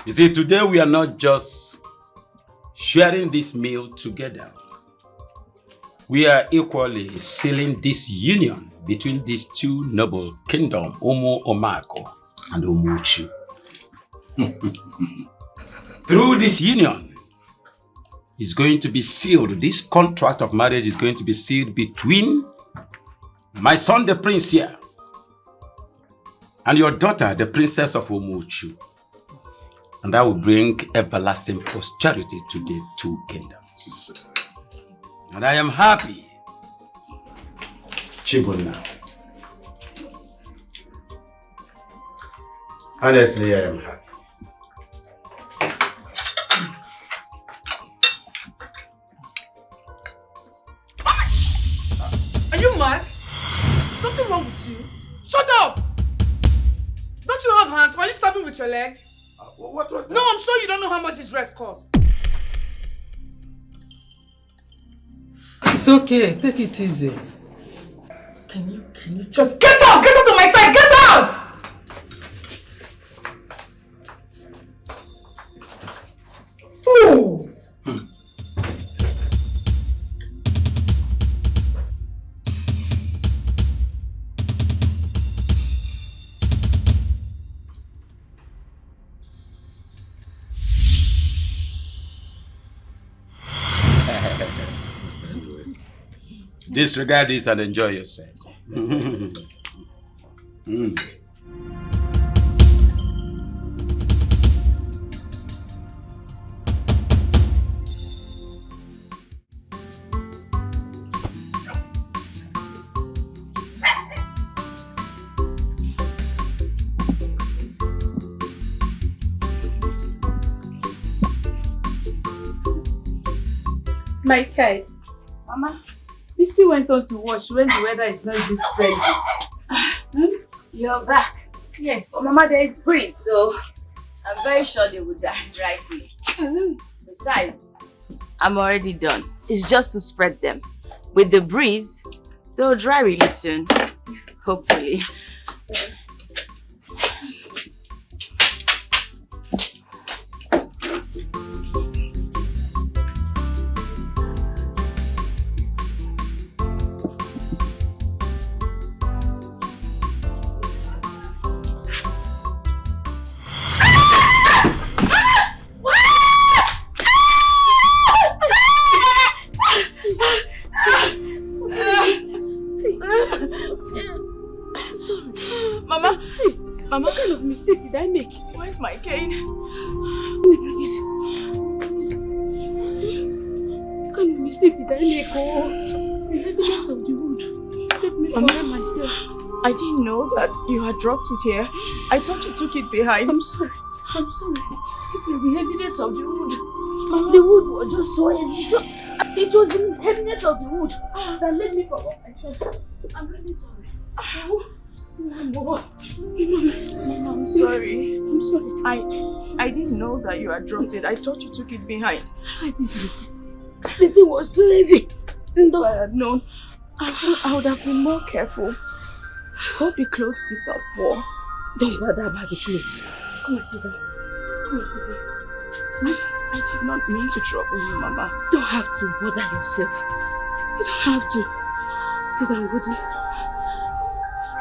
You see, today we are not just sharing this meal together. We are equally sealing this union between these two noble kingdoms, Omo Omako and Omuchu. Through this union is going to be sealed. This contract of marriage is going to be sealed between my son, the prince here, and your daughter, the princess of Omuchu. And that will bring everlasting prosperity to the two kingdoms. And I am happy, Chibuna. Honestly, I am happy. Are you mad? Something wrong with you? Shut up! Don't you have hands? Why are you stabbing with your leg? What was that? No, I'm sure you don't know how much this dress costs. It's okay, take it easy. Can you just get out! Get out of my sight! Get out! Fool! Disregard this and enjoy yourself. My child, Mama, you still went on to wash when the weather is not even friendly. You're back. Yes. But Mama, there is breeze, so I'm very sure they would die dry quick. Besides, I'm already done. It's just to spread them. With the breeze, they'll dry really soon. Hopefully. Mama, what kind of mistake did I make? Where's my cane? What kind of mistake did I make? Oh, the heaviness of the wood. Let me forget myself. I didn't know that you had dropped it here. I thought you took it behind. I'm sorry. It is the heaviness of the wood. The wood was just so heavy. So it was the heaviness of the wood that made me forget myself. I'm really sorry. Mama, I'm sorry. I'm sorry. I didn't know that you had dropped it. I thought you took it behind. I didn't. The thing was too heavy. If I had known, I would have been more careful. Hope you closed it up more. Don't bother about the clothes. Come and sit down. I did not mean to trouble you, Mama. You don't have to bother yourself. You don't have to. Sit down, Woody.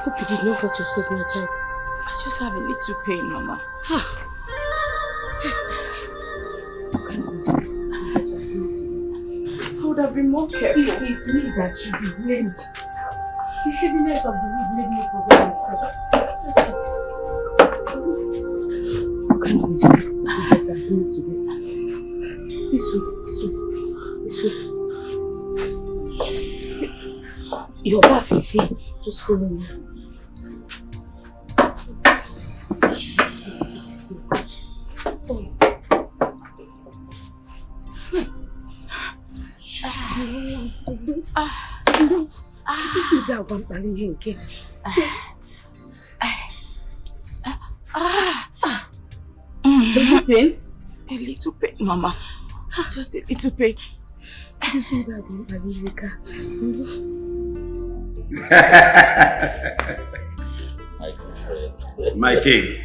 Hope you did not hurt yourself, my child. I just have a little pain, Mama. I would have been more careful. It is me that should be blamed. The heaviness of the wood made me forget myself. Just sit. What kind of mistake did you get today? This way. Your bath is here. Just follow me. Is it pain? A little pain, Mama. Just a little pain. My king,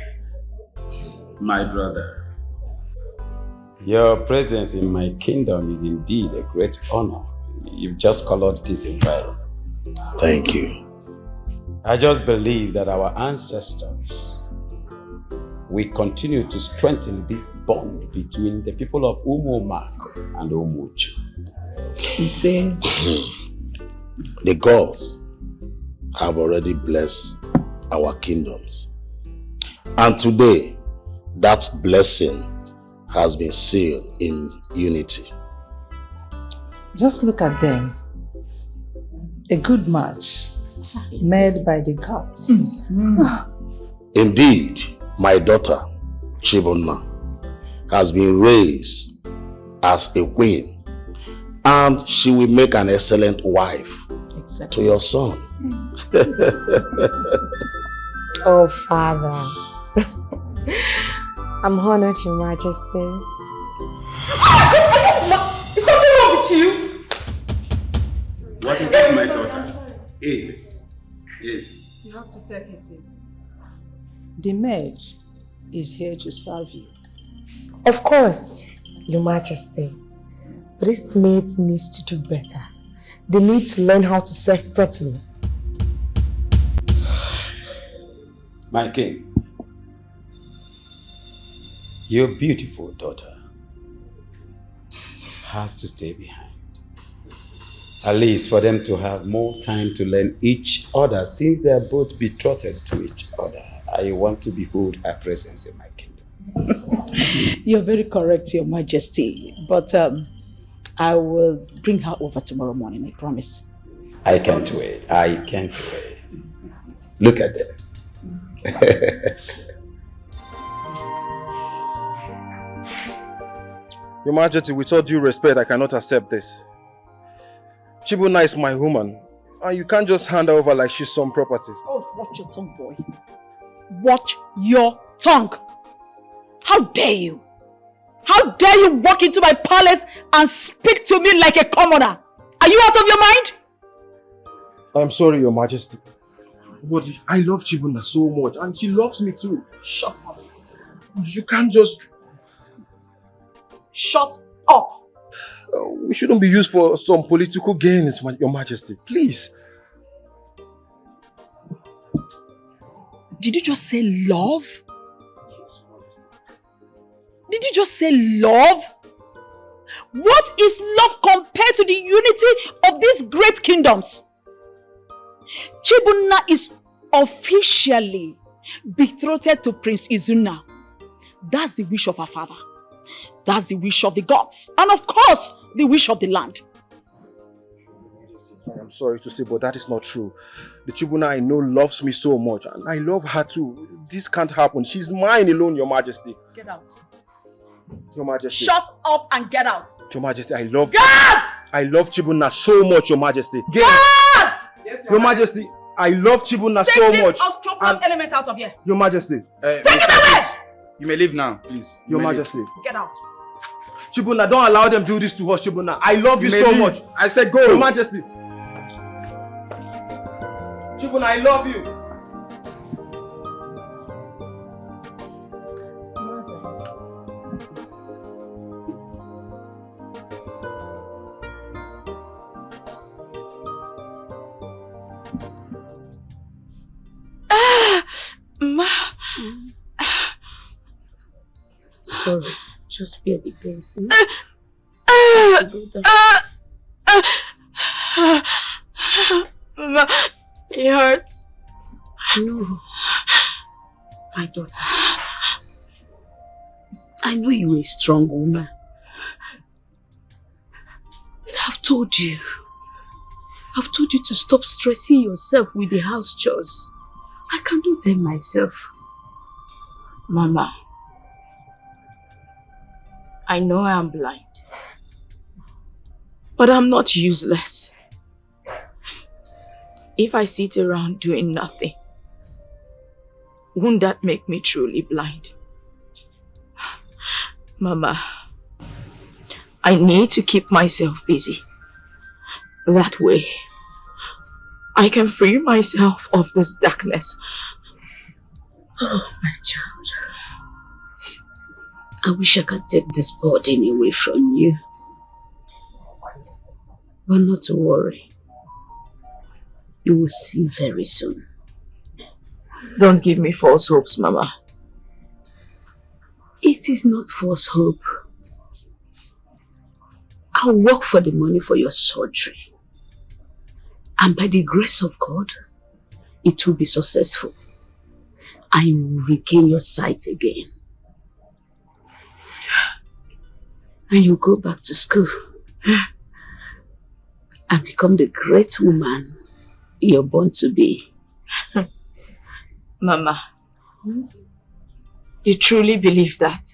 my brother, Your presence in my kingdom is indeed a great honor. You've just colored this environment. Thank you. I just believe that our ancestors will continue to strengthen this bond between the people of Umumak and Umuchu. He said, The gods have already blessed our kingdoms. And today, that blessing has been sealed in unity. just look at them. A good match made by the gods. Indeed, my daughter, Chibunma, has been raised as a queen, and she will make an excellent wife to your son. Oh, Father. I'm honored, Your Majesty. Is something wrong with you? What is it, my daughter? Easy. You have to take it easy. The maid is here to serve you. Of course, Your Majesty. But this maid needs to do better. They need to learn how to serve properly. My king, your beautiful daughter has to stay behind. At least for them to have more time to learn each other, since they are both betrothed to each other. I want to behold her presence in my kingdom. You're very correct, Your Majesty. But I will bring her over tomorrow morning, I promise. I can't wait. I can't wait. Look at them. Your Majesty, with all due respect, I cannot accept this. Chibuna is my woman, and you can't just hand her over like she's some properties. Oh, watch your tongue, boy. Watch your tongue. How dare you? How dare you walk into my palace and speak to me like a commoner? Are you out of your mind? I'm sorry, Your Majesty. But I love Chibuna so much, and she loves me too. Shut up. You can't just... Shut up. We shouldn't be used for some political gains, Your Majesty. Please. Did you just say love? Did you just say love? What is love compared to the unity of these great kingdoms? Chibuna is officially betrothed to Prince Izuna. That's the wish of her father. That's the wish of the gods. And of course, the wish of the land. I'm sorry to say, but that is not true. The Chibuna I know loves me so much, and I love her too. This can't happen. She's mine alone, Your Majesty. Get out. Your Majesty. Shut up and get out. Your Majesty, I love... Get! I love Chibuna so much, Your Majesty. Get! Yes, Your Majesty, I love Chibuna so much. Take this unscrupulous element out of here. Your Majesty. Take it away! You may leave now, please. Your Majesty. Get out. Chibuna, don't allow them to do this to us, Chibuna. I love you so much. I said go. Your Majesty. Chibuna, I love you. Sorry, just bear the pain, see? It hurts. No. My daughter. I know you're a strong woman. But I've told you. I've told you to stop stressing yourself with the house chores. I can do them myself. Mama, I know I am blind, but I'm not useless. If I sit around doing nothing, won't that make me truly blind? Mama, I need to keep myself busy. That way, I can free myself of this darkness. Oh, my child. I wish I could take this burden away from you. But not to worry. You will see very soon. Don't give me false hopes, Mama. It is not false hope. I'll work for the money for your surgery. And by the grace of God, it will be successful. And you will regain your sight again. And you go back to school and become the great woman you're born to be. Mama, you truly believe that?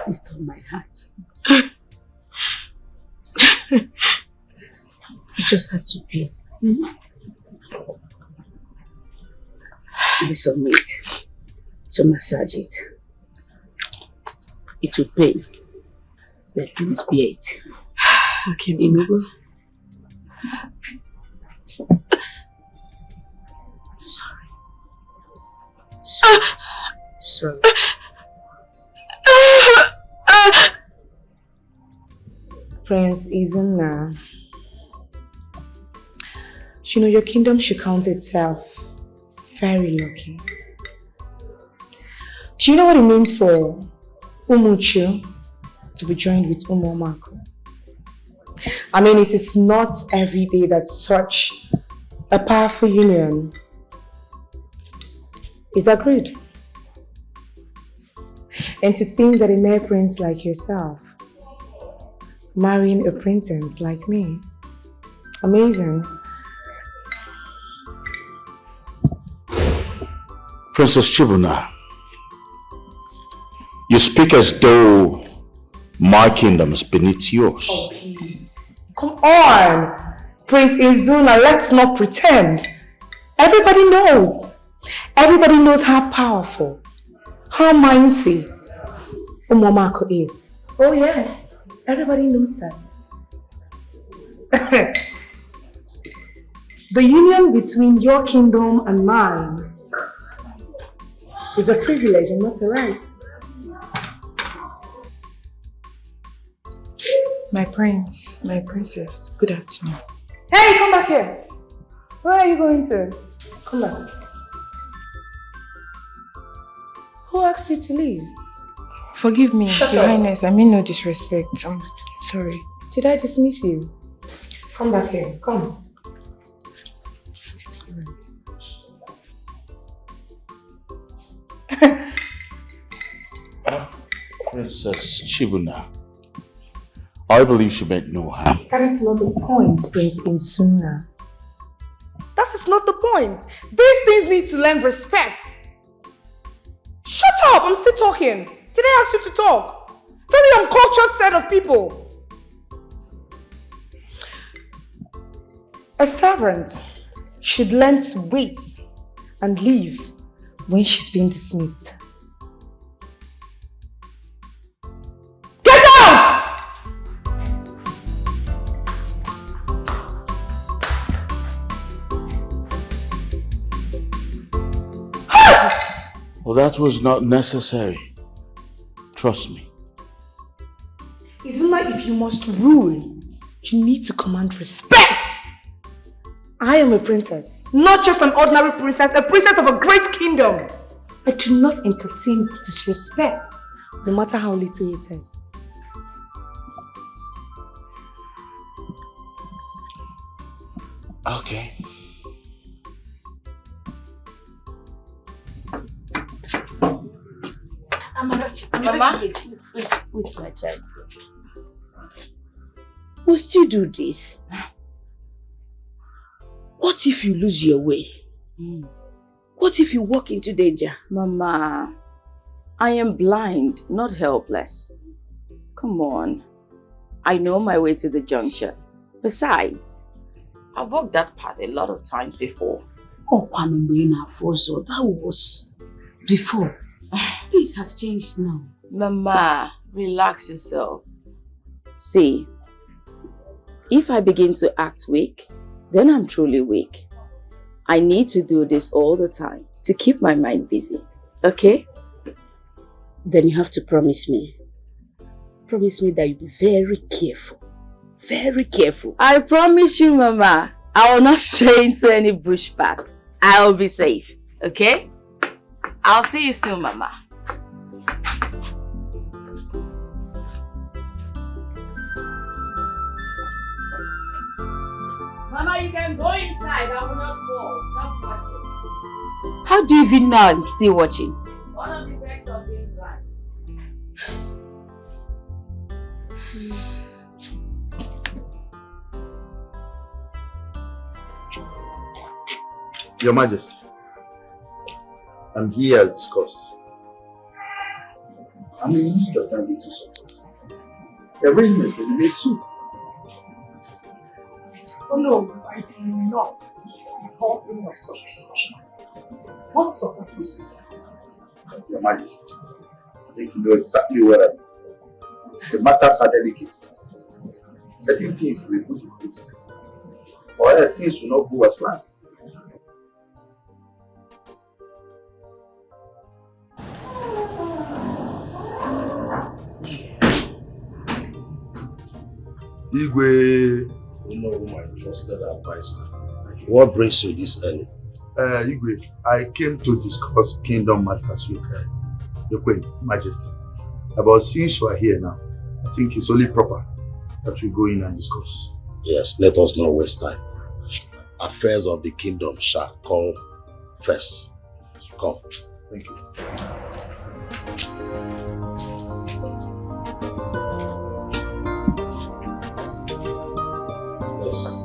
With all my heart. You just have to pay. This on it. To massage it. It will pain. But please bear it. Okay, Mama. Sorry. Prince Izuna, you know, your kingdom should count itself very lucky. Do you know what it means for Umuchu to be joined with Umomako? I mean, it is not every day that such a powerful union is agreed. And to think that a mere prince like yourself marrying a princess like me, amazing. Princess Chibuna, you speak as though my kingdom is beneath yours. Oh, please. Come on, Prince Izuna, let's not pretend. Everybody knows. Everybody knows how powerful, how mighty Umomako is. Oh yes, everybody knows that. The union between your kingdom and mine is a privilege and not a right. My prince, my princess, good afternoon. Hey, come back here. Where are you going to? Come back. Who asked you to leave? Forgive me, Shut Your up. Highness, I mean no disrespect. I'm sorry. Did I dismiss you? Come back here, come. Princess Chibuna, I believe she meant no harm. That is not the point, Prince Insuna. That is not the point. These things need to learn respect. Shut up, I'm still talking. Did I ask you to talk? Very uncultured set of people. A servant should learn to wait and leave when she's being dismissed. Get out! Well, that was not necessary. Trust me. Izuna, if you must rule, you need to command respect. I am a princess, not just an ordinary princess, a princess of a great kingdom. I do not entertain disrespect, no matter how little it is. Okay. Mama? Wait, my child. Must you do this? What if you lose your way? What if you walk into danger? Mama, I am blind, not helpless. Come on. I know my way to the junction. Besides, I've walked that path a lot of times before. Oh, that was before. This has changed now. Mama, relax yourself. See, if I begin to act weak, then I'm truly weak. I need to do this all the time to keep my mind busy, okay? Then you have to promise me. Promise me that you'll be very careful. Very careful. I promise you, Mama. I will not stray into any bush path. I will be safe. Okay? I'll see you soon, Mama. Mama, you can go inside. I will not go. Stop watching. How do you even know I'm still watching? One of the effects of being blind. Your Majesty, I'm here as discussed. I'm in need of that little support. The arrangement will be made soon. Oh no, I do not recall any of such discussion. What support was it? Your Majesty, I think you know exactly what I mean. The matters are delicate. Certain things will be put in place, or else things will not go as planned. Igwe, you know whom I trusted advisor. What brings you this early? Igwe, I came to discuss kingdom matters with your Queen Majesty. But since you are here now, I think it's only proper that we go in and discuss. Yes, let us not waste time. Affairs of the kingdom shall come first. Come. Thank you. Yes.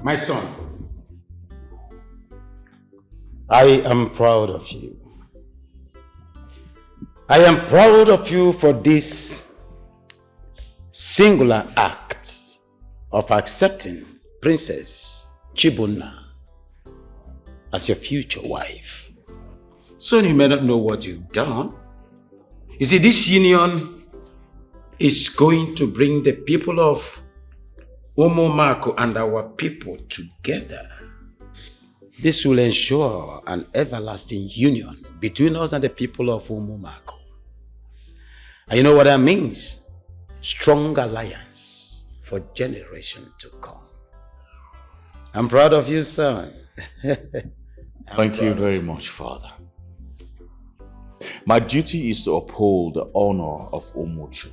My son, I am proud of you. I am proud of you for this singular act of accepting Princess Chibunna as your future wife. Son, you may not know what you've done. You see, this union is going to bring the people of Omomako and our people together. This will ensure an everlasting union between us and the people of Omomako. And you know what that means? Strong alliance for generations to come. I'm proud of you, son. Thank you very much, Father. My duty is to uphold the honor of Omochu.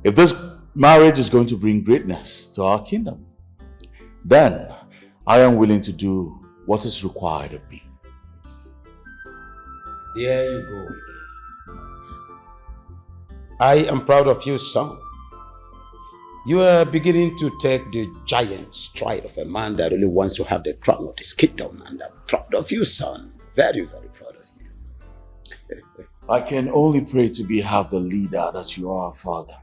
If this marriage is going to bring greatness to our kingdom, then I am willing to do what is required of me. There you go again. I am proud of you, son. You are beginning to take the giant stride of a man that really wants to have the crown of this kingdom, and I'm proud of you, son. Very, very proud of you. I can only pray to be half the leader that you are, Father.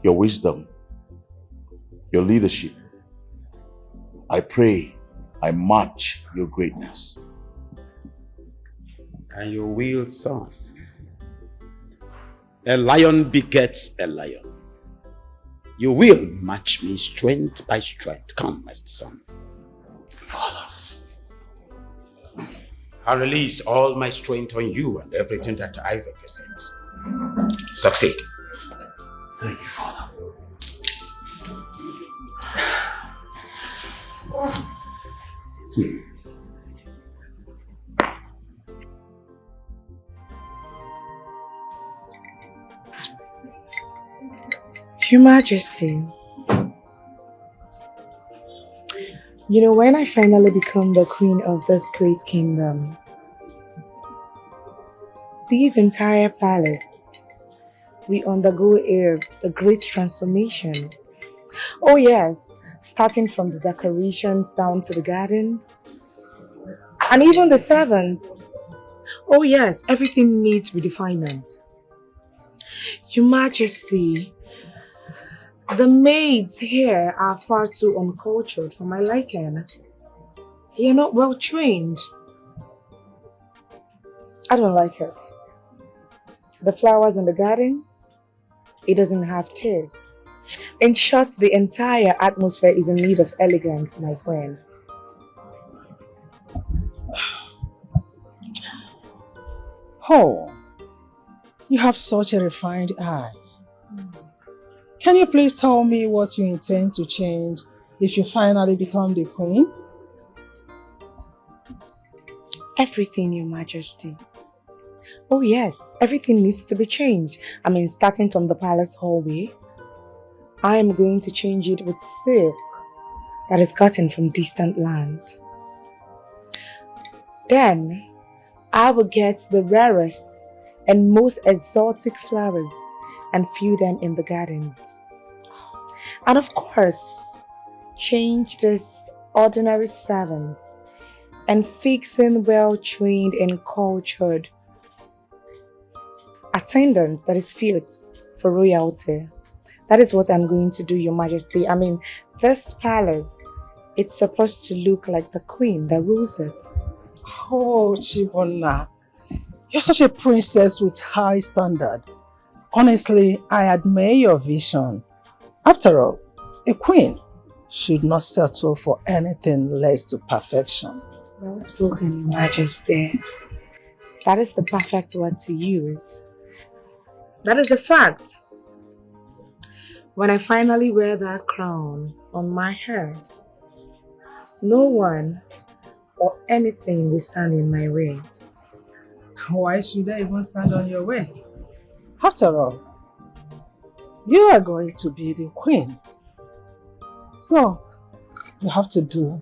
Your wisdom, your leadership, I pray I match your greatness. And you will, son. A lion begets a lion. You will match me strength by strength. Come, my son. Father. I release all my strength on you and everything that I represent. Succeed. Thank you, Father. Your Majesty, you know, when I finally become the queen of this great kingdom, this entire palace, we undergo a great transformation. Oh yes, starting from the decorations down to the gardens, and even the servants. Oh yes, everything needs redefinement. Your Majesty, the maids here are far too uncultured for my liking. They are not well trained. I don't like it. The flowers in the garden, it doesn't have taste. In short, the entire atmosphere is in need of elegance, my queen. Oh, you have such a refined eye. Can you please tell me what you intend to change if you finally become the queen? Everything, Your Majesty. Oh yes, everything needs to be changed. I mean, starting from the palace hallway, I am going to change it with silk that is gotten from distant land. Then, I will get the rarest and most exotic flowers and fill them in the gardens. And of course, change this ordinary servants and fix in well-trained and cultured attendants that is fit for royalty. That is what I'm going to do, Your Majesty. I mean, this palace, it's supposed to look like the queen that rules it. Oh, Chibona, you're such a princess with high standard. Honestly, I admire your vision. After all, a queen should not settle for anything less to perfection. Well spoken, Your Majesty. That is the perfect word to use. That is a fact. When I finally wear that crown on my head, no one or anything will stand in my way. Why should I even stand on your way? After all, you are going to be the queen. So, you have to do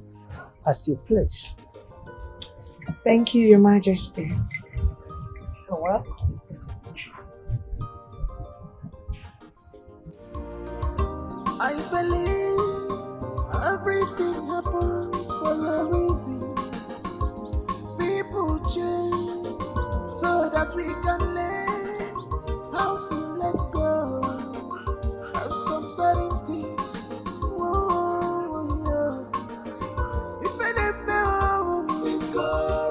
as you please. Thank you, Your Majesty. You're welcome. I believe everything happens for a reason. People change so that we can learn how to let go of some certain things. Whoa, yeah. If any man,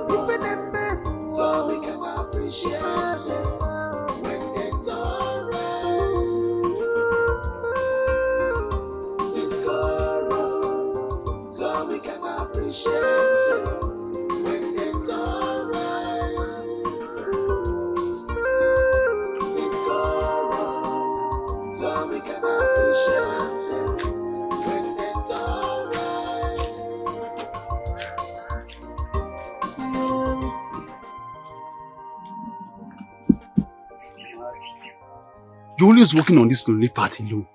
if any man, so we can appreciate them when they turn right. So we can appreciate them when they turn right. Things go wrong, so we can appreciate them when they turn right. You're always working on this lonely part alone.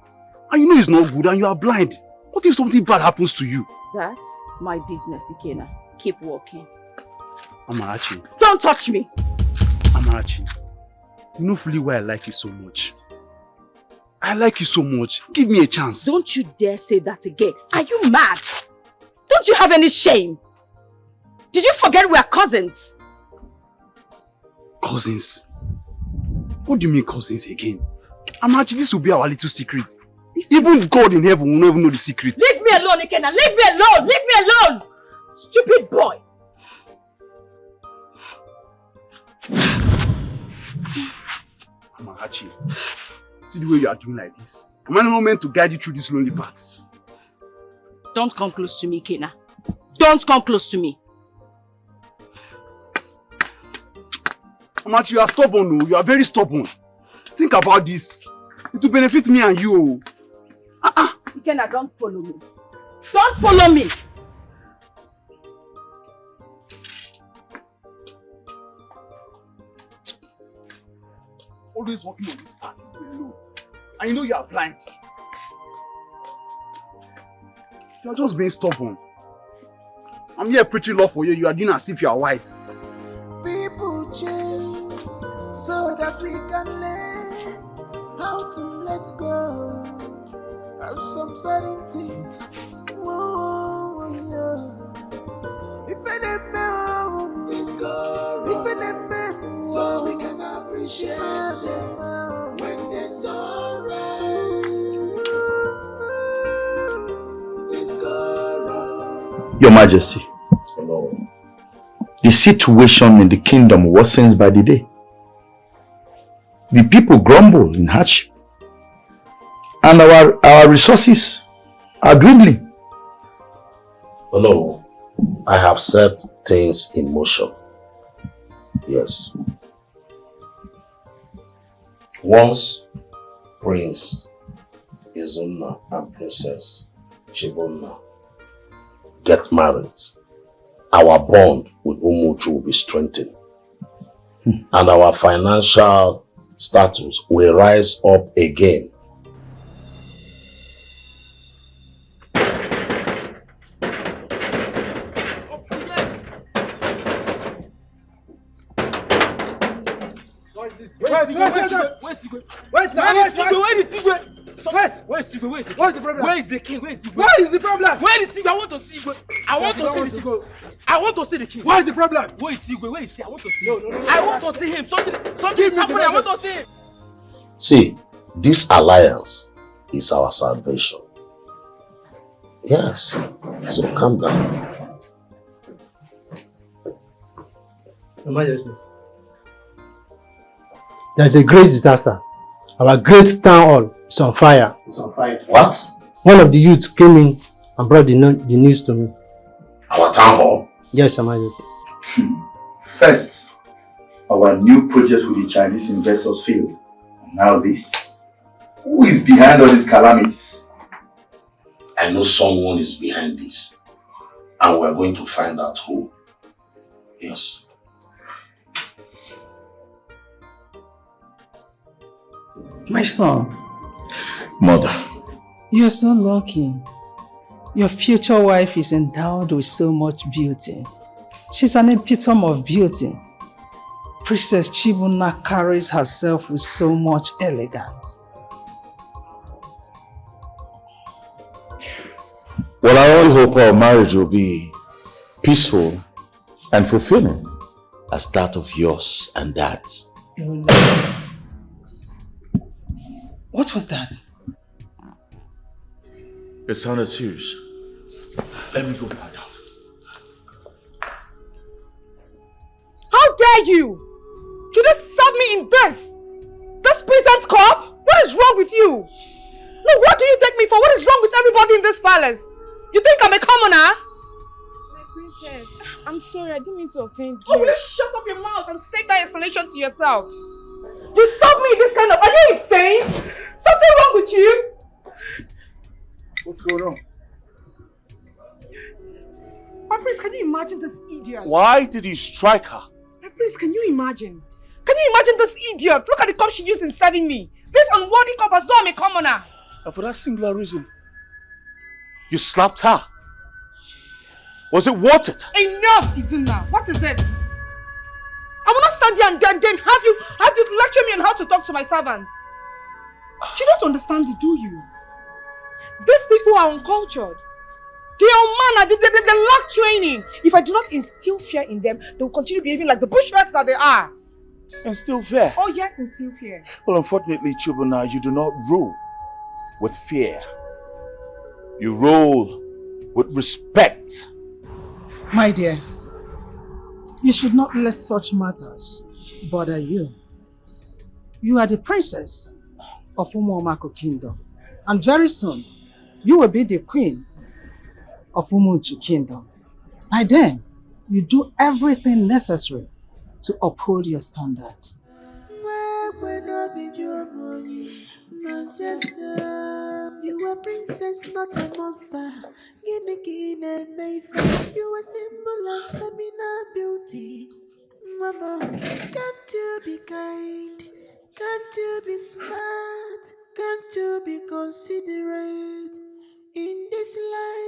And you know it's not good and you are blind. What if something bad happens to you? That's my business, Ikena. Keep walking. Amarachi. Don't touch me! Amarachi, you know fully why I like you so much. I like you so much. Give me a chance. Don't you dare say that again. Are you mad? Don't you have any shame? Did you forget we are cousins? Cousins? What do you mean cousins again? Amarachi, this will be our little secret. Even God in heaven will not even know the secret. Leave me alone, Ikena. Leave me alone. Leave me alone. Stupid boy. Amarachi, see the way you are doing like this. Am I not meant to guide you through this lonely path? Don't come close to me, Ikena. Don't come close to me. Amarachi, you are stubborn. No? You are very stubborn. Think about this. It will benefit me and you. Ikena, don't follow me. Don't follow me. Always walking on this path alone. And you know you are blind. You are just being stubborn. I'm here preaching love for you. You are doing as if you are wise. People change so that we can learn how to let go of some certain things. Whoa, yeah. If any man, if any man, so we can appreciate them when they turn right. Things go wrong. Your Majesty. Hello. The situation in the kingdom worsens by the day. The people grumble in hardship. And our resources are dwindling. No, I have set things in motion. Yes. Once Prince Izunna and Princess Chibunna get married, our bond with Umuchu will be strengthened. And our financial status will rise up again. Where is the king? Where is the problem? Where is Igwe? I want to see Igwe. I want to see the king. I want to see the king. What is the problem? Where is Igwe? Where is he? I want to see him. I want to see him. Something is happening. I want to see him. See, this alliance is our salvation. Yes. So calm down. Your Majesty, there's a great disaster. Our great town hall is on fire. It's on fire. What? One of the youths came in and brought the news to me. Our town hall? Yes, Your Majesty. First, our new project with the Chinese investors failed. And now this. Who is behind all these calamities? I know someone is behind this. And we're going to find out who. Yes. My son. Mother. You're so lucky. Your future wife is endowed with so much beauty. She's an epitome of beauty. Princess Chibunna carries herself with so much elegance. Well, I only hope our marriage will be peaceful and fulfilling as that of yours and Dad's. What was that? It sounded serious. Let me go find out. How dare you? Should you serve me in this peasant cup? What is wrong with you? No, what do you take me for? What is wrong with everybody in this palace? You think I'm a commoner? My princess, I'm sorry, I didn't mean to offend you. Oh, will you shut up your mouth and save that explanation to yourself? You serve me in this kind of... Are you insane? Something wrong with you? What's going on? My prince, can you imagine this idiot? Why did you strike her? My prince, can you imagine? Can you imagine this idiot? Look at the cup she used in serving me. This unworthy cup as though I'm a commoner. And for that singular reason, you slapped her. Was it worth it? Enough, Izunna. What is it? I will not stand here and then have you lecture me on how to talk to my servants. You don't understand it, do you? These people are uncultured. They are unmannered. They lack training. If I do not instill fear in them, they will continue behaving like the bushwhats that they are. Instill fear? Oh yes, instill fear. Well, unfortunately, Chibunna, you do not rule with fear. You rule with respect. My dear, you should not let such matters bother you. You are the princess of Umuomako Kingdom, and very soon you will be the queen of Umunchu Kingdom. By then, you do everything necessary to uphold your standard. You are princess, not a monster. You are a symbol of feminine beauty. Mama, can't you be kind? Can't you be smart? Can't you be considerate in this life?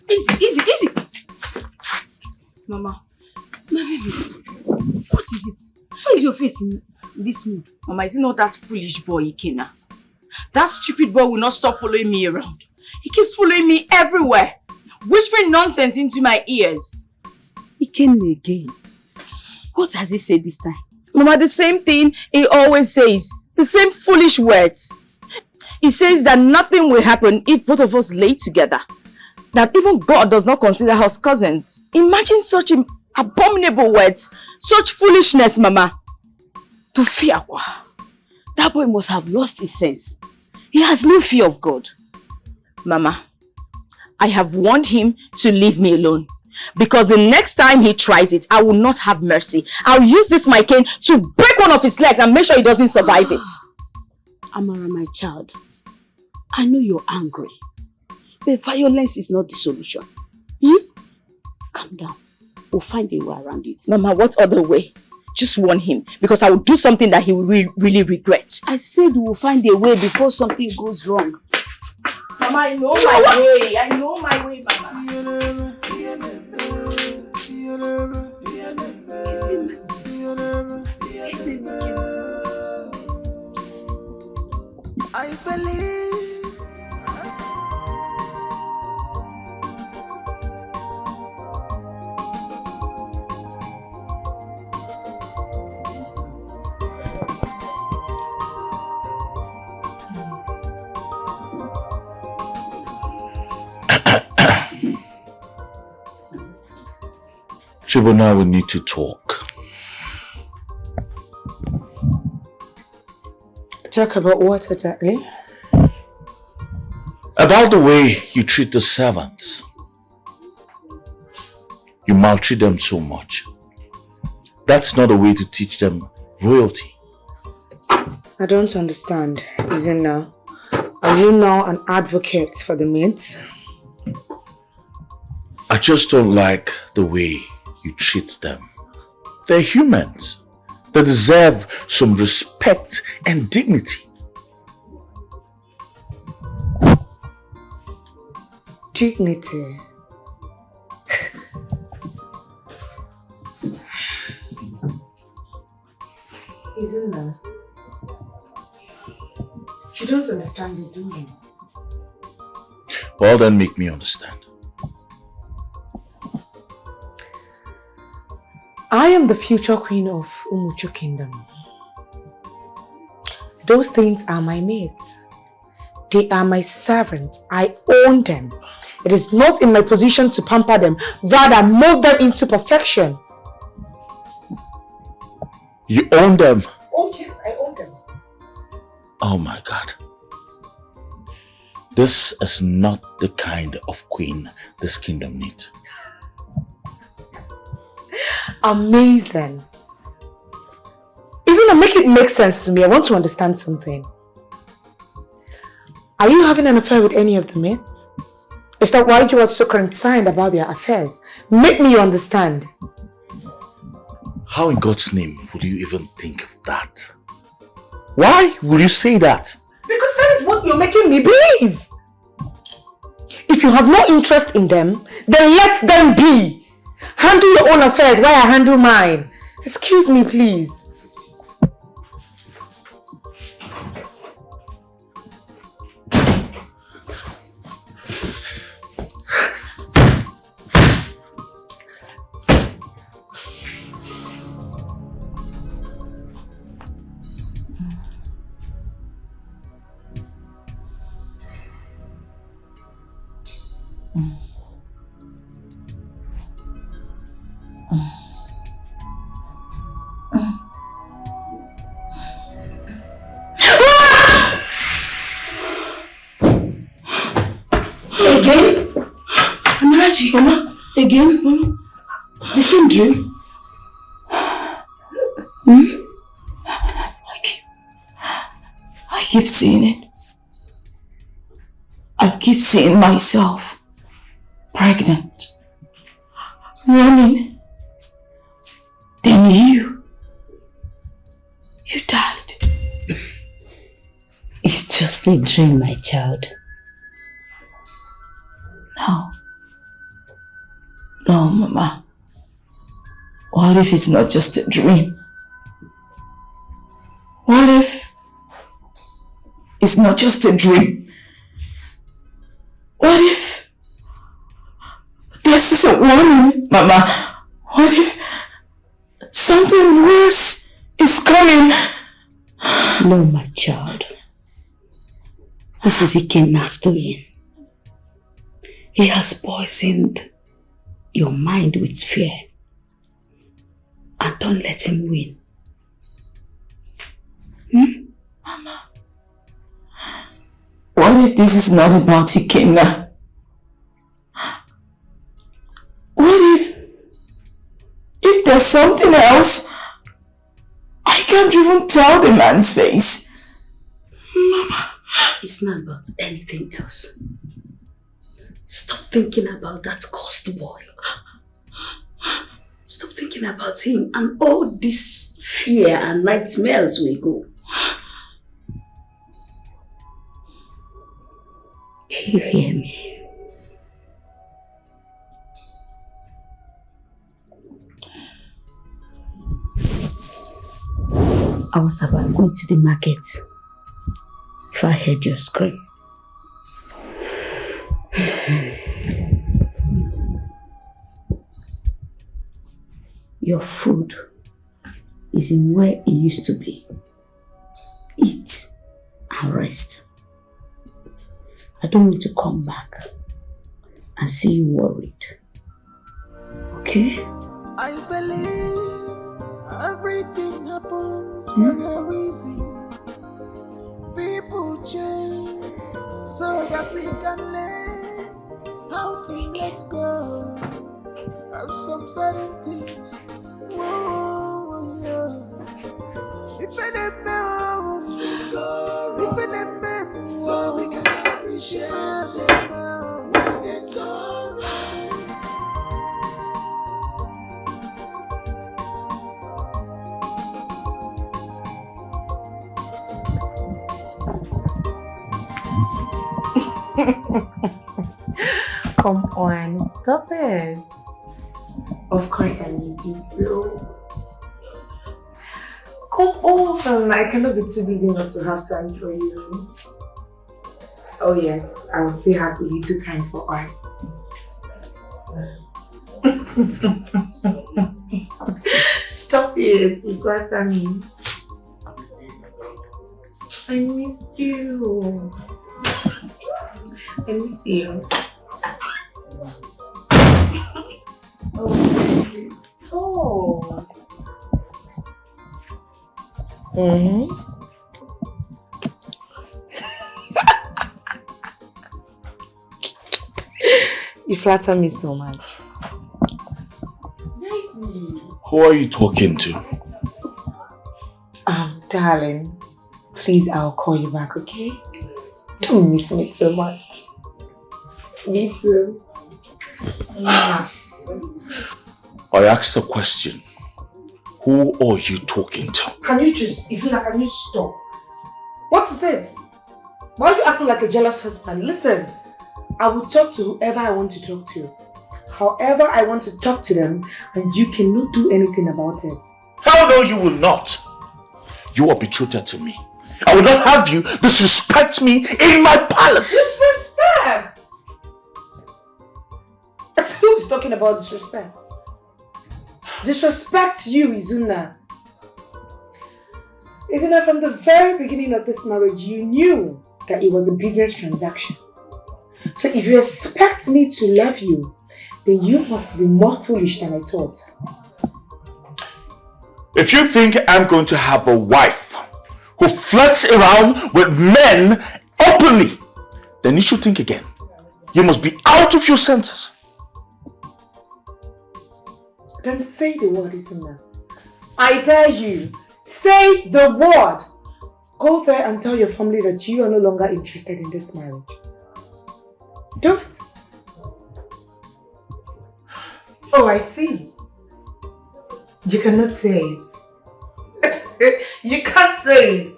Easy. Mama, my baby, what is it? Why is your face in this mood? Mama, is it not that foolish boy, Ikena? That stupid boy will not stop following me around. He keeps following me everywhere, whispering nonsense into my ears. He came again. What has he said this time? Mama, the same thing he always says. The same foolish words. It says that nothing will happen if both of us lay together. That even God does not consider us cousins. Imagine such abominable words, such foolishness, Mama. To fear, that boy must have lost his sense. He has no fear of God. Mama, I have warned him to leave me alone. Because the next time he tries it, I will not have mercy. I'll use this my cane to break one of his legs and make sure he doesn't survive it. Amara, my child, I know you're angry, but violence is not the solution. Calm down. We'll find a way around it. Mama, what other way? Just warn him, because I will do something that he will really regret. I said we'll find a way before something goes wrong. Mama, I know my way. I know my way, Mama. I believe. Chibona, we need to talk. Talk about what exactly? About the way you treat the servants. You maltreat them so much. That's not a way to teach them royalty. I don't understand. Isn't now? Are you now an advocate for the maids? I just don't like the way you treat them. They're humans. They deserve some respect and dignity. Dignity? Isn't that? You don't understand it, do you? Well, then make me understand. I am the future queen of Umuchu Kingdom. Those things are my maids. They are my servants. I own them. It is not in my position to pamper them, rather mold them into perfection. You own them? Oh yes, I own them. Oh my God. This is not the kind of queen this kingdom needs. Amazing. Isn't it make it make sense to me? I want to understand something. Are you having an affair with any of the maids? Is that why you are so concerned about their affairs? Make me understand. How in God's name would you even think of that? Why would you say that? Because that is what you're making me believe. If you have no interest in them, then let them be. Handle your own affairs while I handle mine. Excuse me, please. Again? Amarachi, Mama? Again? Mama? The same dream? I keep seeing it. I keep seeing myself pregnant, running. Then you died. It's just a dream, my child. No, Mama. What if it's not just a dream? What if it's not just a dream? What if this is a warning, Mama? What if something worse is coming? No, my child. This is Ikenna's doing. He has poisoned your mind with fear. And don't let him win. Mama, what if this is not about Ikenna? What if there's something else? I can't even tell the man's face. Mama, it's not about anything else. Stop thinking about that cursed boy. Stop thinking about him and all this fear and nightmares will go. Do you hear me? I was about going to the market if I heard your scream. Your food is in where it used to be. Eat and rest. I don't want to come back and see you worried. Okay? I believe everything happens for a reason. People change so that we can learn how to let go of some certain things. Whoa, yeah. If any man, so we can appreciate it now when it's alright. Come on, stop it. Of course I miss you too. Come on, I cannot be too busy not to have time for you. Oh yes, I will still have a little time for us. Stop it, you flatter me. I miss you. I miss you. Oh, please stop. You flatter me so much. Who are you talking to? Darling, please, I'll call you back, okay? Don't miss me so much. Me too. I asked a question. Who are you talking to? Can you just, Ifuna, can you stop? What is it? Why are you acting like a jealous husband? Listen, I will talk to whoever I want to talk to. However I want to talk to them, and you cannot do anything about it. Hell no, you will not. You are betrothed to me. I will not have you disrespect me in my palace. Disrespect? Who is talking about disrespect? Disrespect you, Izuna. Izuna, from the very beginning of this marriage, you knew that it was a business transaction. So if you expect me to love you, then you must be more foolish than I thought. If you think I'm going to have a wife who flirts around with men openly, then you should think again. You must be out of your senses. Then say the word, Izuna. I dare you. Say the word. Go there and tell your family that you are no longer interested in this marriage. Do it. Oh, I see. You cannot say it. You can't say it.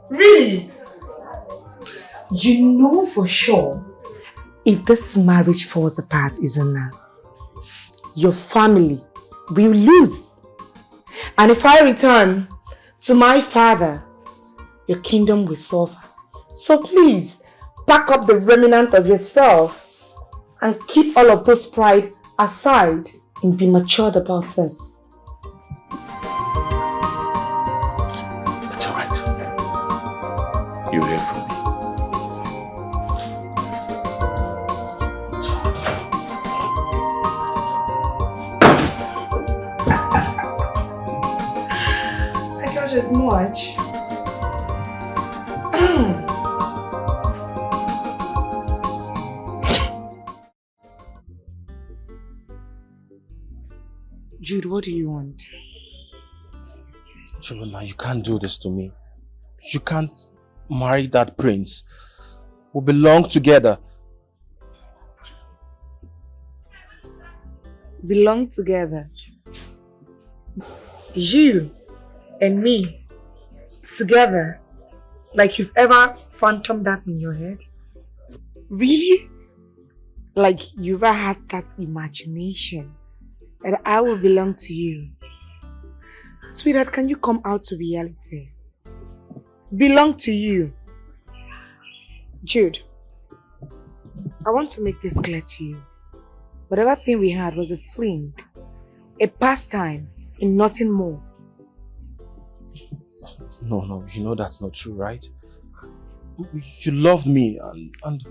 Really? You know for sure if this marriage falls apart, Izuna, your family will lose. And if I return to my father, your kingdom will suffer. So please, back up the remnant of yourself and keep all of those pride aside and be matured about this. It's alright. You hear from me. as much. Jude, what do you want? Chibunna, you can't do this to me. You can't marry that prince. We belong together. Belong together. You and me together, like you've ever phantomed that in your head? Really? Like you've ever had that imagination that I will belong to you? Sweetheart, can you come out to reality? Belong to you. Jude, I want to make this clear to you. Whatever thing we had was a fling, a pastime, and nothing more. No, you know that's not true, right? You loved me and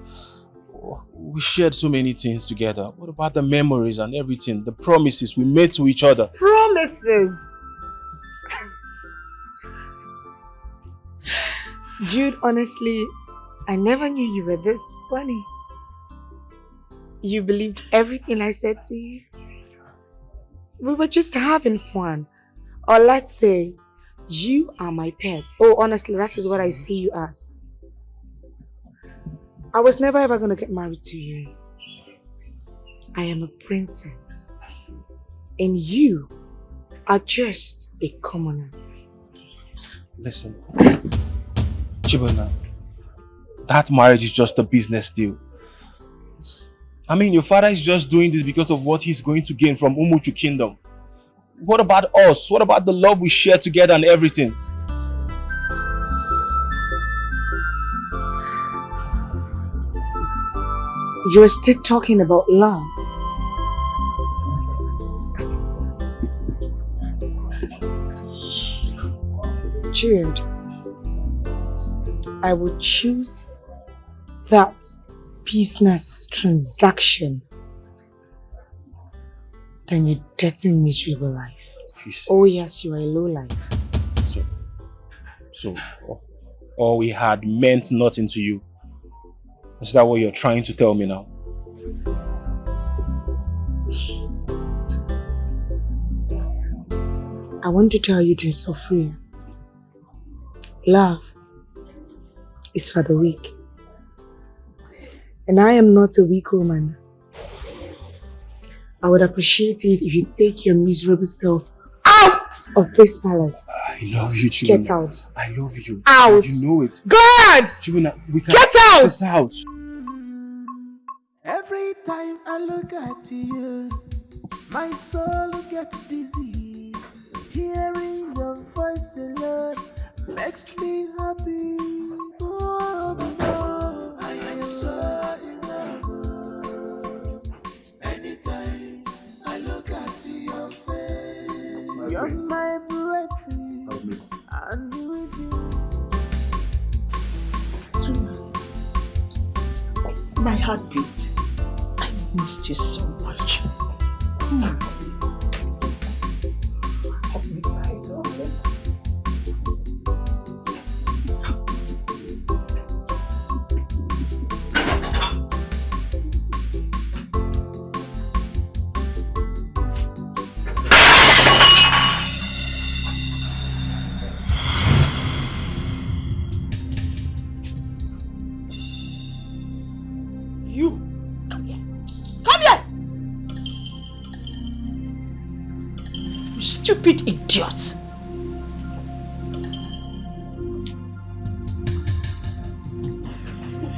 we shared so many things together. What about the memories and everything, the promises we made to each other? Promises? Jude, honestly, I never knew you were this funny. You believed everything I said to you? We were just having fun. Or let's say, you are my pet. Oh, honestly, that is what I see you as. I was never ever going to get married to you. I am a princess. And you are just a commoner. Listen, Chibunna, that marriage is just a business deal. I mean, your father is just doing this because of what he's going to gain from Umuchu Kingdom. What about us? What about the love we share together and everything? You're still talking about love. Jude, I would choose that business transaction than your dirty, miserable life. Oh yes, you are a low life. So all we had meant nothing to you. Is that what you're trying to tell me now? I want to tell you this for free. Love is for the weak. And I am not a weak woman. I would appreciate it if you take your miserable self out of this palace. I love you, Chibunna. Get out. I love you. Out. You know it. God! Chibunna, we can Get out! This out. Every time I look at you, my soul gets dizzy. Hearing your voice alone makes me happy. Oh, I am so in love. Anytime I look at your face, you're my breath and reason. My heartbeat. I missed you so much. Stupid idiot.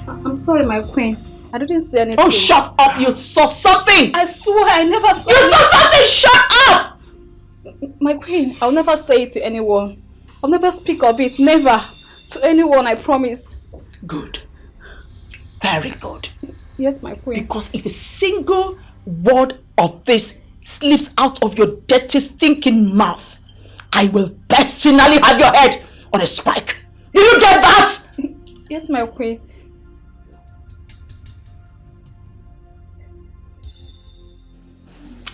I'm sorry, my queen. I didn't say anything. Oh, shut up! You saw something! I swear I never saw You saw something! Shut up! My queen, I'll never say it to anyone. I'll never speak of it. Never. To anyone, I promise. Good. Very good. Yes, my queen. Because if a single word of this slips out of your dirty, stinking mouth, I will personally have your head on a spike. Did you get that? Yes, my queen.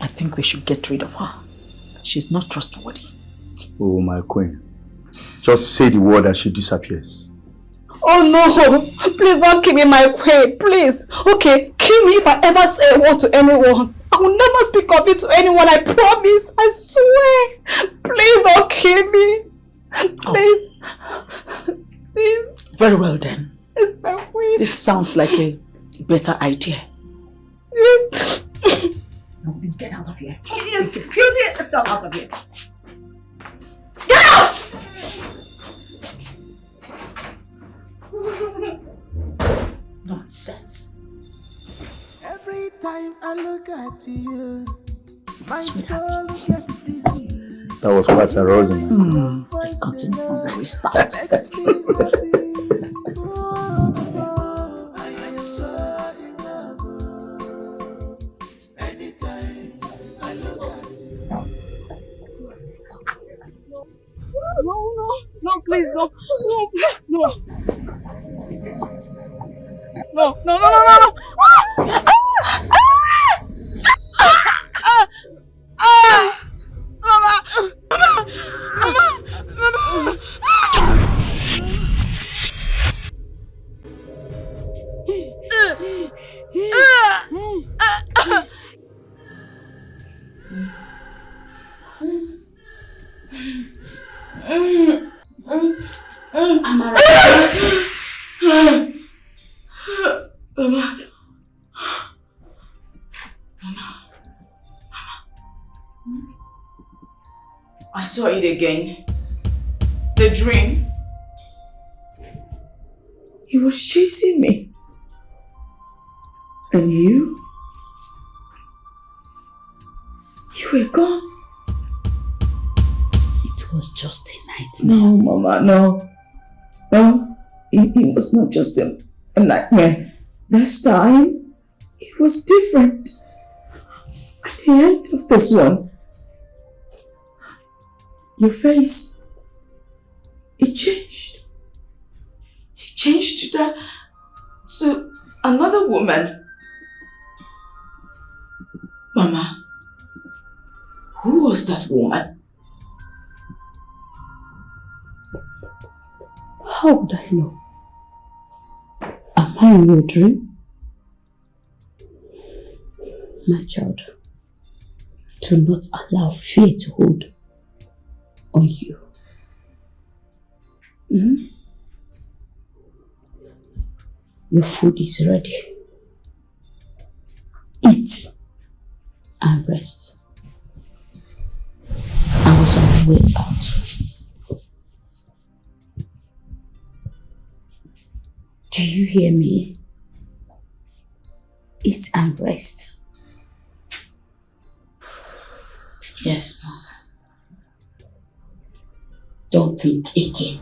I think we should get rid of her. She's not trustworthy. Oh, my queen. Just say the word and she disappears. Oh no! Please don't kill me, my queen, please. Okay, kill me if I ever say a word to anyone. I will never speak of it to anyone, I promise. I swear. Please don't kill me. Please. Please. Very well then. It's my queen. This sounds like a better idea. Yes. No, get out of here. Yes. Get yourself out of here. Get out! Nonsense. Every time I look at you, my soul gets dizzy. That was quite arousing. Let's continue from the restart. I am so in love. Anytime I look at you. No, please, no, please, no. No. I saw it again. The dream. He was chasing me. And you? You were gone. It was just a nightmare. No, Mama, no. No, it was not just a nightmare. This time, it was different. At the end of this one, your face, it changed. He changed to another woman. Mama, who was that woman? How would I know? Am I in your dream? My child, do not allow fear to hold on you. Your food is ready. Eat and rest. I was on my way out. Do you hear me? Eat and rest. Yes, Mom. Don't think again.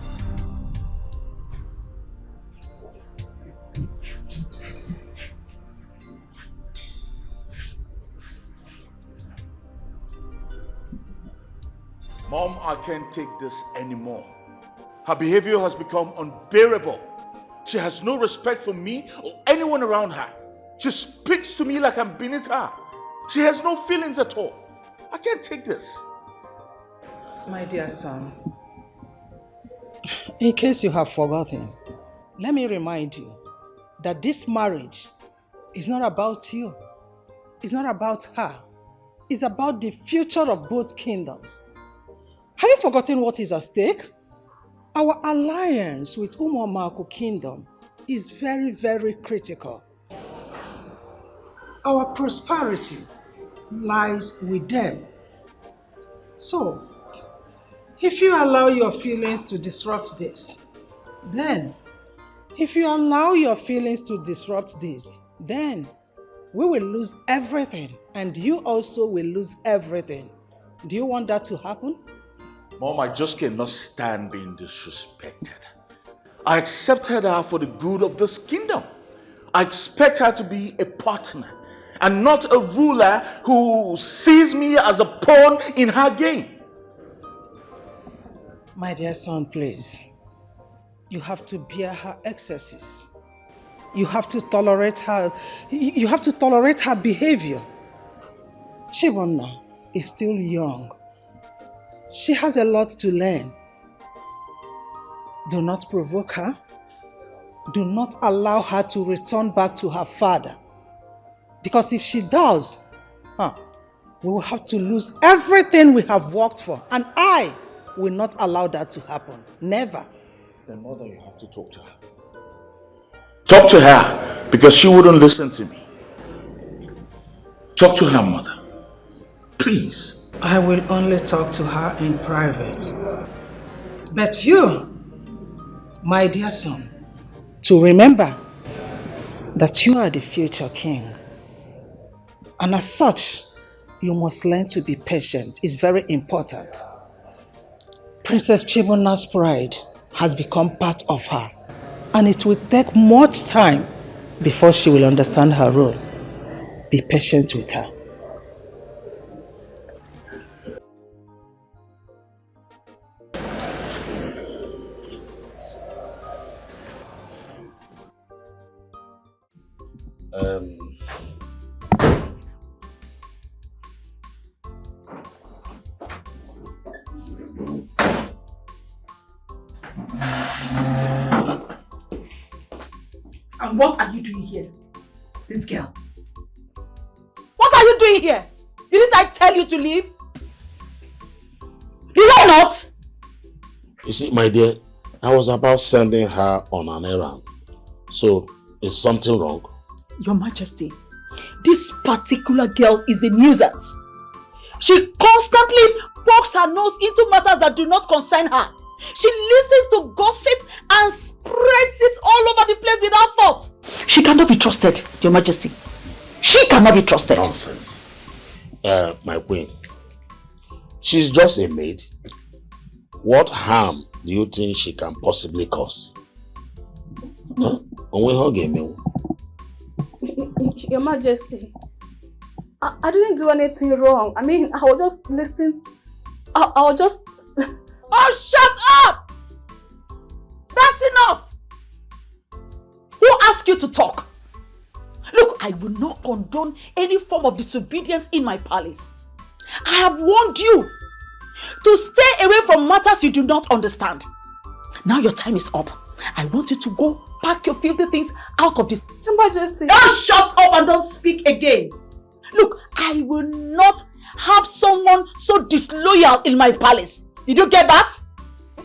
Mom, I can't take this anymore. Her behavior has become unbearable. She has no respect for me or anyone around her. She speaks to me like I'm beneath her. She has no feelings at all. I can't take this. My dear son, in case you have forgotten, let me remind you that this marriage is not about you. It's not about her. It's about the future of both kingdoms. Have you forgotten what is at stake? Our alliance with Umuamaku Kingdom is very, very critical. Our prosperity lies with them. So, if you allow your feelings to disrupt this, then we will lose everything, and you also will lose everything. Do you want that to happen? Mom, I just cannot stand being disrespected. I accepted her for the good of this kingdom. I expect her to be a partner and not a ruler who sees me as a pawn in her game. My dear son, please. You have to bear her excesses. You have to tolerate her. You have to tolerate her behavior. Chibonna is still young. She has a lot to learn. Do not provoke her. Do not allow her to return back to her father. Because if she does, we will have to lose everything we have worked for. And I will not allow that to happen. Never. Then mother, you have to talk to her. Talk to her, because she wouldn't listen to me. Talk to her, mother. Please. I will only talk to her in private. But you, my dear son, to remember that you are the future king. And as such, you must learn to be patient. It's very important. Princess Chibuna's pride has become part of her. And it will take much time before she will understand her role. Be patient with her. And what are you doing here? This girl. What are you doing here? Didn't I tell you to leave? Did I not? You see, my dear, I was about sending her on an errand. So, is something wrong? Your Majesty, this particular girl is a nuisance. She constantly pokes her nose into matters that do not concern her. She listens to gossip and spreads it all over the place without thought. She cannot be trusted, Your Majesty. She cannot be trusted. Nonsense. My queen, she's just a maid. What harm do you think she can possibly cause? Huh? Your Majesty, I didn't do anything wrong. I mean, I was just listening. I was just... Oh, shut up! That's enough! Who asked you to talk? Look, I will not condone any form of disobedience in my palace. I have warned you to stay away from matters you do not understand. Now your time is up. I want you to go pack your filthy things out of this. Your Majesty. Oh, shut up and don't speak again. Look, I will not have someone so disloyal in my palace. Did you get that?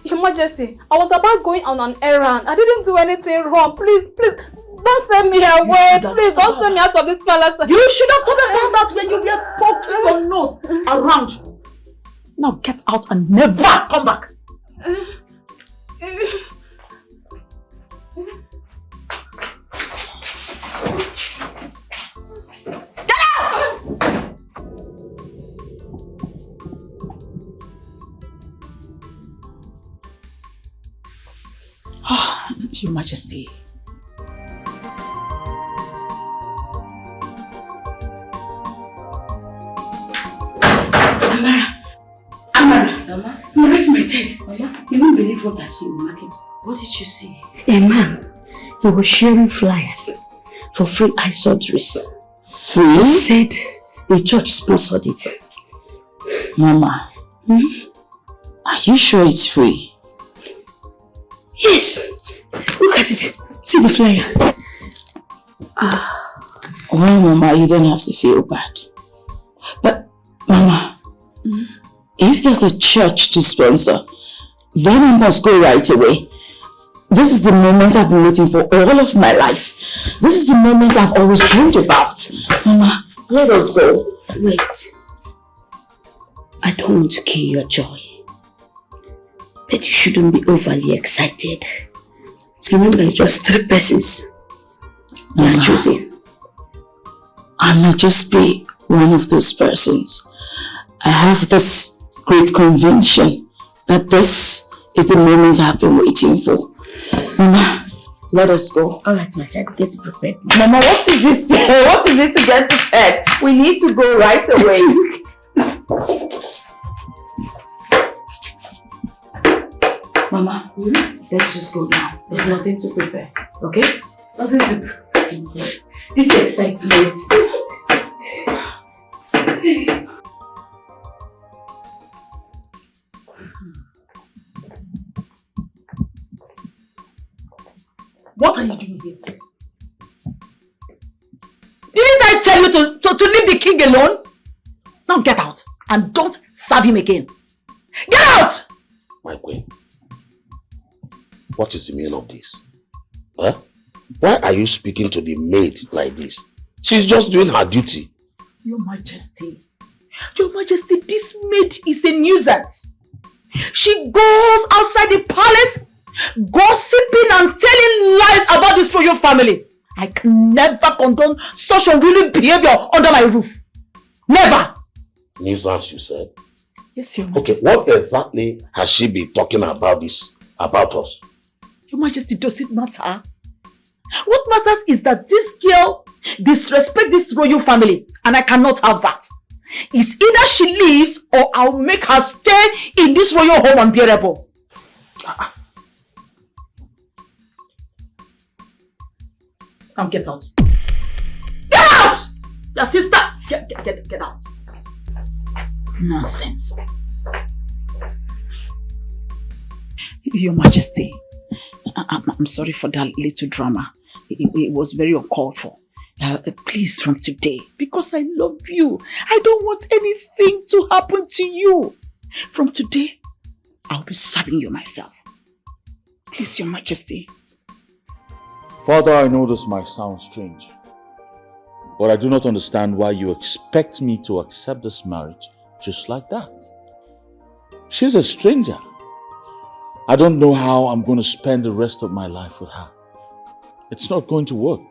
Your Majesty, I was about going on an errand. I didn't do anything wrong. Please, don't send me away. Please, don't send me out of this palace. You should have told us all that when you were poking your nose around. Now get out and never come back. Get out! Your Majesty. Mama, raise my head. Mama, you won't believe what I saw in the market. What did you see? A man. He was sharing flyers for free eye surgeries. Free? He said the church sponsored it. Mama, are you sure it's free? Yes. Look at it. See the flyer. Well, Mama, you don't have to feel bad. But, Mama, if there's a church to sponsor, then I must go right away. This is the moment I've been waiting for all of my life. This is the moment I've always dreamed about. Mama, let us go. Wait. I don't want to kill your joy. But you shouldn't be overly excited. Remember, it's just 3 persons you are choosing. I might just be one of those persons. I have this great conviction that this is the moment I've been waiting for. Mama, let us go. Alright, my child, get prepared. Mama, what is it? What is it to get prepared? We need to go right away. Mama, let's just go now. There's nothing to prepare. Okay? Nothing to prepare. This excitement. I tell you to leave the king alone? Now get out and don't serve him again. Get out! My queen, what is the meaning of this? Huh? Why are you speaking to the maid like this? She's just doing her duty. Your Majesty, this maid is a nuisance. She goes outside the palace, gossiping and telling lies about this royal family. I can never condone such unruly behavior under my roof. Never! Nuisance, you said? Yes, Your Majesty. Okay, what exactly has she been talking about about us? Your Majesty, does it matter? What matters is that this girl disrespects this royal family, and I cannot have that. It's either she leaves or I'll make her stay in this royal home unbearable. Now get out. Get out! Your sister! Get out. Nonsense. Your Majesty, I'm sorry for that little drama. It was very uncalled for. Please, from today, because I love you, I don't want anything to happen to you. From today, I'll be serving you myself. Please, Your Majesty. Father, I know this might sound strange, but I do not understand why you expect me to accept this marriage just like that. She's a stranger. I don't know how I'm going to spend the rest of my life with her. It's not going to work.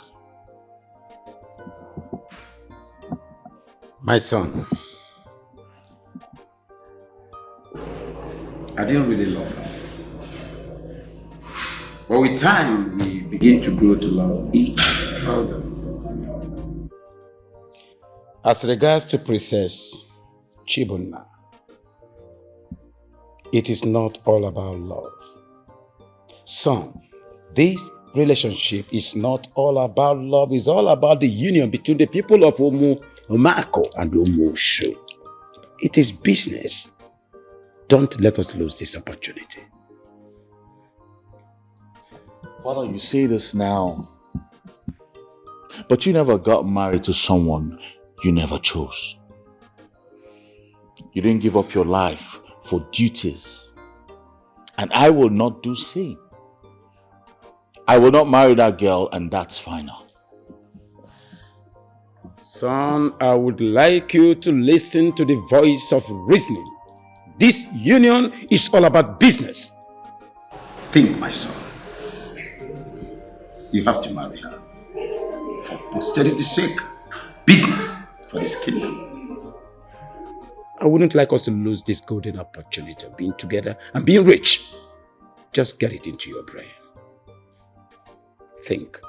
My son, I didn't really love her. But with time, we begin to grow to love each other. As regards to Princess Chibunna, it is not all about love. Son, this relationship is not all about love. It's all about the union between the people of Omako and Omosho. It is business. Don't let us lose this opportunity. Father, you say this now, but you never got married to someone you never chose. You didn't give up your life for duties, and I will not do same. I will not marry that girl, and that's final. Son, I would like you to listen to the voice of reasoning. This union is all about business. Think, my son. You have to marry her. For posterity's sake. Business for this kingdom. I wouldn't like us to lose this golden opportunity of being together and being rich. Just get it into your brain. Think.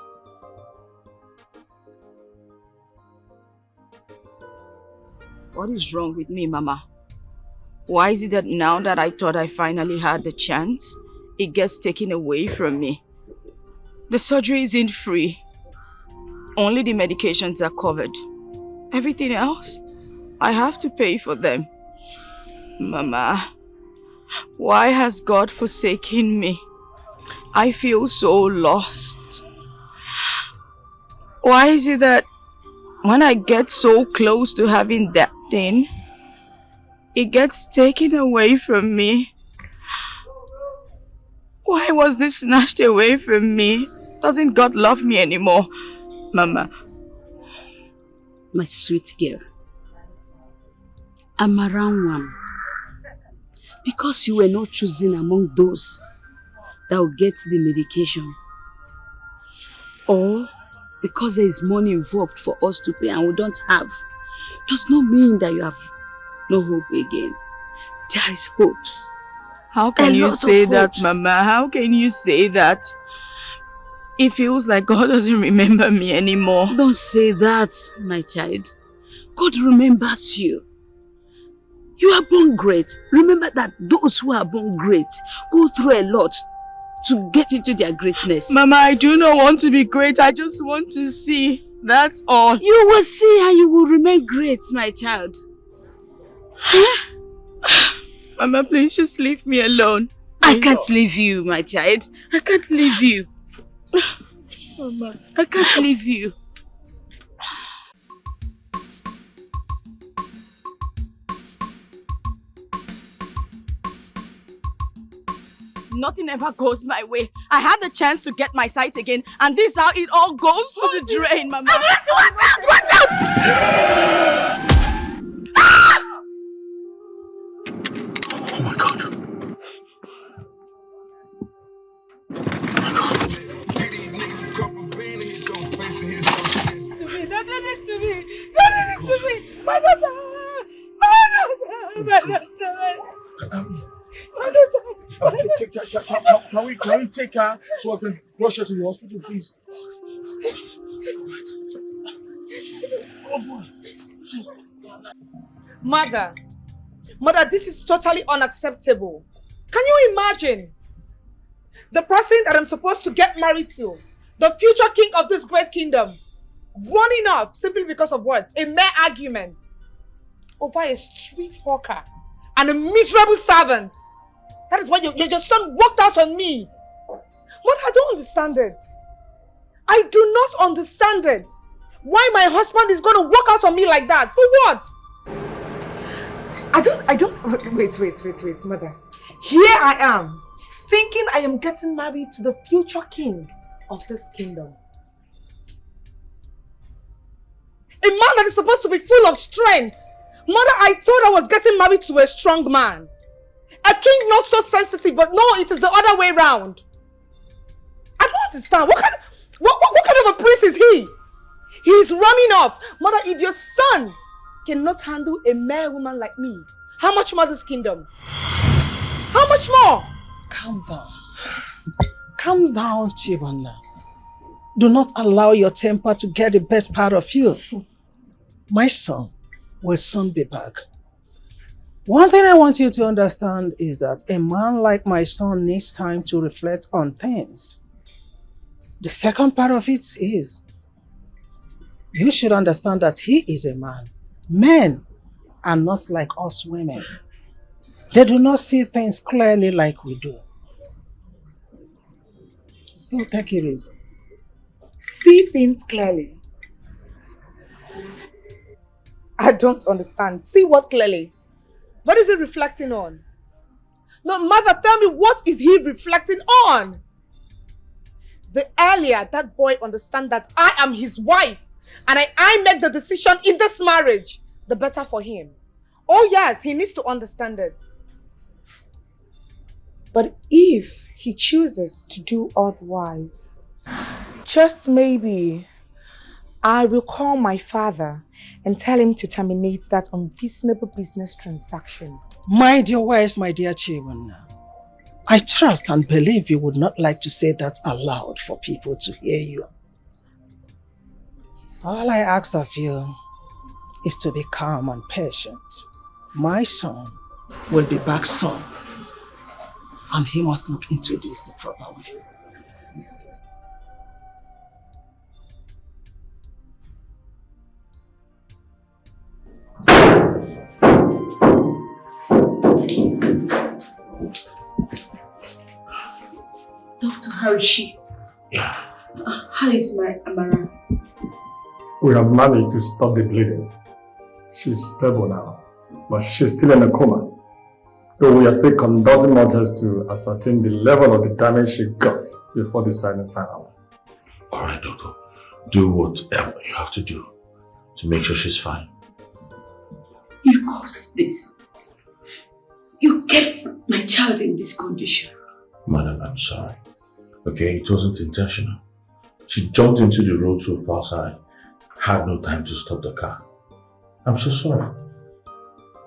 What is wrong with me, Mama? Why is it that now that I thought I finally had the chance, it gets taken away from me? The surgery isn't free. Only the medications are covered. Everything else, I have to pay for them. Mama, why has God forsaken me? I feel so lost. Why is it that when I get so close to having that thing, it gets taken away from me? Why was this snatched away from me? Doesn't God love me anymore? Mama. My sweet girl, I'm around one. Because you were not chosen among those that will get the medication, or because there is money involved for us to pay and we don't have, does not mean that you have no hope again. There is hopes. How can you say that, Mama? How can you say that? It feels like God doesn't remember me anymore. Don't say that, my child. God remembers you. You are born great. Remember that those who are born great go through a lot to get into their greatness. Mama, I do not want to be great. I just want to see. That's all. You will see and you will remain great, my child. Mama, please just leave me alone. I can't leave you, my child. I can't leave you. Mama, I can't leave you. nothing ever goes my way. I had the chance to get my sight again, and this is how it all goes to the drain, Mama. Watch out! Oh my God. My daughter! Can we take her so I can rush her to the hospital, please? Oh boy. Mother, this is totally unacceptable. Can you imagine? The person that I'm supposed to get married to, the future king of this great kingdom, running off simply because of what? A mere argument over a street hawker and a miserable servant. That is why your son walked out on me. Mother, I don't understand it. I do not understand it. Why my husband is going to walk out on me like that? For what? Wait, Mother. Here I am, thinking I am getting married to the future king of this kingdom. A man that is supposed to be full of strength. Mother, I thought I was getting married to a strong man. A king not so sensitive, but no, it is the other way round. I don't understand. What kind of a prince is he? He's running off. Mother, if your son cannot handle a mere woman like me, how much more this kingdom? How much more? Calm down. Calm down, Chibonna. Do not allow your temper to get the best part of you. My son will soon be back. One thing I want you to understand is that a man like my son needs time to reflect on things. The second part of it is, you should understand that he is a man. Men are not like us women. They do not see things clearly like we do. So take it easy. See things clearly. I don't understand. See what clearly? What is he reflecting on? No, Mother, tell me, what is he reflecting on? The earlier that boy understands that I am his wife and I make the decision in this marriage, the better for him. Oh yes, he needs to understand it. But if he chooses to do otherwise, just maybe I will call my father and tell him to terminate that unreasonable business transaction. Mind your words, my dear Chibonna. I trust and believe you would not like to say that aloud for people to hear you. All I ask of you is to be calm and patient. My son will be back soon, and he must look into this the proper way. Doctor, how is she? Yeah. How is my Amara? We have managed to stop the bleeding. She's stable now, but she's still in a coma. So we are still conducting more tests to ascertain the level of the damage she got before deciding finally. Alright, doctor. Do whatever you have to do to make sure she's fine. You caused this. You kept my child in this condition. Madam, I'm sorry. Okay, it wasn't intentional. She jumped into the road so fast I had no time to stop the car. I'm so sorry.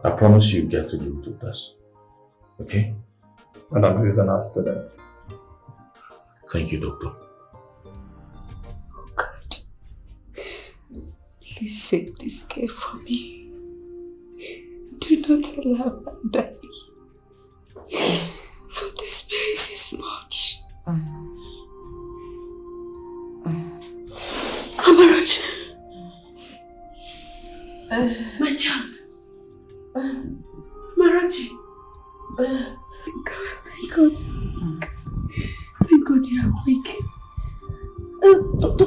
I promise you get to do the best. Okay? Madam, this is an accident. Thank you, doctor. Oh God. Please save this care for me. Do not allow her to die. For this place is much. Amaraj. My child. Maraji. Thank God. Thank God you are awake.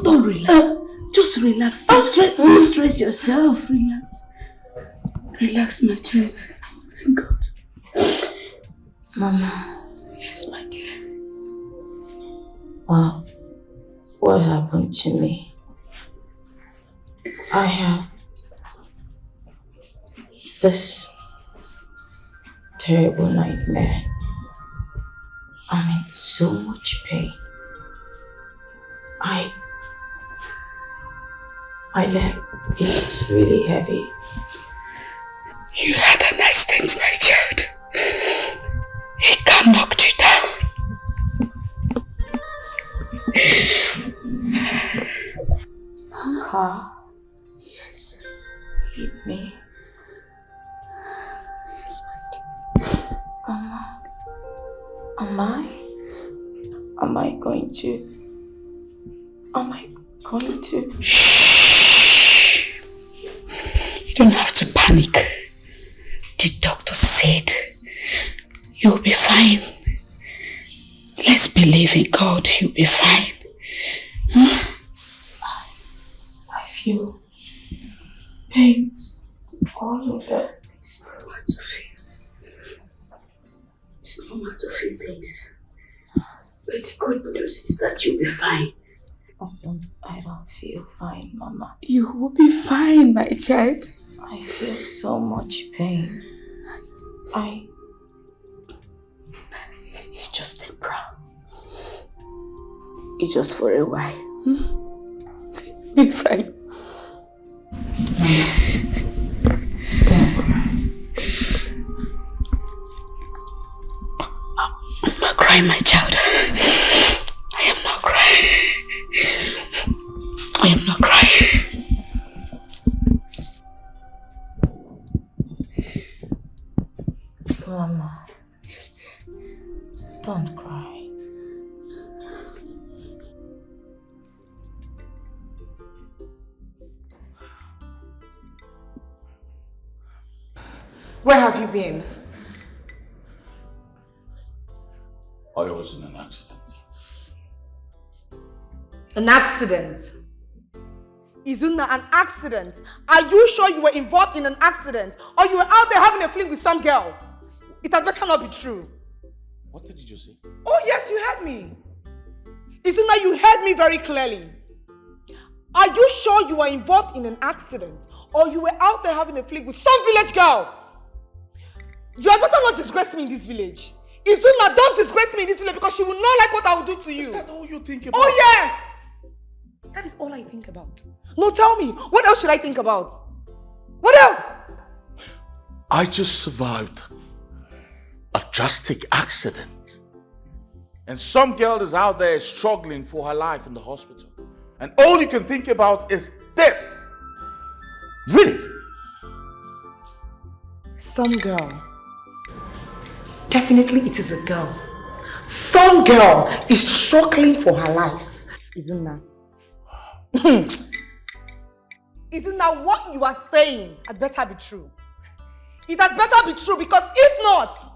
Don't relax. Just relax. Don't stress yourself. Relax. Relax, my child. Thank God. Mama. Yes, my dear. What happened to me? I have this terrible nightmare. I'm in so much pain. My leg feels really heavy. You had an accident, my child. He can knock you down. Car? Yes. Hit me. Yes, my dear. Am I going to? Shh! You don't have to panic. The doctor said you'll be fine. Let's believe in God, you'll be fine. I feel pains all over. It's normal to feel. It's normal to feel pains. But the good news is that you'll be fine. I don't feel fine, Mama. You will be fine, my child. I feel so much pain. It's just temporal. It's just for a while. Be fine. I'm not crying, my child. I am not crying. I am not crying. Mama. Yes, dear. Don't cry. Where have you been? I was in an accident. An accident? Izuna, an accident? Are you sure you were involved in an accident? Or you were out there having a fling with some girl? It had better not be true. What did you just say? Oh yes, you heard me. Izuna, you heard me very clearly. Are you sure you were involved in an accident? Or you were out there having a fling with some village girl? You had better not disgrace me in this village. Izuna, don't disgrace me in this village because she will not like what I will do to you. Is that all you think about? Oh yes! That is all I think about. No, tell me, what else should I think about? What else? I just survived a drastic accident. And some girl is out there struggling for her life in the hospital. And all you can think about is this. Really? Some girl. Definitely it is a girl. Some girl is struggling for her life. Isn't that? Isn't that what you are saying had better be true? It had better be true because if not,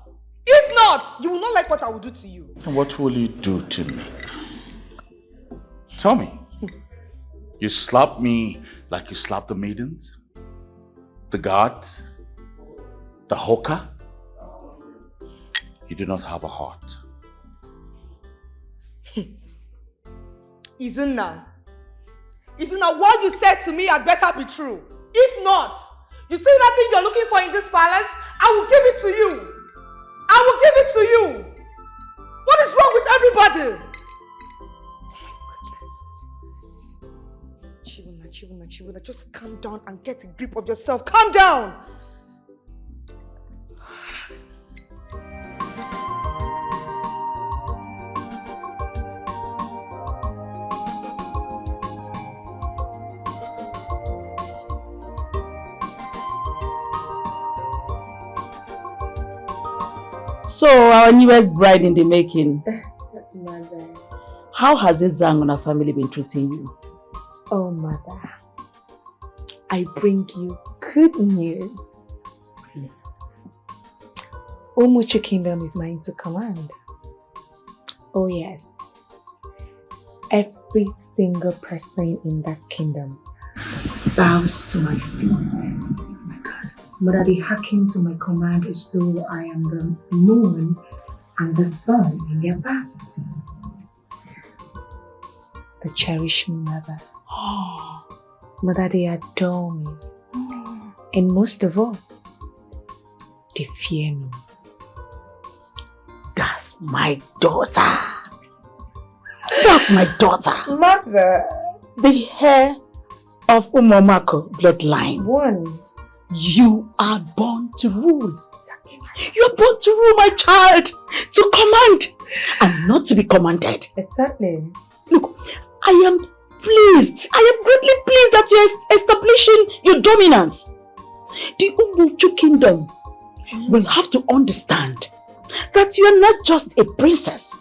you will not like what I will do to you. And what will you do to me? Tell me. You slap me like you slap the maidens? The guards? The hawker? You do not have a heart. Izuna, what you said to me had better be true. If not, you see that thing you're looking for in this palace? I will give it to you. I will give it to you. What is wrong with everybody? Oh my goodness. Chibuna, just calm down and get a grip of yourself. Calm down. So, our newest bride in the making. Mother. How has Ezang and her family been treating you? Oh, Mother. I bring you good news. Umuchu Kingdom is mine to command. Oh, yes. Every single person in that kingdom bows to my feet. Mother, they hearken to my command as though I am the moon and the sun in their path. They cherish me, Mother. Mother, they adore me. And most of all, they fear me. That's my daughter. That's my daughter. Mother. The hair of Umomako bloodline. One. You are born to rule. You're born to rule, my child. To command and not to be commanded. Exactly. Look, I am pleased. I am greatly pleased that you're establishing your dominance. The Umuchu kingdom will have to understand that you are not just a princess.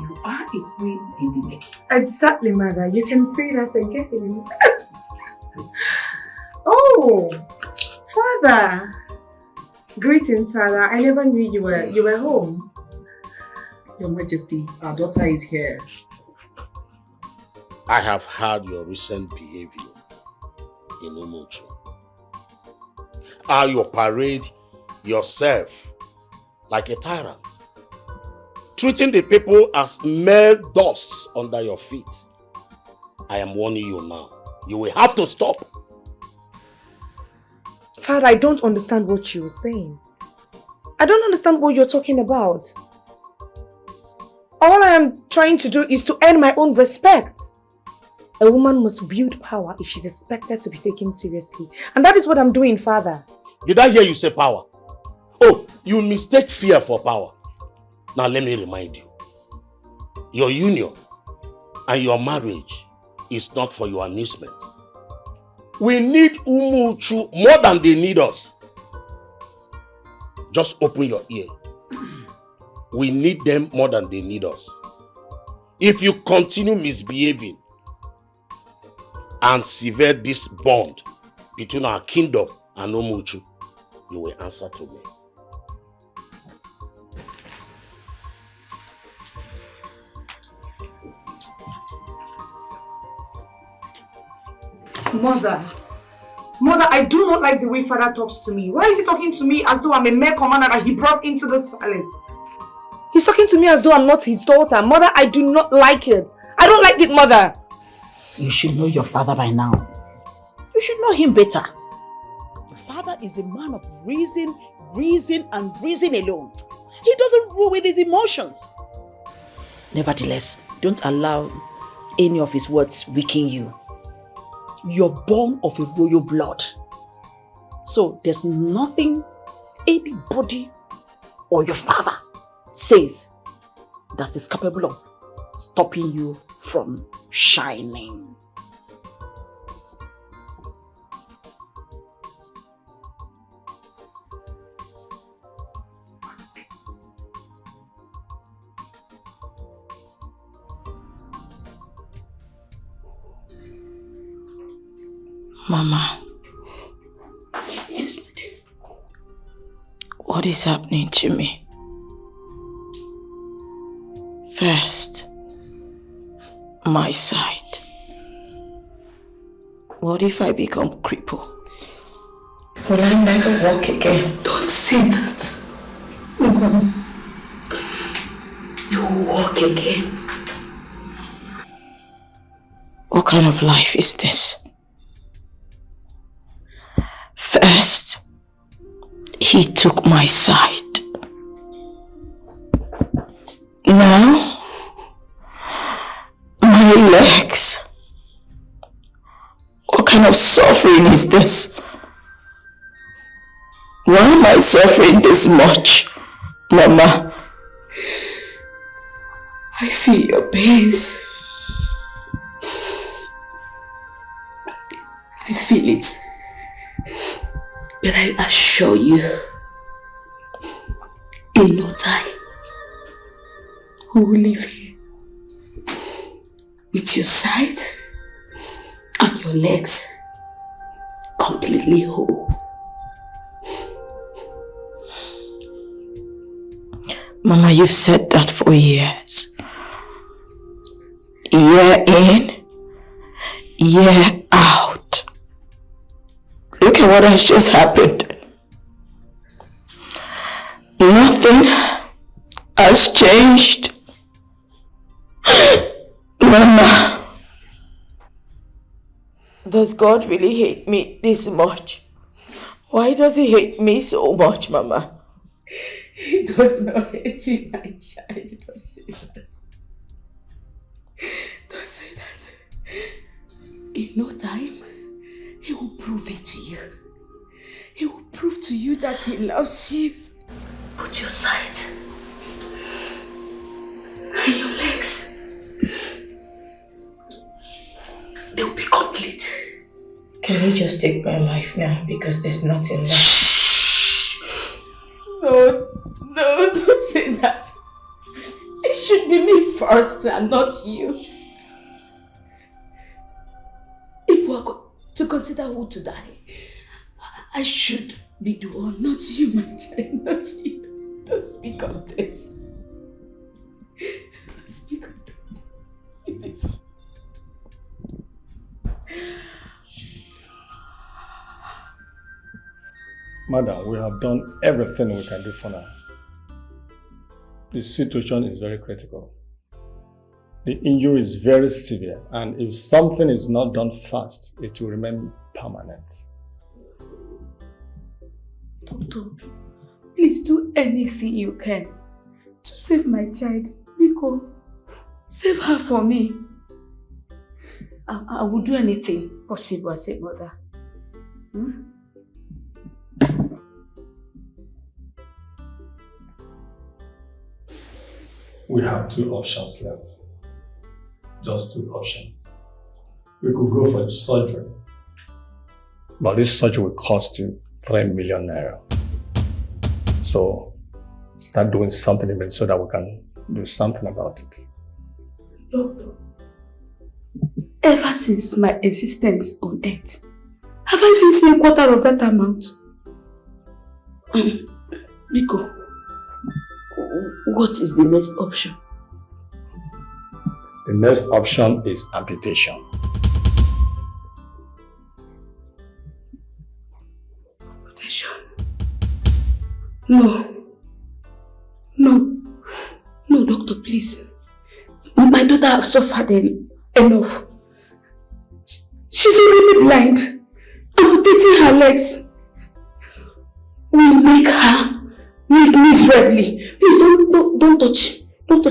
You are a queen in the making. Exactly, Mother. You can say that again. Oh, Father. Greetings, Father. I never knew you were home. Your Majesty, our daughter is here. I have heard your recent behavior in Umuchu. How you parade yourself like a tyrant, treating the people as mere dust under your feet. I am warning you now. You will have to stop. Father, I don't understand what you're saying. I don't understand what you're talking about. All I am trying to do is to earn my own respect. A woman must build power if she's expected to be taken seriously. And that is what I'm doing, Father. Did I hear you say power? Oh, you mistake fear for power. Now let me remind you. Your union and your marriage is not for your amusement. We need Umuchu more than they need us. Just open your ear. We need them more than they need us. If you continue misbehaving and sever this bond between our kingdom and Umuchu, you will answer to me. Mother, I do not like the way Father talks to me. Why is he talking to me as though I'm a mere commander that he brought into this palace? He's talking to me as though I'm not his daughter. Mother, I do not like it. I don't like it, Mother. You should know your father by now. You should know him better. Your father is a man of reason and reason alone. He doesn't rule with his emotions. Nevertheless, don't allow any of his words weaken you. You're born of a royal blood. So there's nothing anybody or your father says that is capable of stopping you from shining. Mama. Yes, my dear. What is happening to me? First, my sight. What if I become crippled? Will I never walk again? Don't say that. You will walk again. What kind of life is this? First, he took my sight. Now, my legs. What kind of suffering is this? Why am I suffering this much, Mama? I feel your pains. I feel it. But I assure you, in no time, we will live here with your sight and your legs completely whole. Mama, you've said that for years. Year in, year out. Look at what has just happened. Nothing has changed. Mama. Does God really hate me this much? Why does he hate me so much, Mama? He does not hate you, my child. Don't say that. Don't say that. In no time, he will prove it to you. He will prove to you that he loves you. Put your side and your legs. They will be complete. Can you just take my life now because there's nothing left? No, don't say that. It should be me first and not you. If we are to consider who to die, I should be the one, not you, my child, not you. Don't speak of this. Don't speak of this. Madam, we have done everything we can do for now. The situation is very critical. The injury is very severe, and if something is not done fast, it will remain permanent. Tonto, please do anything you can to save my child. Biko, save her for me. I will do anything possible as a mother. We have two options left. Just two options. We could go for surgery, but this surgery will cost you 3 million naira. So start doing something in it so that we can do something about it. Doctor, ever since my existence on earth, have I even seen a quarter of that amount? Biko, what is the next option? The next option is amputation. Amputation? No, doctor, please. My daughter has suffered enough. She's already blind. Amputating her legs will make her live miserably. Please don't touch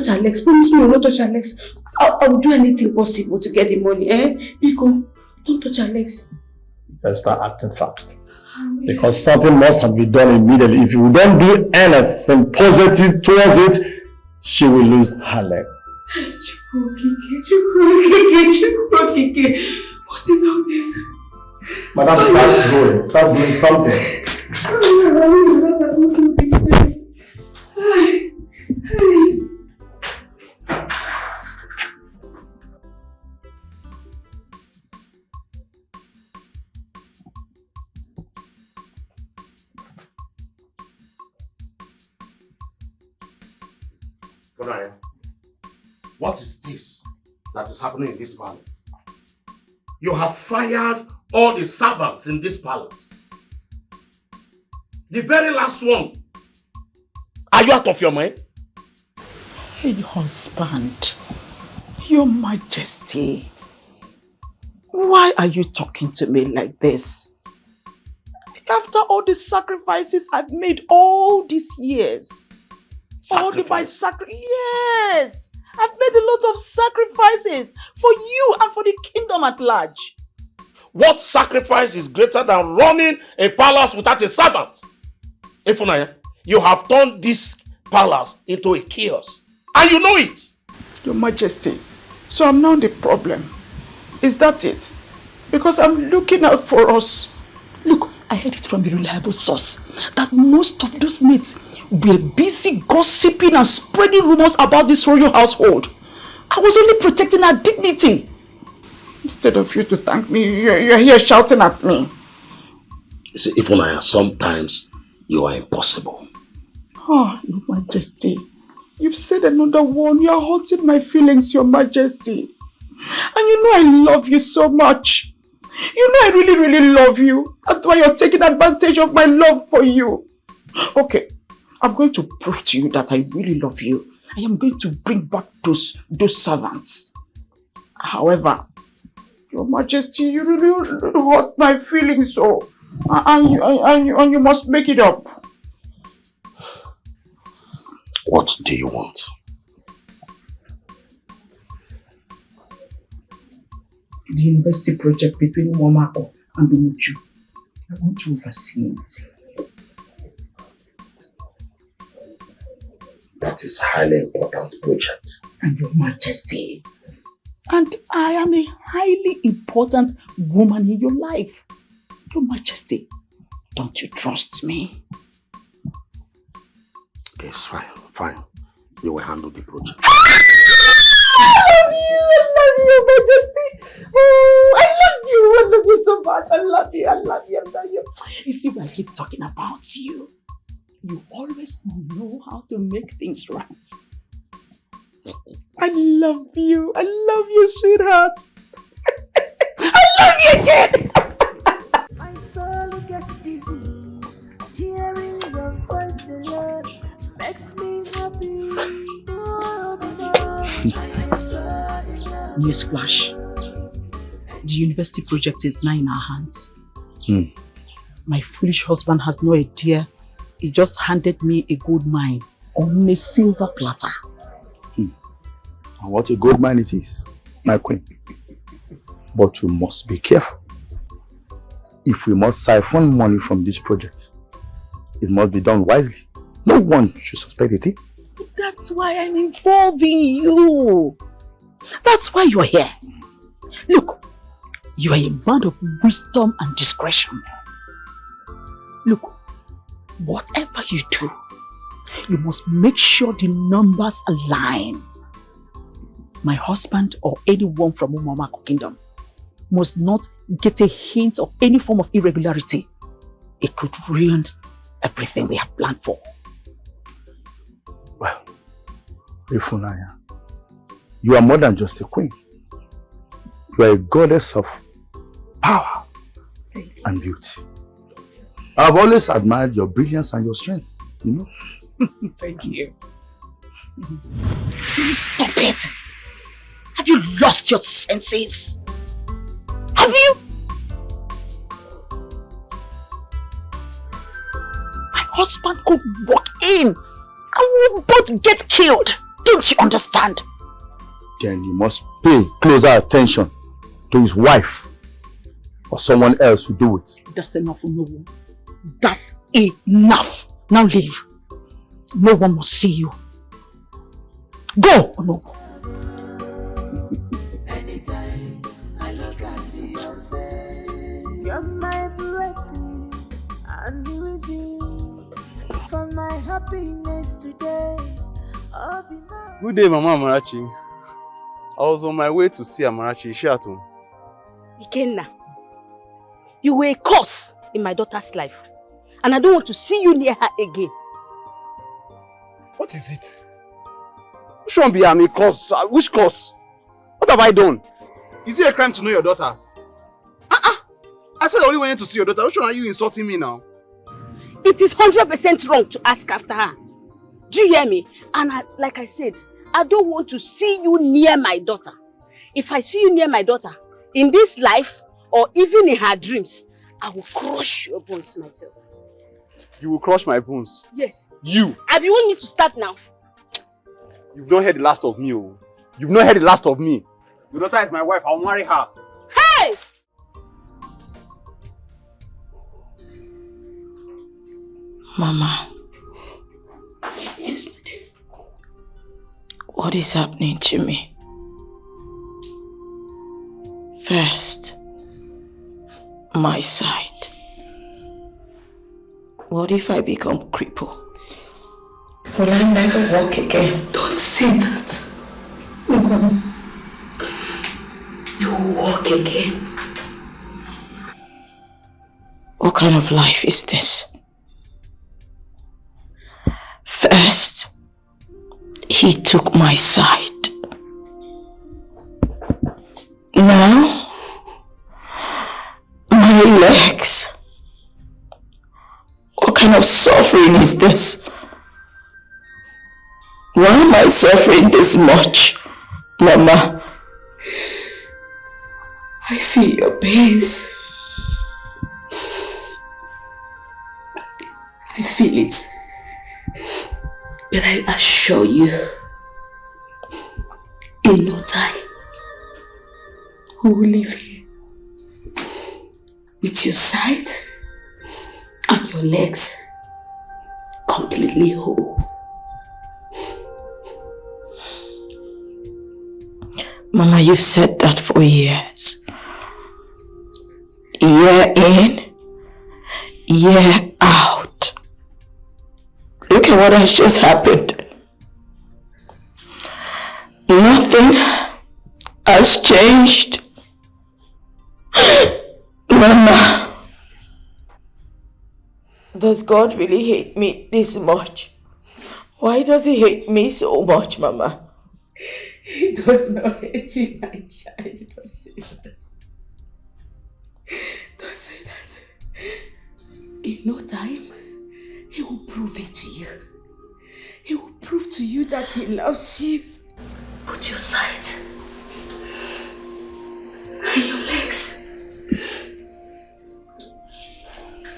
her legs. Promise me you will not touch her legs. I will do anything possible to get the money. Biko, don't touch her legs. Let's start acting fast. Because something must have been done immediately. If you don't do anything positive towards it, she will lose her leg. What is all this? Madam, start going. Start doing something. This place. What is this that is happening in this palace? You have fired all the servants in this palace. The very last one. Are you out of your mind? Hey, husband, Your Majesty, why are you talking to me like this? After all the sacrifices I've made all these years. Yes! I've made a lot of sacrifices for you and for the kingdom at large. What sacrifice is greater than running a palace without a servant? Ifunanya, you have turned this palace into a chaos. And you know it. Your Majesty, so I'm now the problem. Is that it? Because I'm looking out for us. Look, I heard it from a reliable source that most of those maids were busy gossiping and spreading rumors about this royal household. I was only protecting our dignity. Instead of you to thank me, you're here shouting at me. You see, Ifunanya, sometimes you are impossible. Oh, Your Majesty. You've said another one. You're hurting my feelings, Your Majesty. And you know I love you so much. You know I really, really love you. That's why you're taking advantage of my love for you. Okay, I'm going to prove to you that I really love you. I am going to bring back those servants. However, Your Majesty, you really hurt my feelings so. And you must make it up. What do you want? The university project between Wamako and Umuchu. I want to oversee it. That is a highly important project. And Your Majesty. And I am a highly important woman in your life. Your Majesty, don't you trust me? Yes, fine. You will handle the project. I love you, Your Majesty. Oh, I love you so much. I love you. You see, when I keep talking about you, you always know how to make things right. I love you, sweetheart. I love you again. My soul gets dizzy, hearing your voice alone makes me happy. Newsflash. The university project is now in our hands. My foolish husband has no idea. He just handed me a gold mine on a silver platter. And what a gold mine it is, my queen. But we must be careful. If we must siphon money from this project, it must be done wisely. No one should suspect a thing. That's why I'm involving you. That's why you're here. Look, you are a man of wisdom and discretion. Look, whatever you do, you must make sure the numbers align. My husband or anyone from Umamako Kingdom must not get a hint of any form of irregularity. It could ruin everything we have planned for. Well, Ifunanya, you are more than just a queen. You are a goddess of power and beauty. I've always admired your brilliance and your strength, you know? Thank you. Will you stop it? Have you lost your senses? Have you? My husband could walk in and we'll both get killed. Don't you understand? Then you must pay closer attention to his wife or someone else will do it. That's enough for no one. That's enough. Now leave. No one must see you. Go! Oh, no. Anytime I look at your face, you're my breath and the reason for my happiness today. Good day, Mama Amarachi. I was on my way to see Amarachi. Is she at home? Ikenna, you were a curse in my daughter's life. And I don't want to see you near her again. What is it? You shouldn't be a curse. Which curse? What have I done? Is it a crime to know your daughter? I said I only wanted to see your daughter. Which one are you insulting me now? It is 100% wrong to ask after her. Do you hear me? And like I said, I don't want to see you near my daughter. If I see you near my daughter, in this life or even in her dreams, I will crush your bones myself. You will crush my bones? Yes. You? And you want me to start now? You've not heard the last of me. Oh. You've not heard the last of me. Your daughter is my wife. I'll marry her. Hey! Mama. Yes, my dear. What is happening to me? First, my side. What if I become crippled? Will I never walk again? Don't say that. You will walk again. What kind of life is this? First, he took my side. Now, my legs. What kind of suffering is this? Why am I suffering this much, Mama? I feel your pains. I feel it. But I assure you, in no time, we will live here with your sight and your legs completely whole. Mama, you've said that for years. Year in, year out. Look at what has just happened. Nothing has changed. Mama, does God really hate me this much? Why does he hate me so much, Mama? He does not hate you, my child. Don't say that. Don't say that. In no time, he will prove it to you. He will prove to you that he loves you. Put your sight and your legs.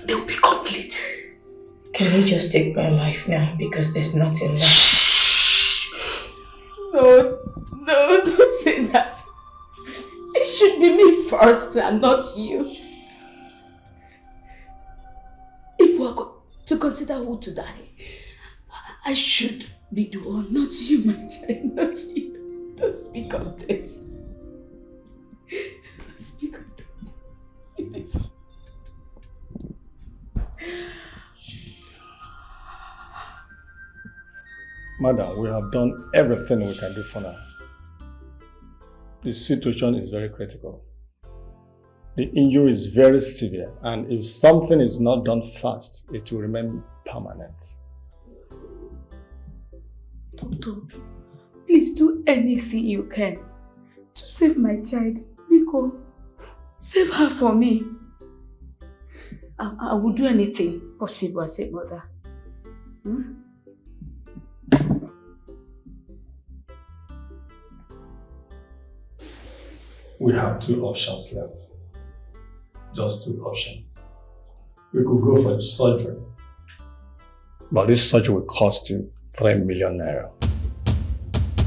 They will be complete. Can you just take my life now because there's nothing left? No, don't say that. It should be me first and not you. If we are to consider who to die, I should be the one, not you, my child, not you. Don't speak of this. Don't speak of this. Madam, we have done everything we can do for now. The situation is very critical. The injury is very severe, and if something is not done fast, it will remain permanent. Tonto, please do anything you can to save my child. Biko, save her for me. I will do anything possible as a mother. We have two options left. Just two options. We could go for surgery, but this surgery will cost you 3 million naira.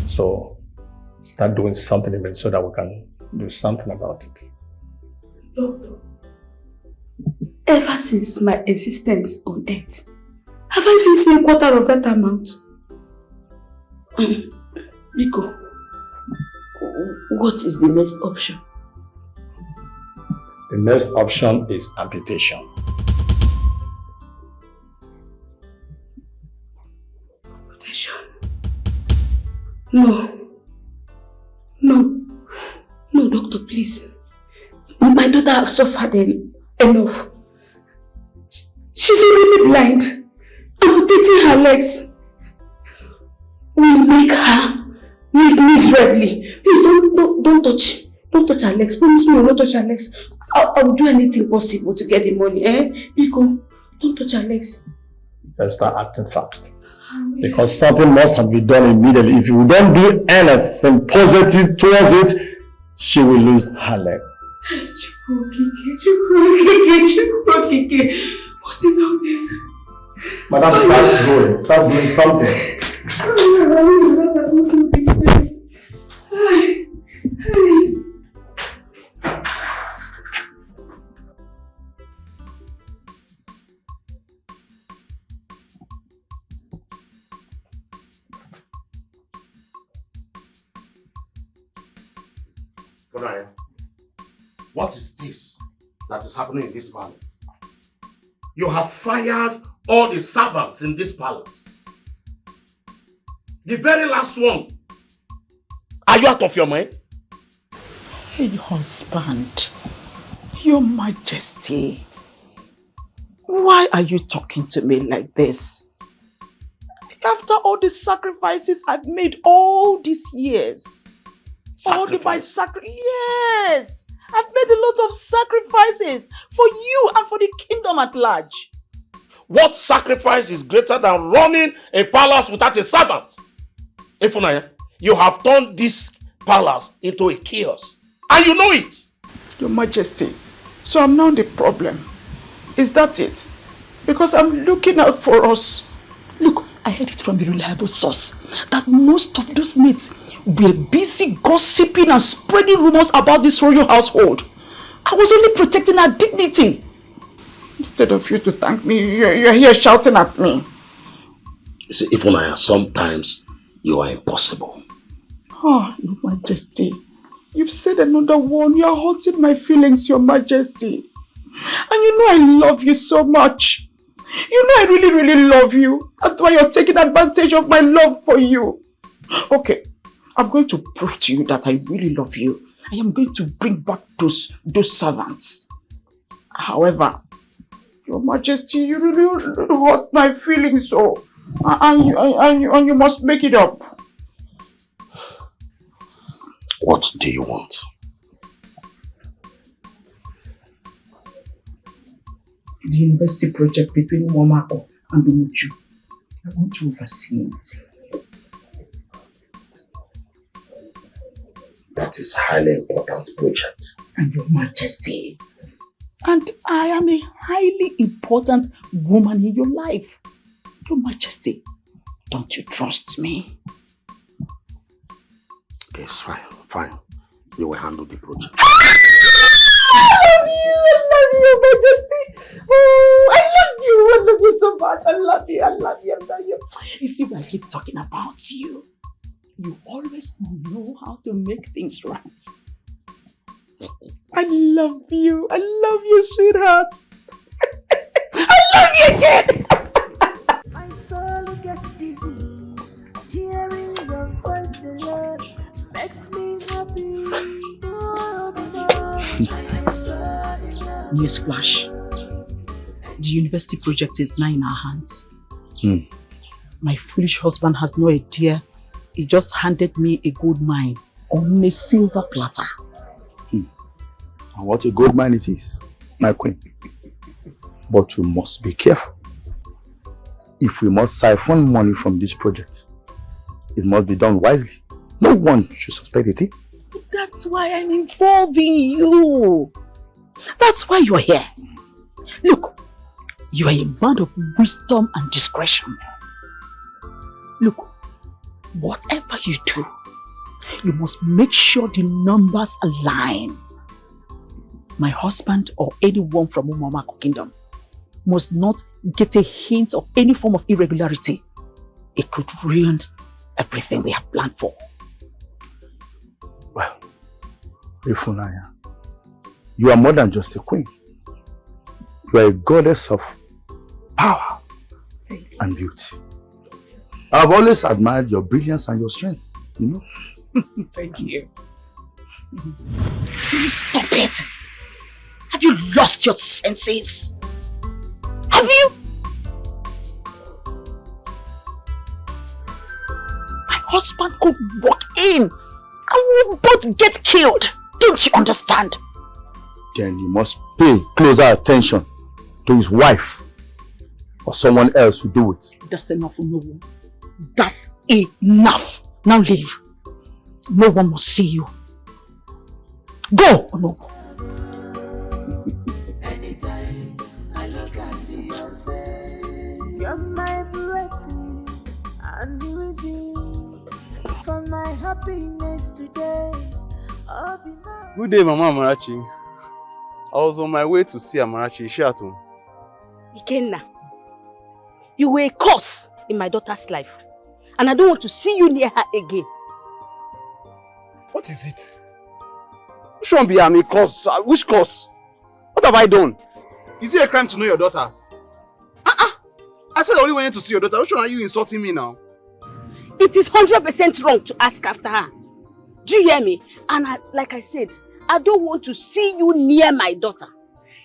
So start doing something in it so that we can do something about it. Doctor, ever since my existence on earth, have I even seen a quarter of that amount? Biko, what is the next option? The next option is amputation. Amputation? No, doctor, please. My daughter has suffered enough. She's already blind. Amputating her legs will make her live miserably. Please don't touch. Don't touch her legs. Promise me, don't touch her legs. I will do anything possible to get the money. Biko, don't touch her legs. Let's start acting fast. Because something must have been done immediately. If you don't do anything positive towards it, she will lose her leg. What is all this? Madam, start going. Start doing something. This place. What is this that is happening in this palace? You have fired all the servants in this palace. The very last one. Are you out of your mind? Hey, husband, Your Majesty, why are you talking to me like this? After all the sacrifices I've made all these years. Yes! I've made a lot of sacrifices for you and for the kingdom at large. What sacrifice is greater than running a palace without a servant? Ifunanya, you have turned this palace into a chaos. And you know it. Your Majesty, so I'm now the problem. Is that it? Because I'm looking out for us. Look, I heard it from a reliable source that most of those maids were busy gossiping and spreading rumors about this royal household. I was only protecting our dignity. Instead of you to thank me, you're here shouting at me. You see, even sometimes you are impossible. Oh, Your Majesty. You've said another one. You're hurting my feelings, Your Majesty. And you know I love you so much. You know I really, really love you. That's why you're taking advantage of my love for you. Okay, I'm going to prove to you that I really love you. I am going to bring back those servants. However, Your Majesty, you really hurt my feelings so. And you must make it up. What do you want? The university project between Wamako and Umuchu. I want to oversee it. That is a highly important project. And Your Majesty. And I am a highly important woman in your life. Your Majesty, don't you trust me? Yes, fine. You will handle the project. I love you, Your Majesty. Oh, I love you so much. I love you. You see, when I keep talking about you, you always know how to make things right. I love you, sweetheart. I love you again. I slowly get dizzy. Hearing your voice alone makes me happy. Newsflash. The university project is now in our hands. My foolish husband has no idea. He just handed me a gold mine on a silver platter. And what a gold mine it is, my queen. But we must be careful. If we must siphon money from this project, it must be done wisely. No one should suspect a thing. That's why I'm involving you. That's why you're here. Look, you are a man of wisdom and discretion. Look, whatever you do, you must make sure the numbers align. My husband or anyone from Umamako Kingdom must not get a hint of any form of irregularity. It could ruin everything we have planned for. Well, Ifunanya, you are more than just a queen. You are a goddess of power and beauty. I've always admired your brilliance and your strength, you know? Thank you. Will you stop it? Have you lost your senses? Have you? My husband could walk in and we'll both get killed. Don't you understand? Then you must pay closer attention to his wife or someone else will do it. That's enough for no one. That's enough. Now leave. No one must see you. Go! Oh, no. Anytime I look at your face, you're my breath and the reason for my happiness today. Good day, Mama Amarachi. I was on my way to see Amarachi. Is she at home? Ikenna, you were a curse in my daughter's life. And I don't want to see you near her again. What is it? You shouldn't be a curse. Which curse? What have I done? Is it a crime to know your daughter? I said I only wanted to see your daughter. Which one are you insulting me now? It is 100% wrong to ask after her. Do you hear me? And like I said, I don't want to see you near my daughter.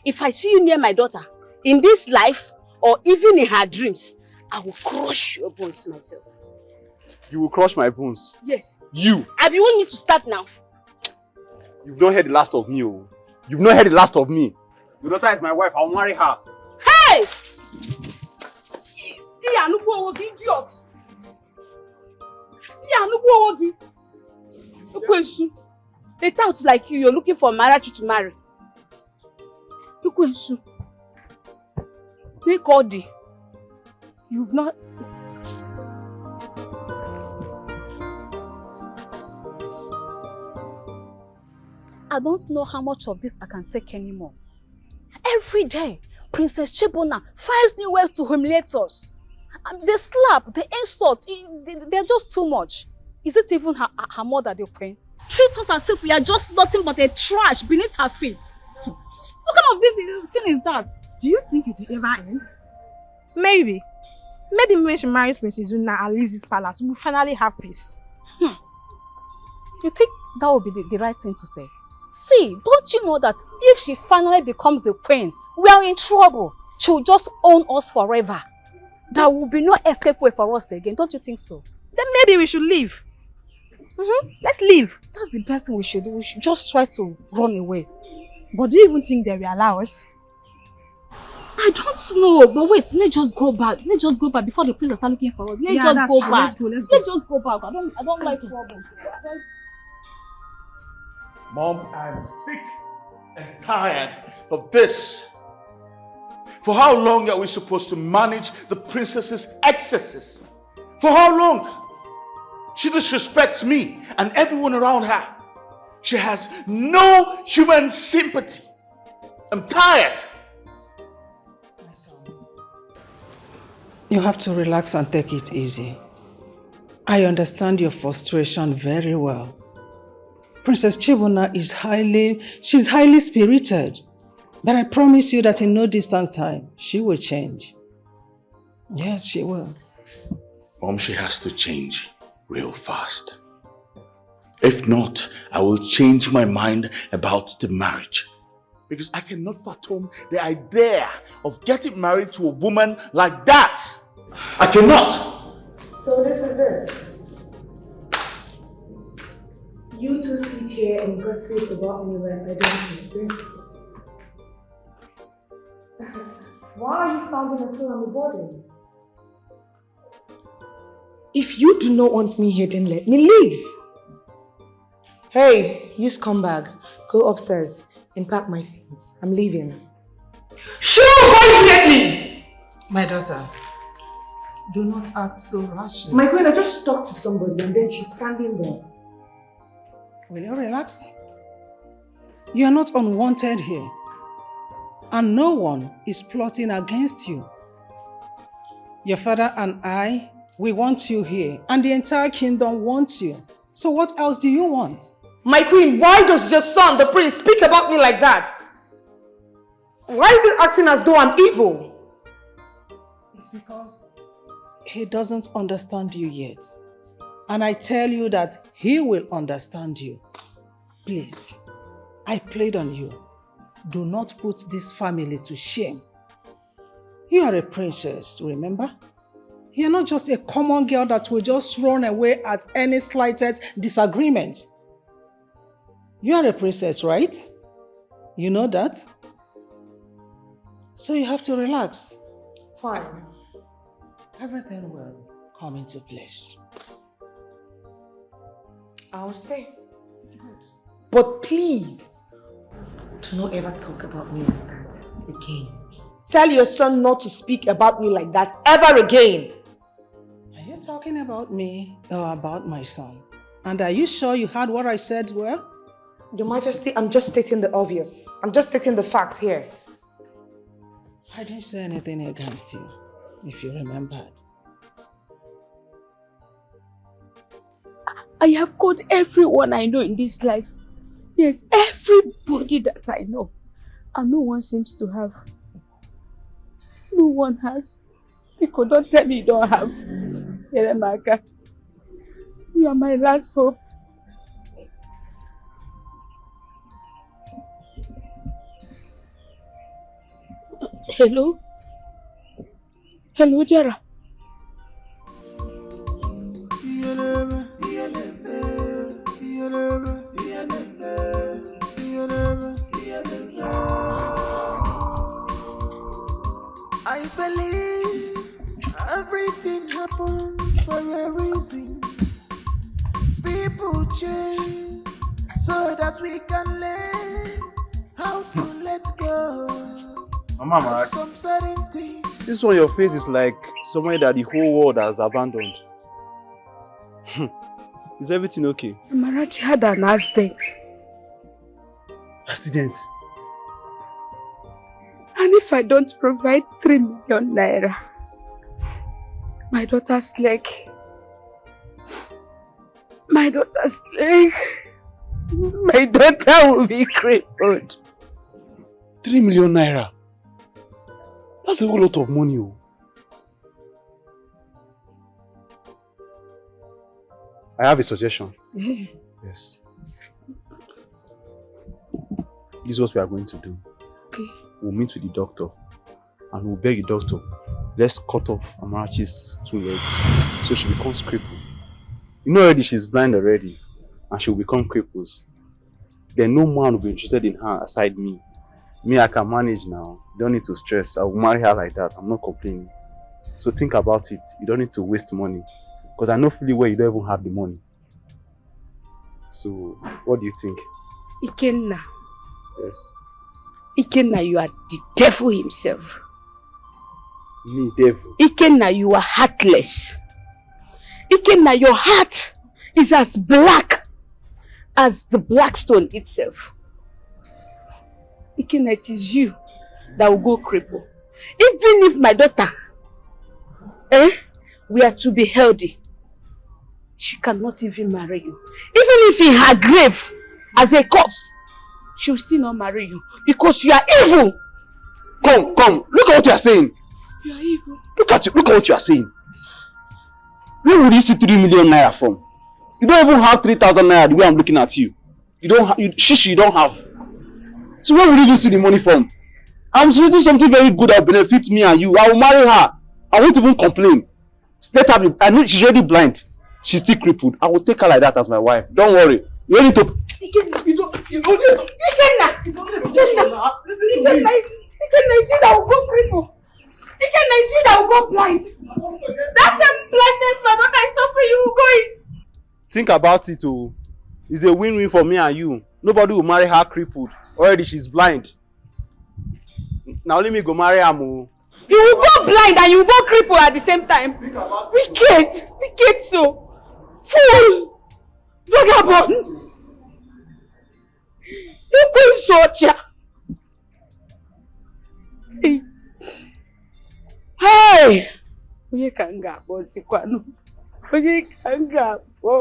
If I see you near my daughter, in this life or even in her dreams, I will crush your bones myself. You will crush my bones? Yes. You? I be want you to start now. You've not heard the last of me. Oh. You've not heard the last of me. Your daughter is my wife. I'll marry her. Hey! Idiot! A tout like you're looking for marriage to marry. Look, Wensu. They called you. You've not... I don't know how much of this I can take anymore. Every day, Princess Chibona finds new ways to humiliate us. They slap, they insult, they're just too much. Is it even her mother they're paying? Treat us as if we are just nothing but a trash beneath her feet. What kind of thing is that? Do you think it will ever end? Maybe. Maybe when she marries Princess Zuna and leaves this palace, we'll finally have peace. You think that would be the right thing to say? See, don't you know that if she finally becomes a queen, we are in trouble. She will just own us forever. There will be no escape way for us again. Don't you think so? Then maybe we should leave. Let's leave. That's the best thing we should do. We should just try to run away. But do you even think they will allow us? I don't know, but wait, let's just go back. Let's just go back before the prince start looking for us. Let's just go back. Let's just go back. I don't like trouble. Mom, I'm sick and tired of this. For how long are we supposed to manage the princess's excesses? For how long? She disrespects me and everyone around her. She has no human sympathy. I'm tired. You have to relax and take it easy. I understand your frustration very well. Princess Chibona is highly spirited. But I promise you that in no distant time, she will change. Yes, she will. Mom, she has to change real fast. If not, I will change my mind about the marriage. Because I cannot fathom the idea of getting married to a woman like that. I cannot. So this is it. You two sit here and gossip about me like I don't exist. Why are you sounding as though I'm a burden? If you do not want me here, then let me leave. Hey, you scumbag. Go upstairs and pack my things. I'm leaving. Sure, immediately! My daughter, do not act so rashly. My queen, I just talked to somebody and then she's standing there. Will you relax? You are not unwanted here. And no one is plotting against you. Your father and I, we want you here. And the entire kingdom wants you. So what else do you want? My queen, why does your son, the prince, speak about me like that? Why is he acting as though I'm evil? It's because he doesn't understand you yet. And I tell you that he will understand you. Please, I plead on you. Do not put this family to shame. You are a princess, remember? You're not just a common girl that will just run away at any slightest disagreement. You are a princess, right? You know that? So you have to relax. Fine. Everything will come into place. I'll stay. But please, do not ever talk about me like that again. Tell your son not to speak about me like that ever again. Are you talking about me or about my son? And are you sure you heard what I said well? Your Majesty, I'm just stating the obvious. I'm just stating the fact here. I didn't say anything against you, if you remembered. I have called everyone I know in this life. Yes, everybody that I know. And no one seems to have. No one has. People don't tell me you don't have. Yeremaka, you are my last hope. Hello? Hello, Jara. I believe everything happens for a reason. People change, so that we can learn how to let go. Mama, of some certain things. this one your face is like somewhere that the whole world has abandoned. Is everything okay? Amarachi had an accident. Accident? And if I don't provide 3 million naira, my daughter's leg, my daughter will be crippled. 3 million naira? That's a whole lot of money. I have a suggestion. Yes. This is what we are going to do. Okay. We'll meet with the doctor and we'll beg the doctor, let's cut off Amarachi's 2 legs so she becomes crippled. You know already she's blind already and she'll become crippled. Then no man will be interested in her aside me. Me, I can manage now. You don't need to stress. I will marry her like that. I'm not complaining. So think about it. You don't need to waste money. Because I know fully well you don't even have the money. So, what do you think? Ikenna. Yes. Ikenna, you are the devil himself. Me, devil? Ikenna, you are heartless. Ikenna, your heart is as black as the black stone itself. Ikenna, it is you that will go cripple. Even if my daughter, we are to be healthy, she cannot even marry you. Even if in her grave, as a corpse, she will still not marry you because you are evil. Come, look at what you are saying. You are evil. Look at what you are saying. Where would you see 3 million naira from? You don't even have 3,000 naira the way I'm looking at you. You don't have, you don't have. So where would you even see the money from? I'm suggesting something very good that will benefit me and you. I will marry her. I won't even complain. Let her be. I know she's already blind. She's still crippled. I will take her like that as my wife. Don't worry. You only need to. Ikenna, it's you that will go cripple. Ikenna, it's you that will go blind. That same blindness my daughter is suffering, you will go in. Think about it, oh. It's a win-win for me and you. Nobody will marry her crippled. Already she's blind. Now let me go marry her, oh. You will go blind and you will go crippled at the same time. Wicked so. Fool! Vagabond! You go soldier! Hey! Onye ka m ga-akpọ sikwanụ? Onye ka m ga-akpọ?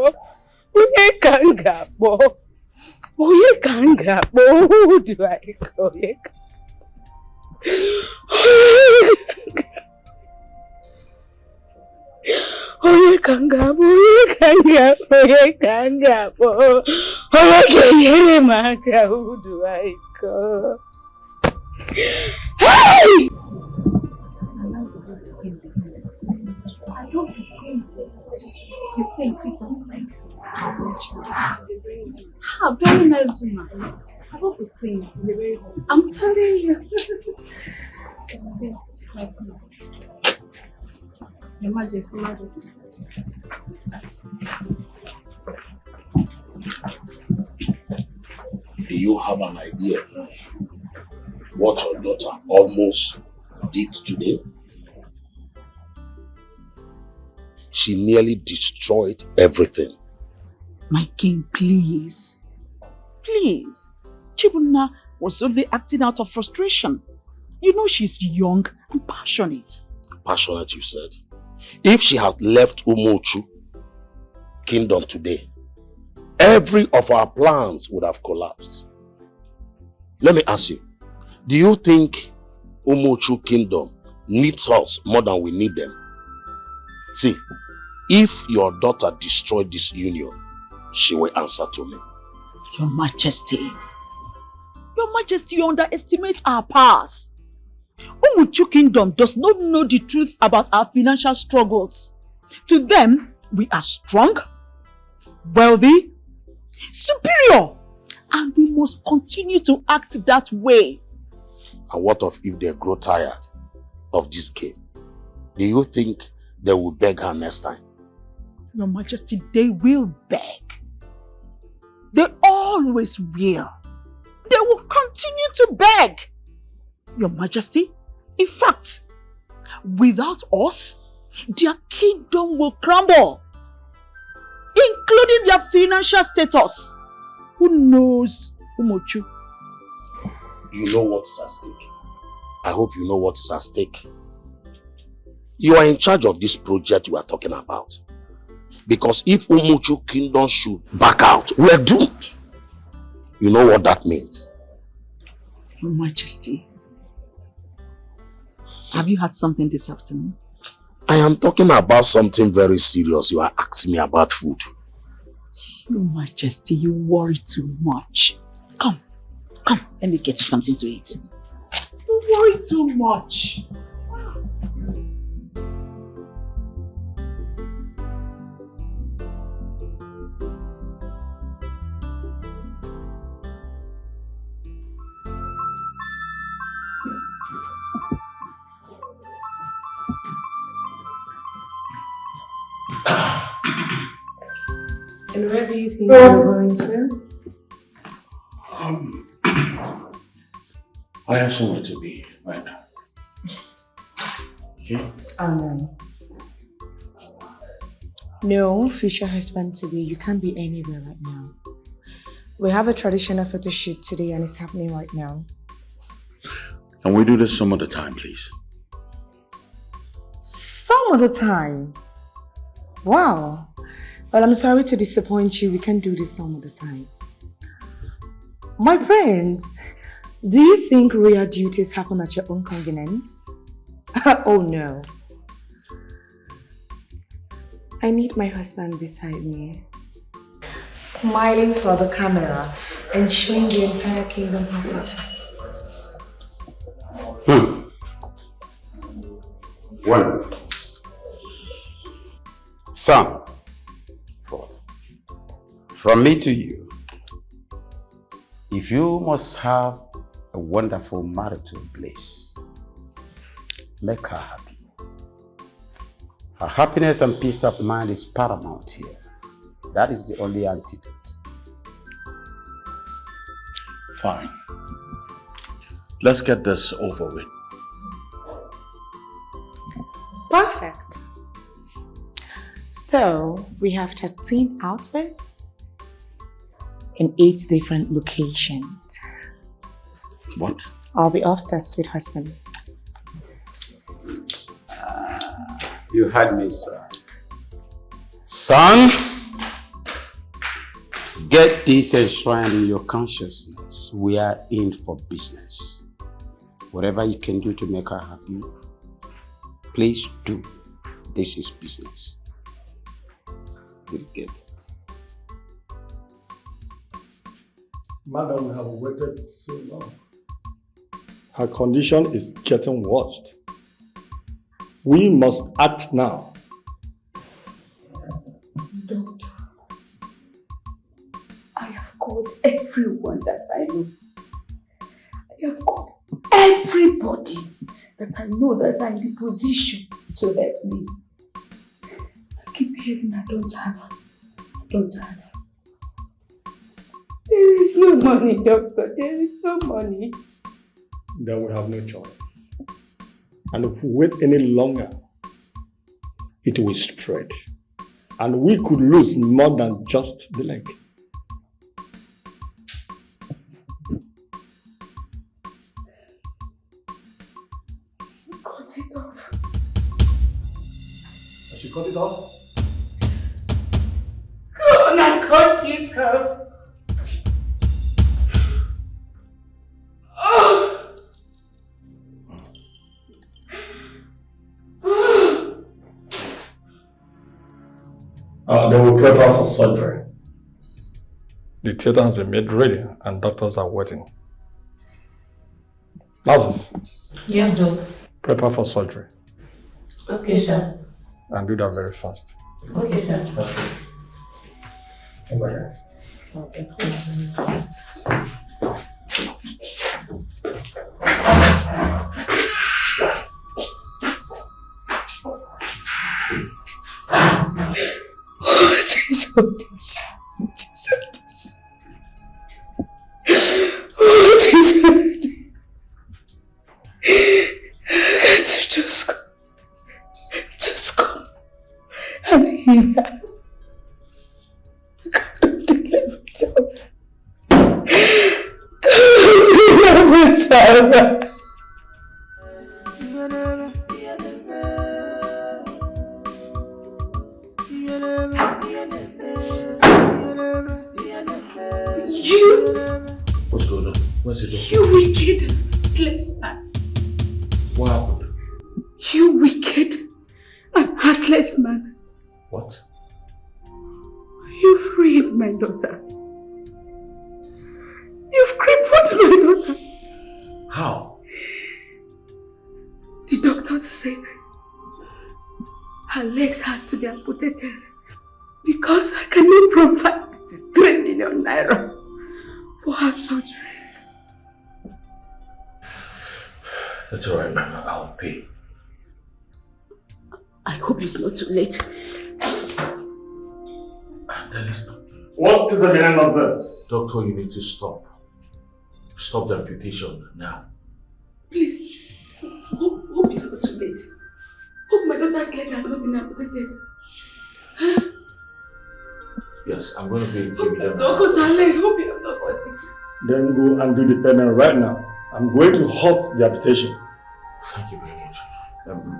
Who do I call? Onye ka m ga-akpọ? Onye ga-enyere m aka? Who do I call? Hey! I don't be crazy. You think it's just like very nice woman. I don't be crazy. I'm telling you. Your Majesty. Do you have an idea what your daughter almost did today? She nearly destroyed everything. My king, please. Please. Chibunna was only acting out of frustration. You know she's young and passionate. Passionate, you said. If she had left Umochu kingdom today, every of our plans would have collapsed. Let me ask you, do you think Umochu kingdom needs us more than we need them? See, if your daughter destroyed this union, she will answer to me. Your Majesty. Your Majesty, you underestimate our powers. Umuchu Kingdom does not know the truth about our financial struggles. To them, we are strong, wealthy, superior, and we must continue to act that way. And what of if they grow tired of this game? Do you think they will beg her next time? Your Majesty, they will beg. They always will. They will continue to beg. Your Majesty, in fact, without us, their kingdom will crumble, including their financial status. Who knows, Umochu? You know what is at stake. I hope you know what is at stake. You are in charge of this project we are talking about. Because if Umuchu Kingdom should back out, we are doomed. You know what that means? Your Majesty, have you had something this afternoon? I am talking about something very serious. You are asking me about food. Your Majesty, you worry too much. Come, let me get you something to eat. You worry too much. And where do you think you're going to? I have somewhere to be right now. Okay? No. No, future husband to be, you can't be anywhere right now. We have a traditional photo shoot today and it's happening right now. Can we do this some other time, please? Some other time? Wow. Well, I'm sorry to disappoint you. We can't do this some other time. My friends, do you think royal duties happen at your own convenience? Oh no. I need my husband beside me, smiling for the camera and showing the entire kingdom how perfect. One. Son. From me to you, if you must have a wonderful marital bliss, make her happy. Her happiness and peace of mind is paramount here. That is the only antidote. Fine. Let's get this over with. Perfect. So, we have 13 outfits in 8 different locations. What? I'll be upstairs with husband. You heard me, sir. Son, get this enshrined in your consciousness. We are in for business. Whatever you can do to make her happy, please do. This is business. You'll get it. Madam, we have waited so long. Her condition is getting worse. We must act now. Doctor, I have called everyone that I know. I have called everybody that I know that are in the position to help me. I keep hearing I don't have. There is no money, doctor. There is no money. Then we have no choice. And if we wait any longer, it will spread. And we could lose more than just the leg. Cut it off. Has she cut it off? Go on and cut it off. They will prepare for surgery. The theater has been made ready and doctors are waiting. Nurses. Yes, Doc. Prepare for surgery. Okay, sir. And do that very fast. Okay, sir. That's good. It's okay. What is all this? What is all this? Just come and heal her. God, don't let me tell her. God, don't let me tell her. You, What's going on? What's it doing? you wicked, heartless man. What happened? You wicked and heartless man. What? You've raped my daughter. You've crippled my daughter. How? The doctor said her legs has to be amputated because I cannot provide 3 million naira for her surgery. That's alright, man. I'll pay. I hope it's not too late. What is the meaning of this? Doctor, you need to stop. Stop the amputation now. Please, hope it's not too late. Hope my daughter's leg has not been amputated. Yes, I'm going to pay Hope you. I've not got her leg. Hope you have not got it. Then go and do the payment right now. I'm going to halt the amputation. Thank you very much.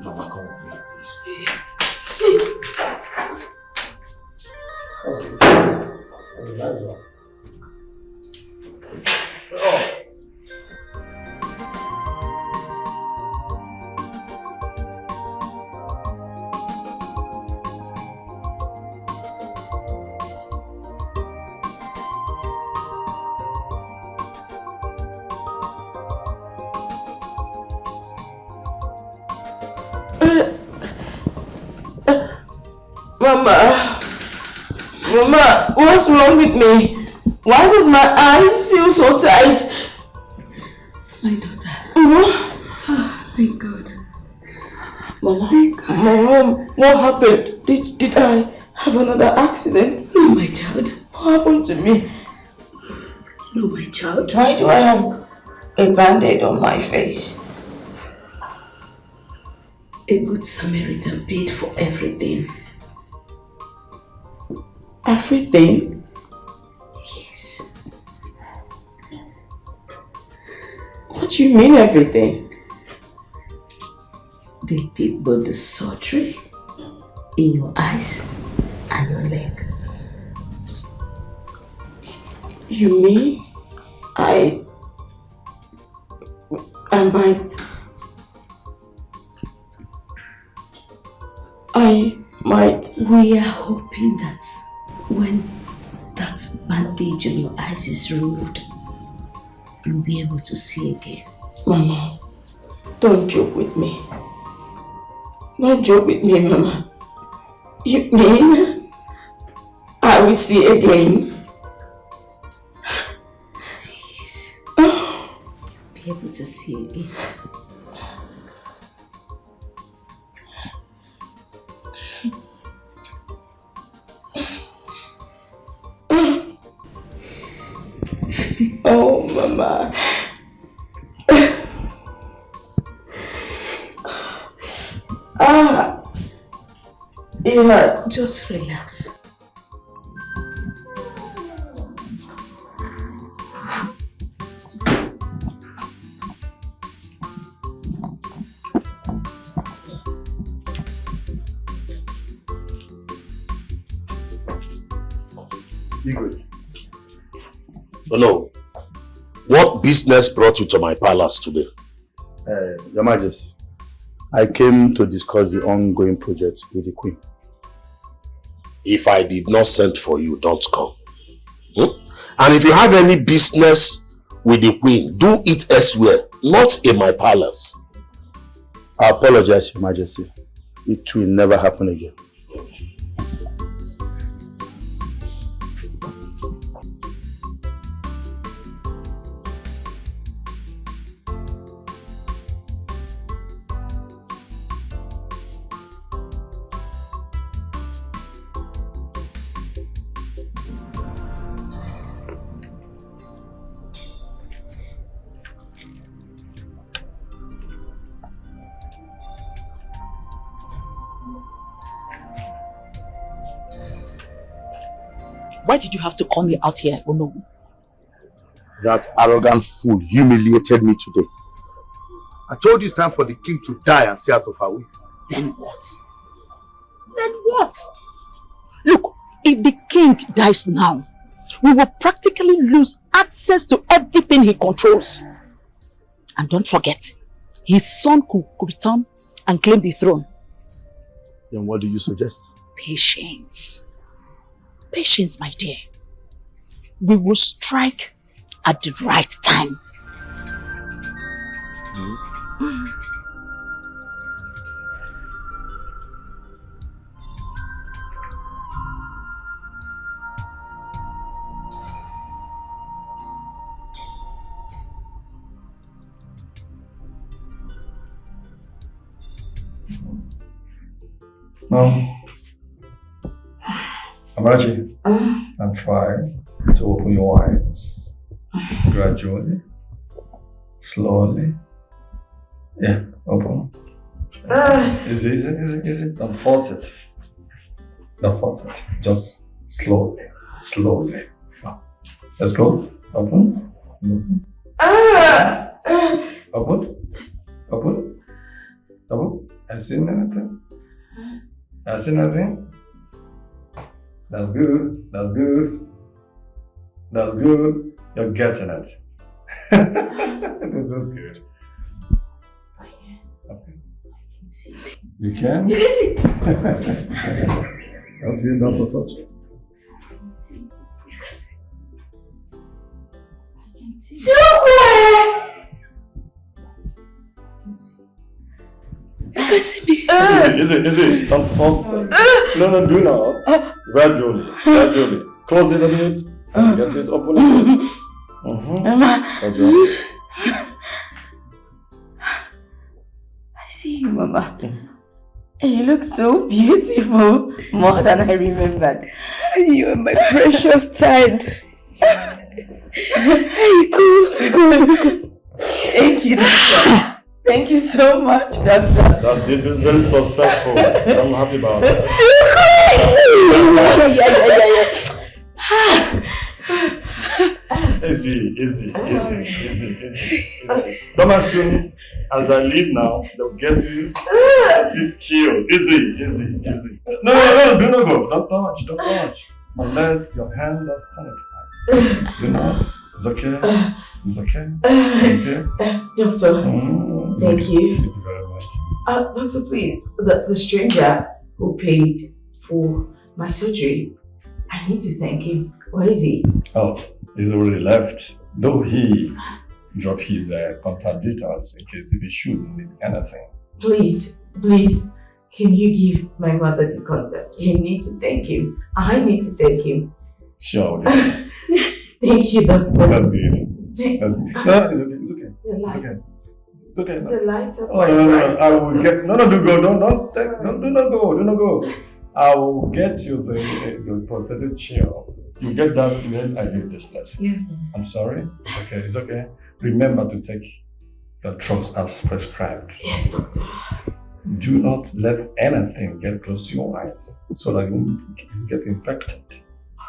Mama, come with me, please. That's good. That's a nice one. Oh. Mama, what's wrong with me? Why does my eyes feel so tight? My daughter. Oh, thank God. Mama, thank God. Mom, what happened? Did I have another accident? No, my child. What happened to me? No, my child. Why do I have a band-aid on my face? A good Samaritan paid for everything. Everything? Yes. What do you mean everything? They did both the surgery in your eyes and your leg. You mean I might... We are hoping that when that bandage on your eyes is removed, you'll be able to see again. Mama, don't joke with me. Don't joke with me, Mama. You mean I will see again? Yes. You'll be able to see again. Oh, Mama. Yeah. Just relax. Be good. Hello. What business brought you to my palace today? Your Majesty, I came to discuss the ongoing project with the Queen. If I did not send for you, don't come. And if you have any business with the Queen, do it elsewhere, not in my palace. I apologize, Your Majesty. It will never happen again. Why did you have to call me out here, Ono? That arrogant fool humiliated me today. I told you it's time for the king to die and stay out of our way. Then what? Then what? Look, if the king dies now, we will practically lose access to everything he controls. And don't forget, his son could return and claim the throne. Then what do you suggest? Patience. Patience, my dear. We will strike at the right time. Now, Amarachi, and try to open your eyes gradually, slowly. Yeah, open. Easy. Don't force it. Don't force it. Just slowly. Now, let's go. Open. Open. I see anything? That's good. You're getting it. This is good. Okay. You can? That's good. That's a such. You can see me. Easy. Don't force it. No, do not. Gradually. Close it a bit. Get it open a bit. I see you, Mama. And you look so beautiful. More than I remembered. You are my precious child. Hey, cool. Thank you so much. This is very successful. I'm happy about it. Yeah. Easy. Come as soon as I leave now, they'll get you. Just chill. Easy. No, do not go. Don't touch. Unless your hands are sanitized. Do not. It's okay. Doctor, thank you. Thank you very much. Doctor, please, the stranger who paid for my surgery, I need to thank him. Where is he? Oh, he's already left. Though he dropped his contact details in case if he should need anything. Please, can you give my mother the contact? You need to thank him. I need to thank him. Sure, we'll do it. Thank you, doctor. That's good. No, it's okay. The lights. It's okay. No. The lights are No. I will get. No, do go. Do not go. I will get you the protected chair. You get that, and then I leave this place. Yes. I'm sorry. It's okay. Remember to take your drugs as prescribed. Yes, doctor. Do not let anything get close to your eyes so that you get infected.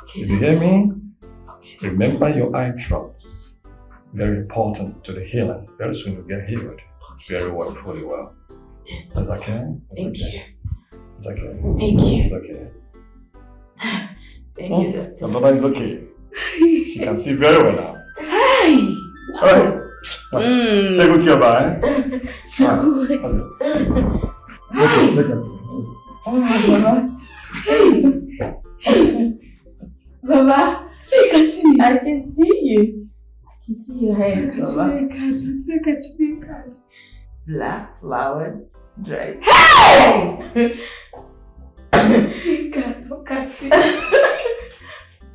Okay. Did you hear me? Okay. Remember your eye drops. Very important to the healing. Very soon you'll get healed. Okay, very well, fully well. Yes, doctor. Is that okay? Thank you. It's okay. Thank you. It's okay. Thank you, doctor. Doctor is okay. She can see very well now. Hey! Alright. Take good care, bye. Okay. Oh my God. Mama, so you can see me. I can see you. I can see your hands, Mama. Black flower dress. Hey!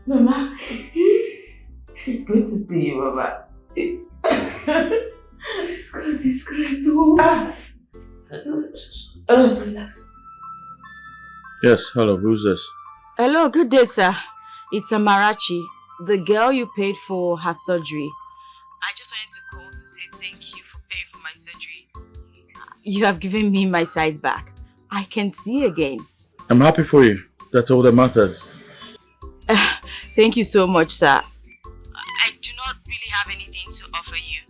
Mama, it's good to see you, Mama. It's great. Relax. Yes, hello, who's this? Hello, good day, sir. It's Amarachi, the girl you paid for her surgery. I just wanted to call to say thank you for paying for my surgery. You have given me my sight back. I can see again. I'm happy for you. That's all that matters. Thank you so much, sir. I do not really have anything to offer you.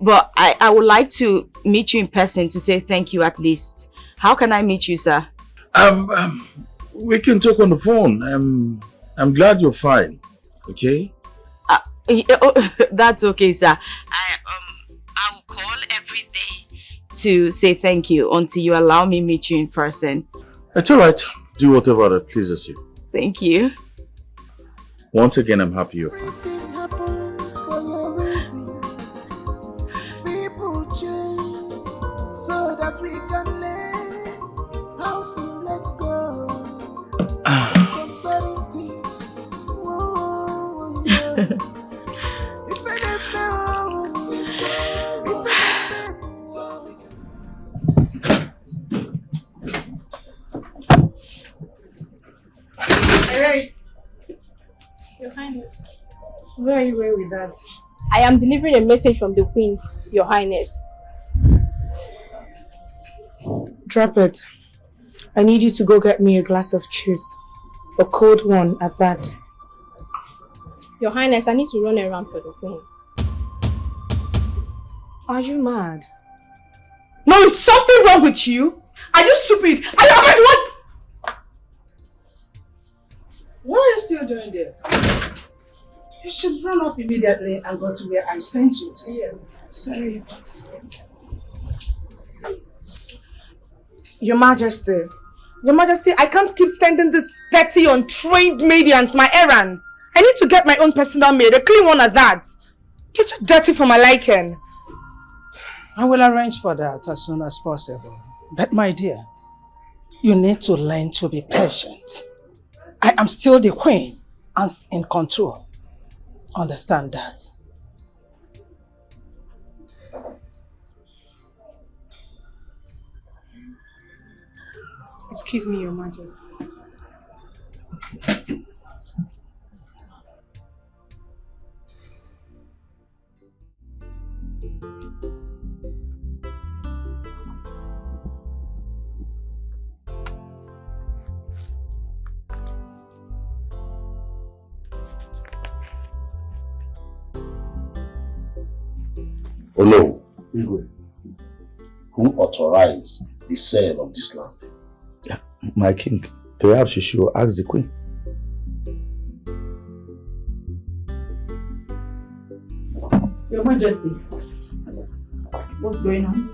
But I would like to meet you in person to say thank you at least. How can I meet you, sir? We can talk on the phone. I'm glad you're fine. Okay? That's okay, sir. I will call every day to say thank you until you allow me meet you in person. It's alright. Do whatever that pleases you. Thank you. Once again, I'm happy you're fine. Everything happens for a reason. People change so that we can learn how to let go of some certain things. Whoa, yeah. If I didn't know, Hey, Your Highness. where are you going with that? I am delivering a message from the Queen, Your Highness. Drop it. I need you to go get me a glass of juice. A cold one at that. Your Highness, I need to run around for the Queen. Are you mad? No, is something wrong with you? Are you stupid? Are you mad? What? What are you still doing there? You should run off immediately and go to where I sent you to. Yeah. Sorry. Your Majesty. Your Majesty, I can't keep sending this dirty, untrained maidens my errands. I need to get my own personal maid, a clean one at that. They're too dirty for my liking. I will arrange for that as soon as possible. But my dear, you need to learn to be patient. I am still the queen and in control. Understand that. Excuse me, Your Majesty. Oh no, who authorized the sale of this land? My king, perhaps you should ask the queen. Your Majesty, what's going on?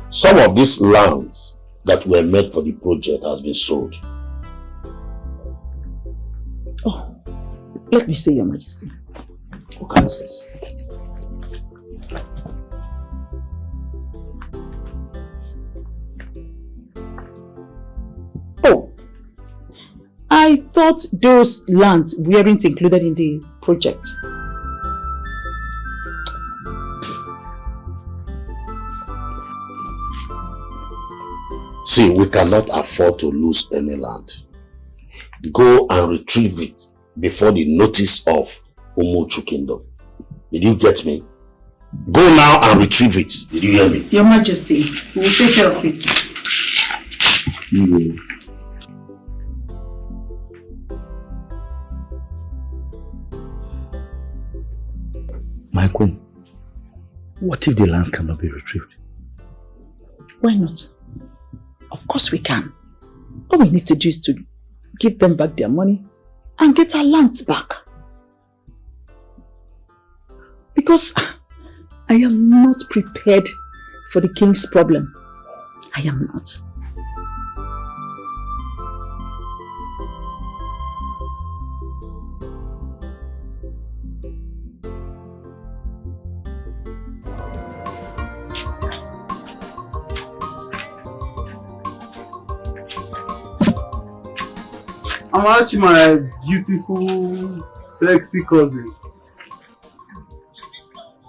Some of these lands that were made for the project has been sold. Oh, let me see, Your Majesty. Look at it. Oh, I thought those lands weren't included in the project. See, we cannot afford to lose any land. Go and retrieve it before the notice of Umuchu Kingdom. Did you get me? Go now and retrieve it. Did you hear me? Your Majesty, we will take care of it. My queen, what if the lands cannot be retrieved? Why not? Of course we can. All we need to do is to give them back their money and get our lands back. Because I am not prepared for the king's problem. I am not. Amachi, my beautiful, sexy cousin.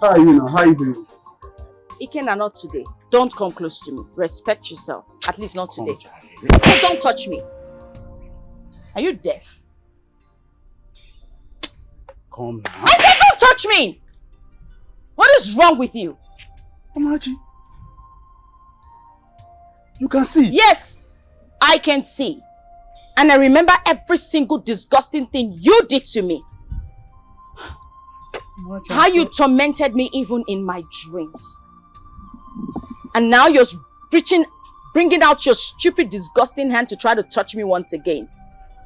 How are you now? How are you doing? Ikenna, not today. Don't come close to me. Respect yourself. At least not today. Don't touch me. Are you deaf? Come now. I said don't touch me! What is wrong with you? Amachi, you can see. Yes! I can see. And I remember every single disgusting thing you did to me. How you tormented me even in my dreams. And now you're bringing out your stupid, disgusting hand to try to touch me once again.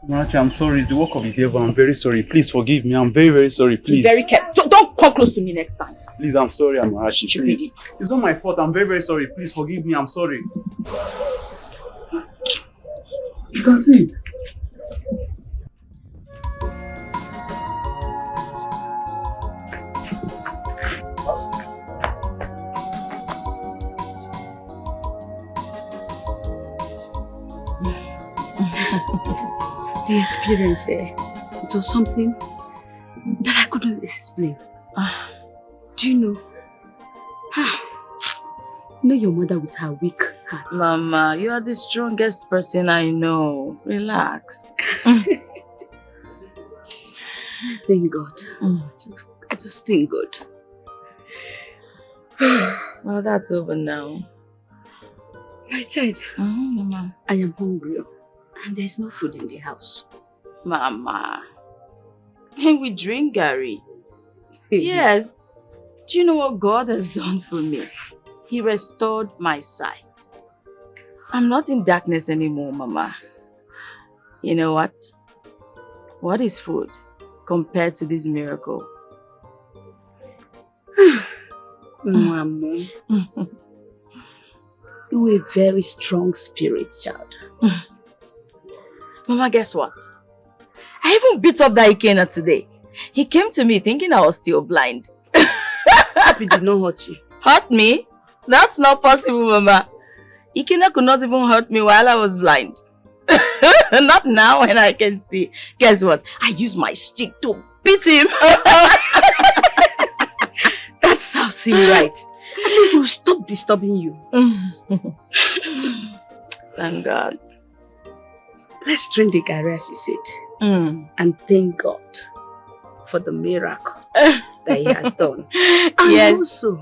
Machi, I'm sorry. It's the work of the devil. I'm very sorry. Please forgive me. I'm very, very sorry. Please. Very careful. Don't come close to me next time. Please, I'm sorry, Machi. Please. It's not my fault. I'm very, very sorry. Please forgive me. I'm sorry. You can see. The experience, it was something that I couldn't explain. Do you know? You know your mother with her weak heart. Mama, you are the strongest person I know. Relax. Thank God. I just thank God. Well, that's over now. My child, Mama. I am hungry and there's no food in the house. Mama, can we drink Gary? Yes. Do you know what God has done for me? He restored my sight. I'm not in darkness anymore, Mama. You know what? What is food compared to this miracle? Mama, you're a very strong spirit, child. Mama, guess what? I even beat up that Ikena today. He came to me thinking I was still blind. He did not hurt you. Hurt me? That's not possible, Mama. Ikena could not even hurt me while I was blind. Not now when I can see. Guess what? I used my stick to beat him. That sounds right. At least he will stop disturbing you. Thank God. Let's drink the Gary as you said. And thank God for the miracle that he has done. And also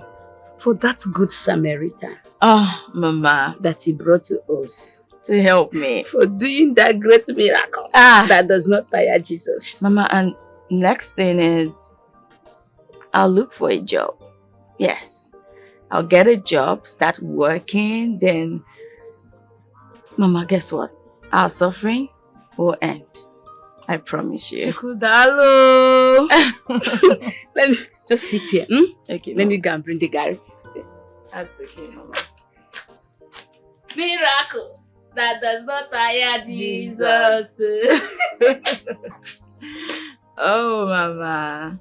for that good Samaritan. Mama. That he brought to us. To help me. For doing that great miracle. That does not tire Jesus. Mama, and next thing is, I'll look for a job. Yes. I'll get a job, start working, then... Mama, guess what? Our suffering will end. I promise you. Chukudalo. Let me just sit here. Okay. Let me go and bring the Gary. That's okay, Mama. Miracle that does not tire Jesus. Oh, Mama.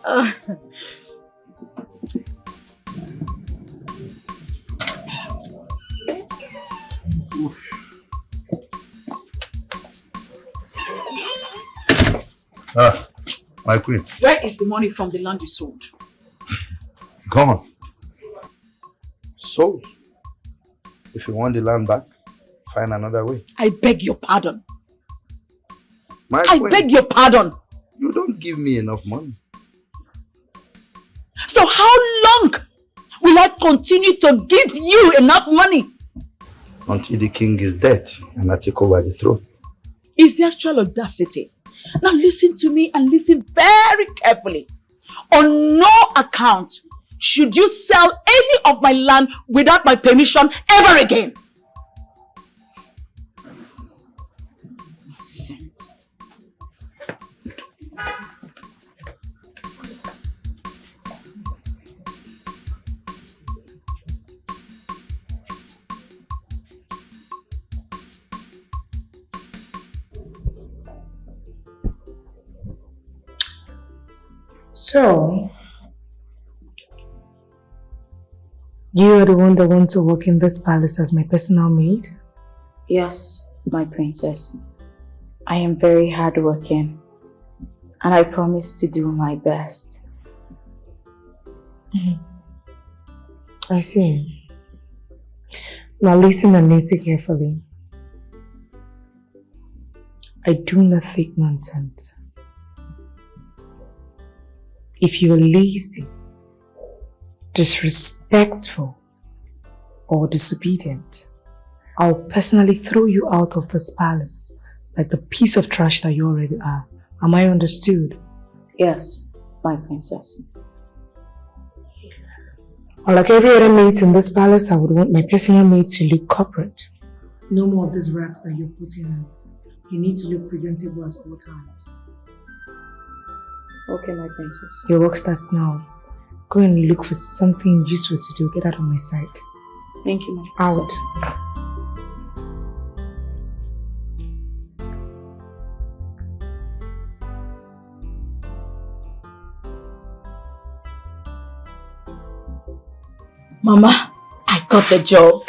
Oh. My queen. Where is the money from the land you sold? Gone. Sold. If you want the land back, find another way. I beg your pardon. I beg your pardon. You don't give me enough money. So how long will I continue to give you enough money? Until the king is dead and I take over the throne. Is the actual audacity. Now listen to me and listen very carefully. On no account should you sell any of my land without my permission ever again. Nonsense. So, you are the one that wants to work in this palace as my personal maid? Yes, my princess. I am very hardworking and I promise to do my best. I see. Now listen and listen carefully. I do not think nonsense. If you are lazy, disrespectful, or disobedient, I'll personally throw you out of this palace like the piece of trash that you already are. Am I understood? Yes, my princess. Unlike every other maid in this palace, I would want my personal maid to look corporate. No more of these rags that you're putting on. You need to look presentable at all times. Okay, my princess. Your work starts now. Go and look for something useful to do. Get out of my sight. Thank you, my princess. Out. Mama, I got the job.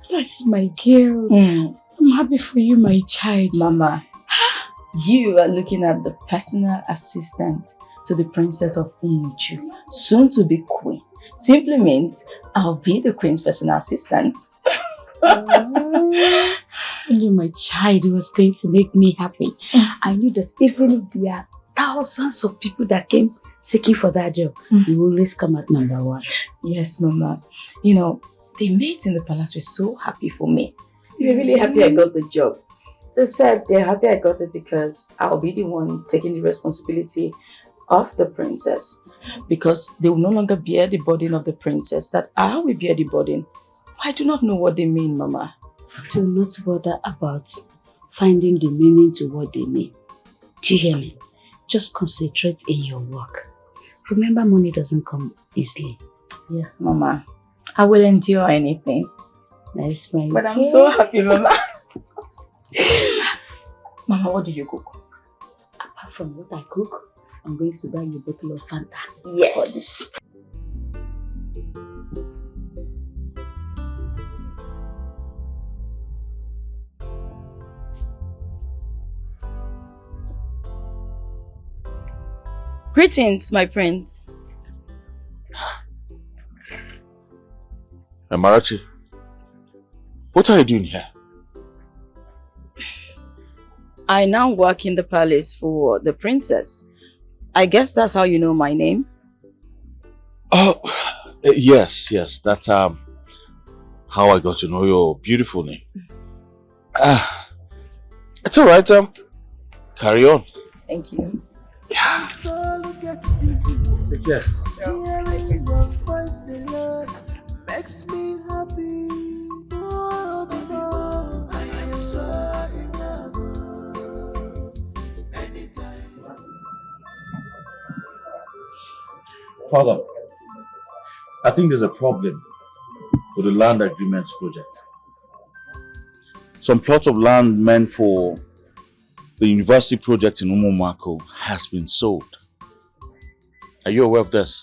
That's my girl. I'm happy for you, my child. Mama, you are looking at the personal assistant to the princess of Umuchu, soon to be queen. Simply means I'll be the queen's personal assistant. Only my child was going to make me happy. I knew that even if there are thousands of people that came seeking for that job, you always come at number one. Yes, Mama. You know, the maids in the palace were so happy for me. They were really happy I got the job. They said they're happy I got it because I'll be the one taking the responsibility of the princess. Because they will no longer bear the burden of the princess, that I will bear the burden. I do not know what they mean, Mama. Do not bother about finding the meaning to what they mean. Do you hear me? Just concentrate in your work. Remember, money doesn't come easily. Yes, Mama. I will endure anything. That's my But I'm so happy, Mama. Mama, what do you cook? Apart from what I cook, I'm going to buy you a bottle of Fanta. Yes. Greetings, my prince. Amarachi, what are you doing here? I now work in the palace for the princess. I guess that's how you know my name? Oh, yes. That's how I got to know your beautiful name. It's alright, carry on. Thank you. Yeah. Take care. Hearing your voice alone makes me happy. Oh, baby, I am so in love. Anytime. Father, I think there's a problem with the land agreements project. Some plots of land meant for the university project in Umomako has been sold. Are you aware of this?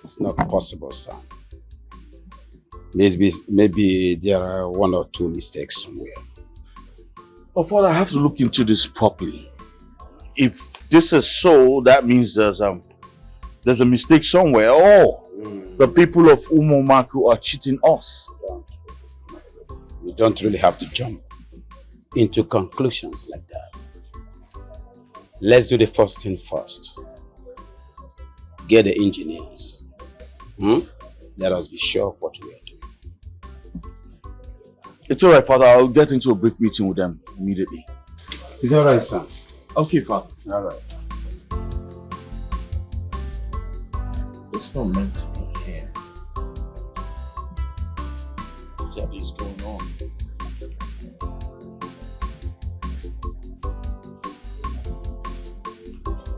It's not possible, son. Maybe there are one or two mistakes somewhere. Oh, Father, I have to look into this properly. If this is so, that means there's a mistake somewhere. Oh, the people of Umomako are cheating us. You don't really have to jump into conclusions like that. Let's do the first thing first. Get the engineers. Let us be sure of what we are doing. It's alright, Father. I'll get into a brief meeting with them immediately. It's alright, son. Okay, Father. Alright. It's not meant to be here. What is going on?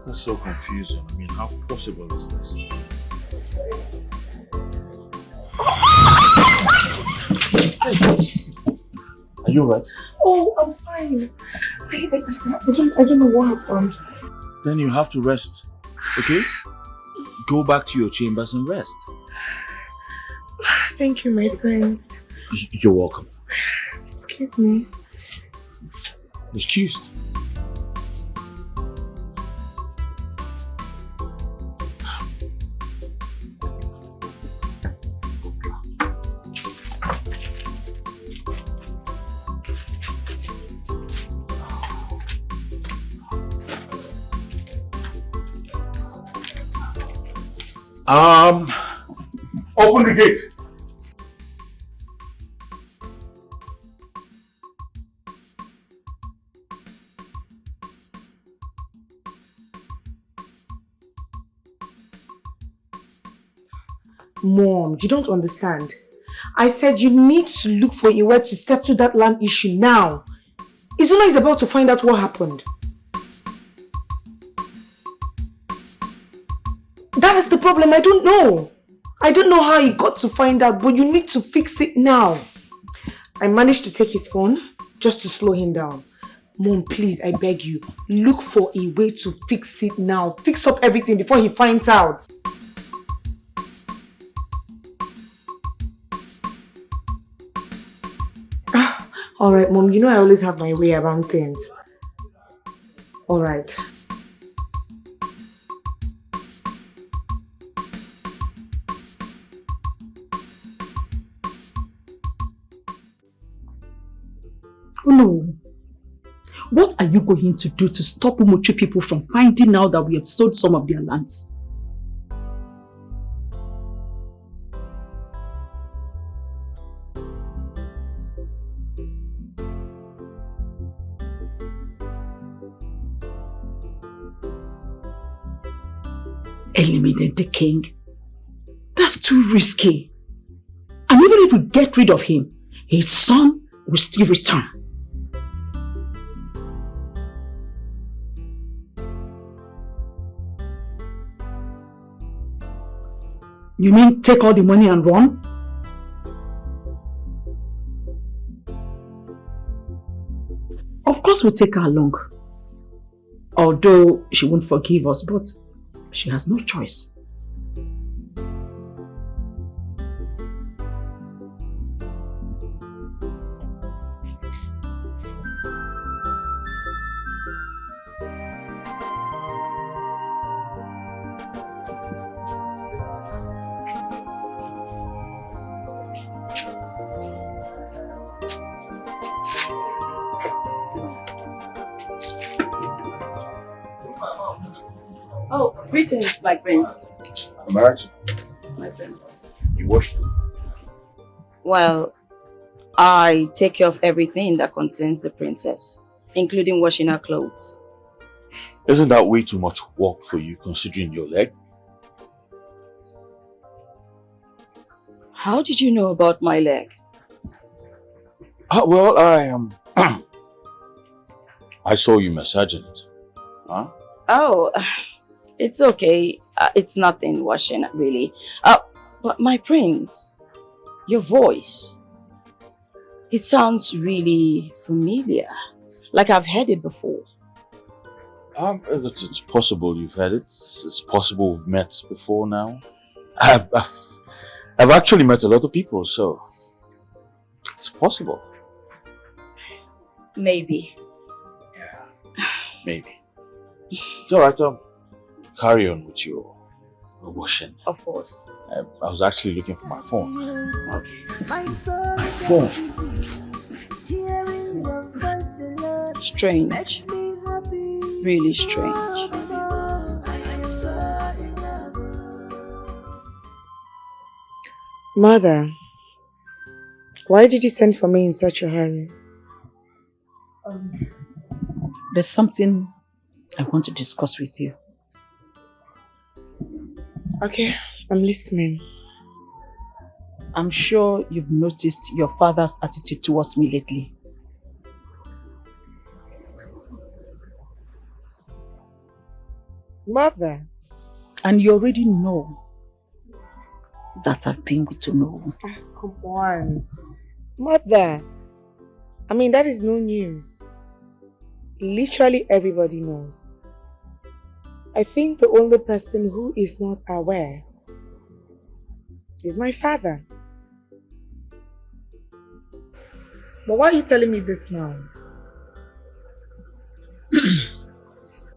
That's so confusing. I mean, how possible is this? Are you alright? Oh, I'm fine. I don't know what happened. Then you have to rest, okay? Go back to your chambers and rest. Thank you, my prince. You're welcome. Excuse me. Excuse? Open the gate. Mom, you don't understand. I said you need to look for a way to settle that land issue now. Izuna is about to find out what happened. That is the problem. I don't know. I don't know how he got to find out, but you need to fix it now. I managed to take his phone just to slow him down. Mom, please, I beg you, look for a way to fix it now. Fix up everything before he finds out. Alright, Mom, you know I always have my way around things. Alright. Oh no. What are you going to do to stop Umuchu people from finding out that we have sold some of their lands? Eliminate the king? That's too risky. And even if we get rid of him, his son will still return. You mean take all the money and run? Of course we'll take her along. Although she won't forgive us, but she has no choice. Oh, greetings, my friends. Marriage? My friends. You washed it? Well, I take care of everything that concerns the princess, including washing her clothes. Isn't that way too much work for you considering your leg? How did you know about my leg? Well, I I saw you massaging it. Huh? Oh, it's okay. It's nothing washing, really. But my prince, your voice, it sounds really familiar. Like I've heard it before. It's possible you've heard it. It's possible we've met before now. I've actually met a lot of people, so it's possible. Maybe. Yeah, maybe. It's alright, carry on with your washing. Of course. I was actually looking for my phone. Okay. My phone. Strange. Really strange. Mother, why did you send for me in such a hurry? There's something I want to discuss with you. Okay, I'm listening. I'm sure you've noticed your father's attitude towards me lately. Mother. And you already know that I've been good to know. Come on. Mother. I mean, that is no news. Literally everybody knows. I think the only person who is not aware is my father. But why are you telling me this now?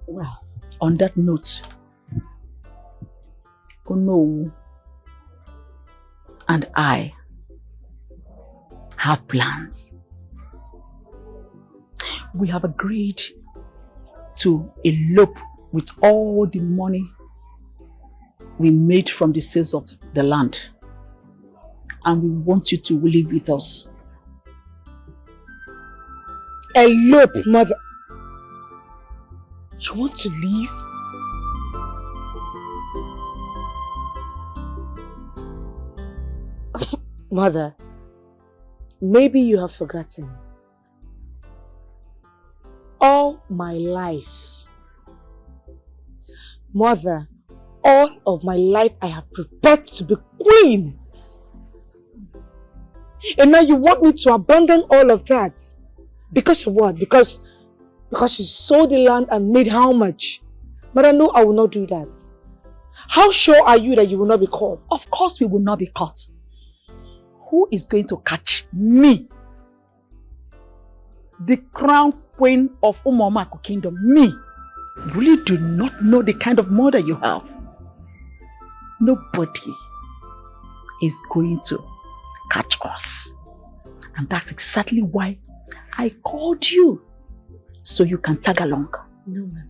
Well, on that note, Ono and I have plans. We have agreed to elope with all the money we made from the sales of the land. And we want you to live with us. Elope, mother. You want to leave? Mother, maybe you have forgotten. All my life, Mother, all of my life I have prepared to be queen. And now you want me to abandon all of that. Because of what? Because you sold the land and made how much? But I know I will not do that. How sure are you that you will not be caught? Of course we will not be caught. Who is going to catch me? The crown queen of Umomako kingdom, me. You really do not know the kind of mother you have. Nobody is going to catch us. And that's exactly why I called you. So you can tag along. No, Mother.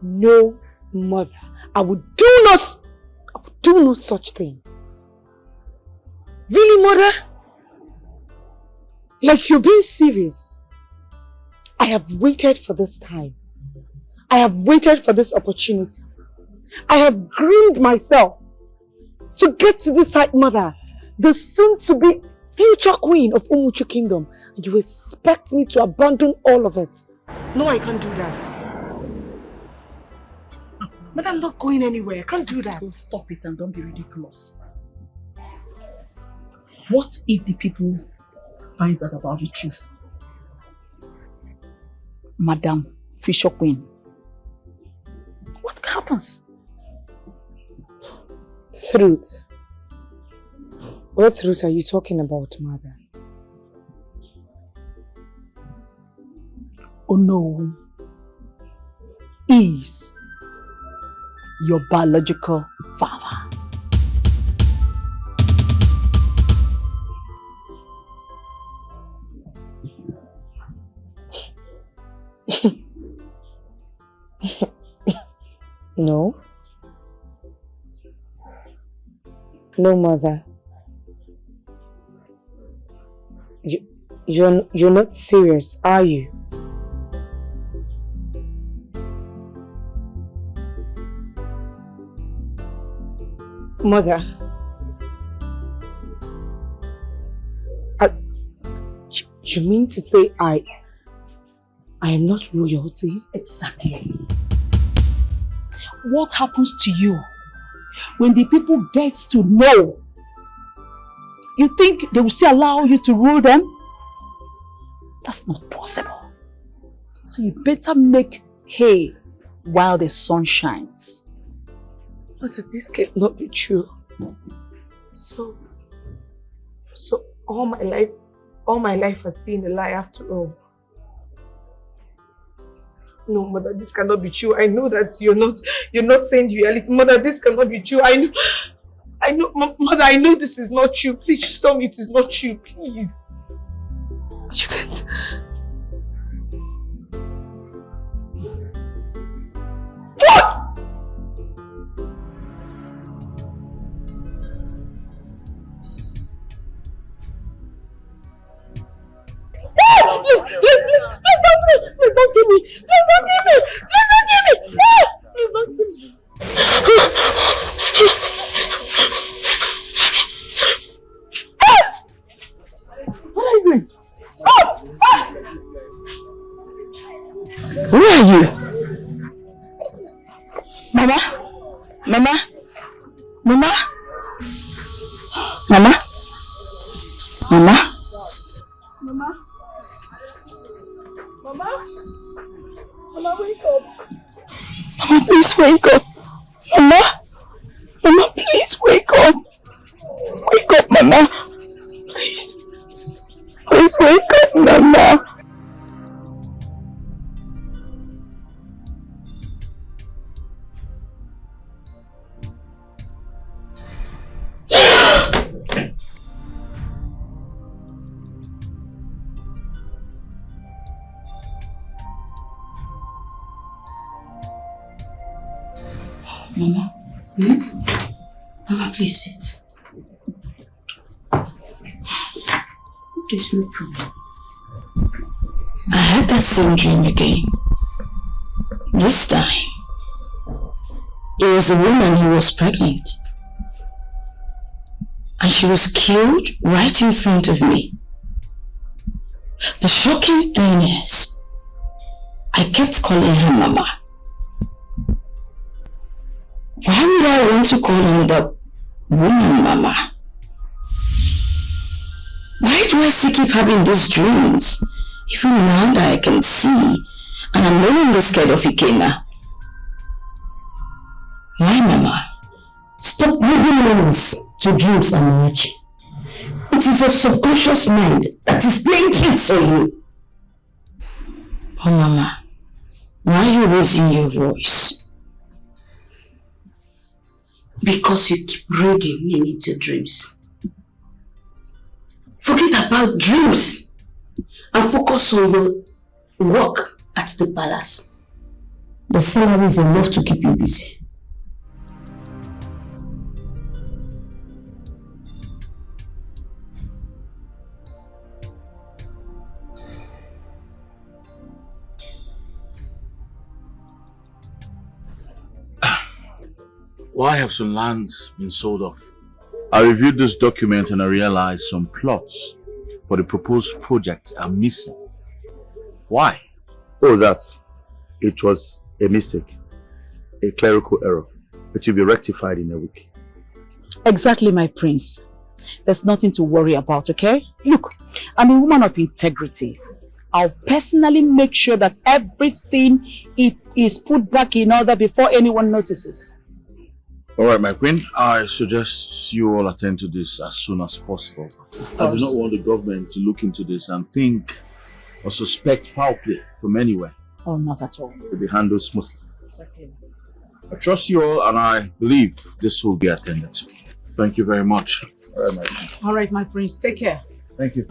No, Mother. I would do no such thing. Really, Mother? Like you're being serious. I have waited for this time. I have waited for this opportunity. I have groomed myself to get to this side, Mother. The soon-to-be future queen of Umuchu Kingdom. And you expect me to abandon all of it. No, I can't do that. But I'm not going anywhere. I can't do that. Stop it and don't be ridiculous. What if the people finds out about the truth? Madam Fisher Queen. What happens? Truth. What truth are you talking about, Mother? Oh no. Is your biological father. No. No, Mother. You're not serious, are you? Mother, you mean to say I am not royalty? Exactly. What happens to you when the people get to know? You think they will still allow you to rule them? That's not possible. So you better make hay while the sun shines. But this cannot be true. So all my life has been a lie after all. No, Mother, this cannot be true. I know that you're not saying the reality. Mother, this cannot be true. I know, Mother, I know this is not true. Please just tell me it is not true, please. You can't. What? Please don't kill me! Please don't kill me! Please don't kill me! Please don't kill me! Please don't kill me! What are you doing? Who are you? Mama? Mama? Mama? Mama? Mama? Mama? Mama? Mama, wake up. Mama, please wake up. Mama? Mama, please wake up. Wake up, Mama. Please. Please wake up, Mama. Mama, Mama, please sit. There's no problem. I had that same dream again. This time, it was a woman who was pregnant. And she was killed right in front of me. The shocking thing is, I kept calling her Mama. Why would I want to call another woman Mama? Why do I still keep having these dreams? Even now that I can see, and I'm no longer scared of Ikenna. Why, Mama? Stop reading meanings to dreams, Amarachi. It is your subconscious mind that is playing tricks on you. Oh, Mama, why are you raising your voice? Because you keep reading meaning to dreams. Forget about dreams and focus on your work at the palace. The salary is enough to keep you busy. Why have some lands been sold off? I reviewed this document and I realized some plots for the proposed project are missing. Why? Oh, that. It was a mistake. A clerical error. It will be rectified in a week. Exactly, my prince. There's nothing to worry about, okay? Look, I'm a woman of integrity. I'll personally make sure that everything is put back in order before anyone notices. Alright, my queen, I suggest you all attend to this as soon as possible. I do not want the government to look into this and think or suspect foul play from anywhere. Oh, not at all. It will be handled smoothly. It's okay. I trust you all and I believe this will be attended to. Thank you very much. Alright, my queen. Alright, my prince, take care. Thank you.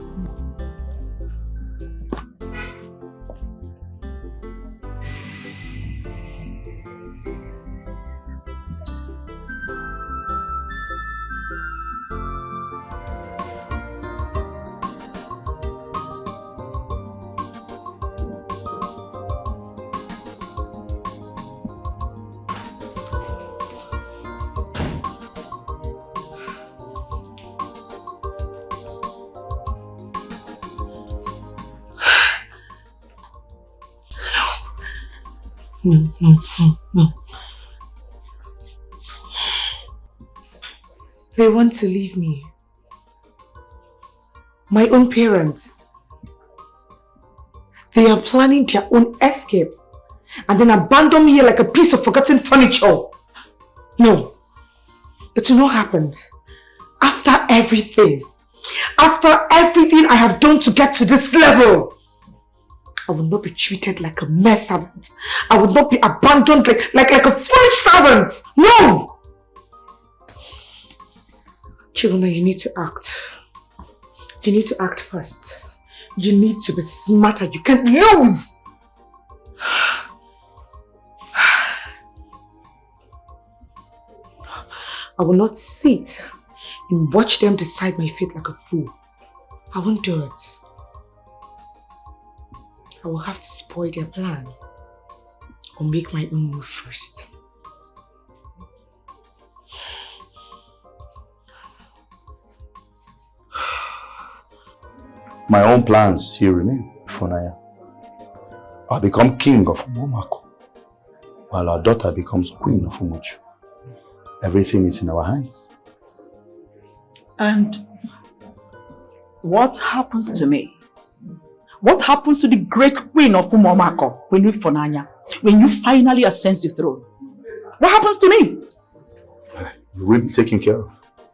No. They want to leave me. My own parents. They are planning their own escape and then abandon me here like a piece of forgotten furniture. No, it will not happen. After everything I have done to get to this level, I will not be treated like a mere servant. I will not be abandoned like a foolish servant. No! Chibona, you need to act. You need to act first. You need to be smarter. You can't lose. I will not sit and watch them decide my fate like a fool. I won't do it. I will have to spoil their plan or make my own move first. My own plans still remain, Funaya. I'll become king of Umomako, while our daughter becomes queen of Umuchu. Everything is in our hands. And what happens to me? What happens to the great queen of Umomako when you finally ascend the throne? What happens to me? You will be taken care of.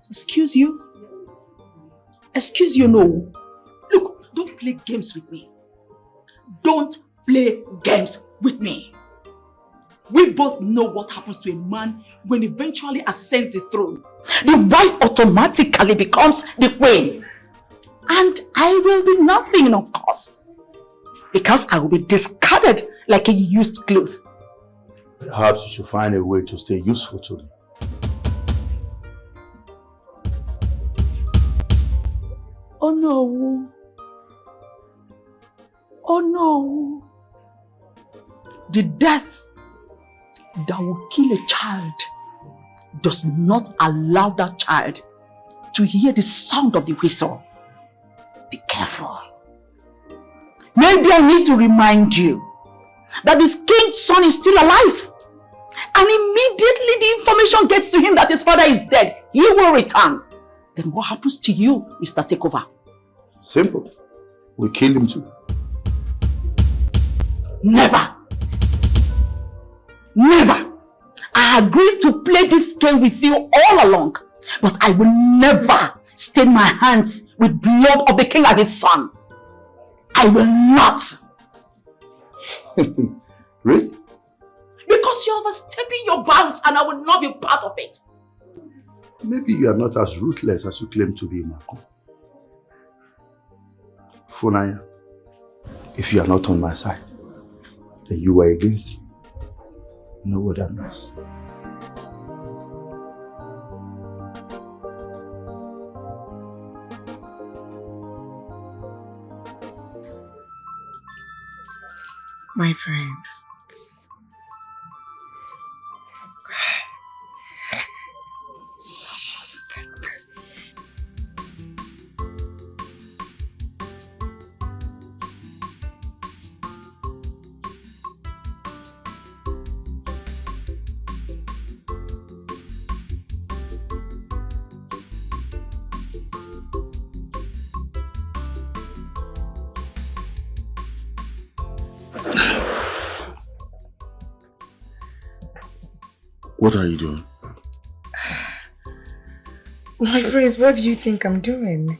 Excuse you? Excuse you, no. Look, don't play games with me. Don't play games with me. We both know what happens to a man when he eventually ascends the throne. The wife automatically becomes the queen. And I will be nothing, of course. Because I will be discarded like a used cloth. Perhaps you should find a way to stay useful to them. Oh no. Oh no. The death that will kill a child does not allow that child to hear the sound of the whistle. Be careful. Maybe I need to remind you that this king's son is still alive. And immediately the information gets to him that his father is dead, he will return. Then what happens to you, Mr. Takeover? Simple. We kill him too. Never. Never. I agreed to play this game with you all along, but I will never stain my hands with blood of the king and his son. I will not. Really? Because you're overstepping your bounds and I will not be part of it. Maybe you are not as ruthless as you claim to be, Marco. Funaya, if you are not on my side, then you are against me. You know what that means? My friends. What are you doing? My friends, what do you think I'm doing?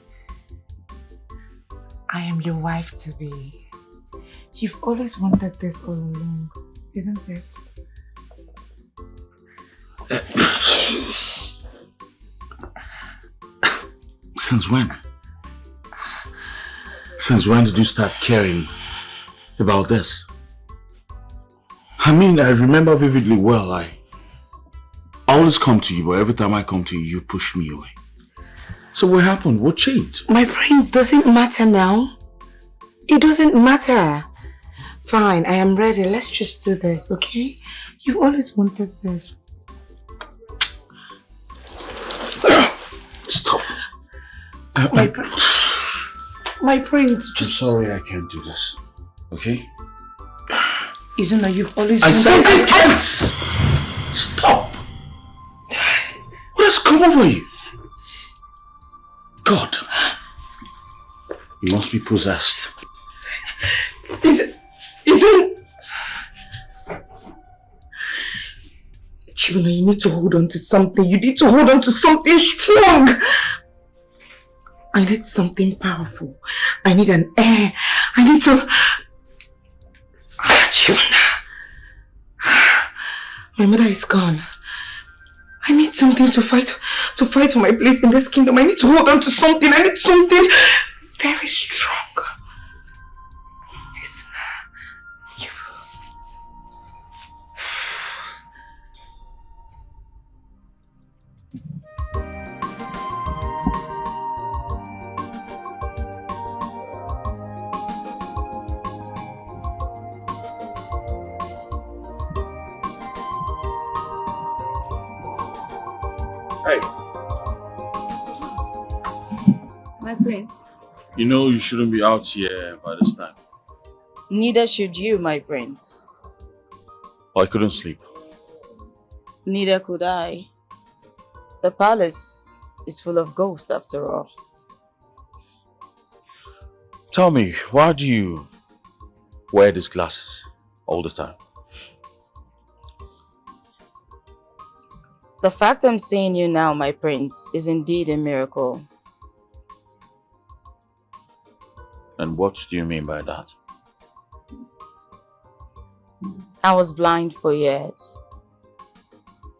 I am your wife to be. You've always wanted this all along, isn't it? Since when? Since when did you start caring about this? I mean, I remember vividly well, I always come to you, but every time I come to you, you push me away. So what happened? What changed? My prince, doesn't matter now. It doesn't matter. Fine, I am ready. Let's just do this, okay? You've always wanted this. Stop. My prince, just... I'm sorry I can't do this. Okay? Izuna, you've always I wanted said this. I can't! Stop! What has come over you? God. You must be possessed. Isn't... Chibuna, you need to hold on to something. You need to hold on to something strong. I need something powerful. I need an air. I need to... Chibuna. My mother is gone. I need something to fight for my place in this kingdom. I need to hold on to something. I need something very strong. Listen, you... Hey. My prince. You know you shouldn't be out here by this time. Neither should you, my prince. I couldn't sleep. Neither could I. The palace is full of ghosts after all. Tell me, why do you wear these glasses all the time? The fact I'm seeing you now, my prince, is indeed a miracle. And what do you mean by that? I was blind for years.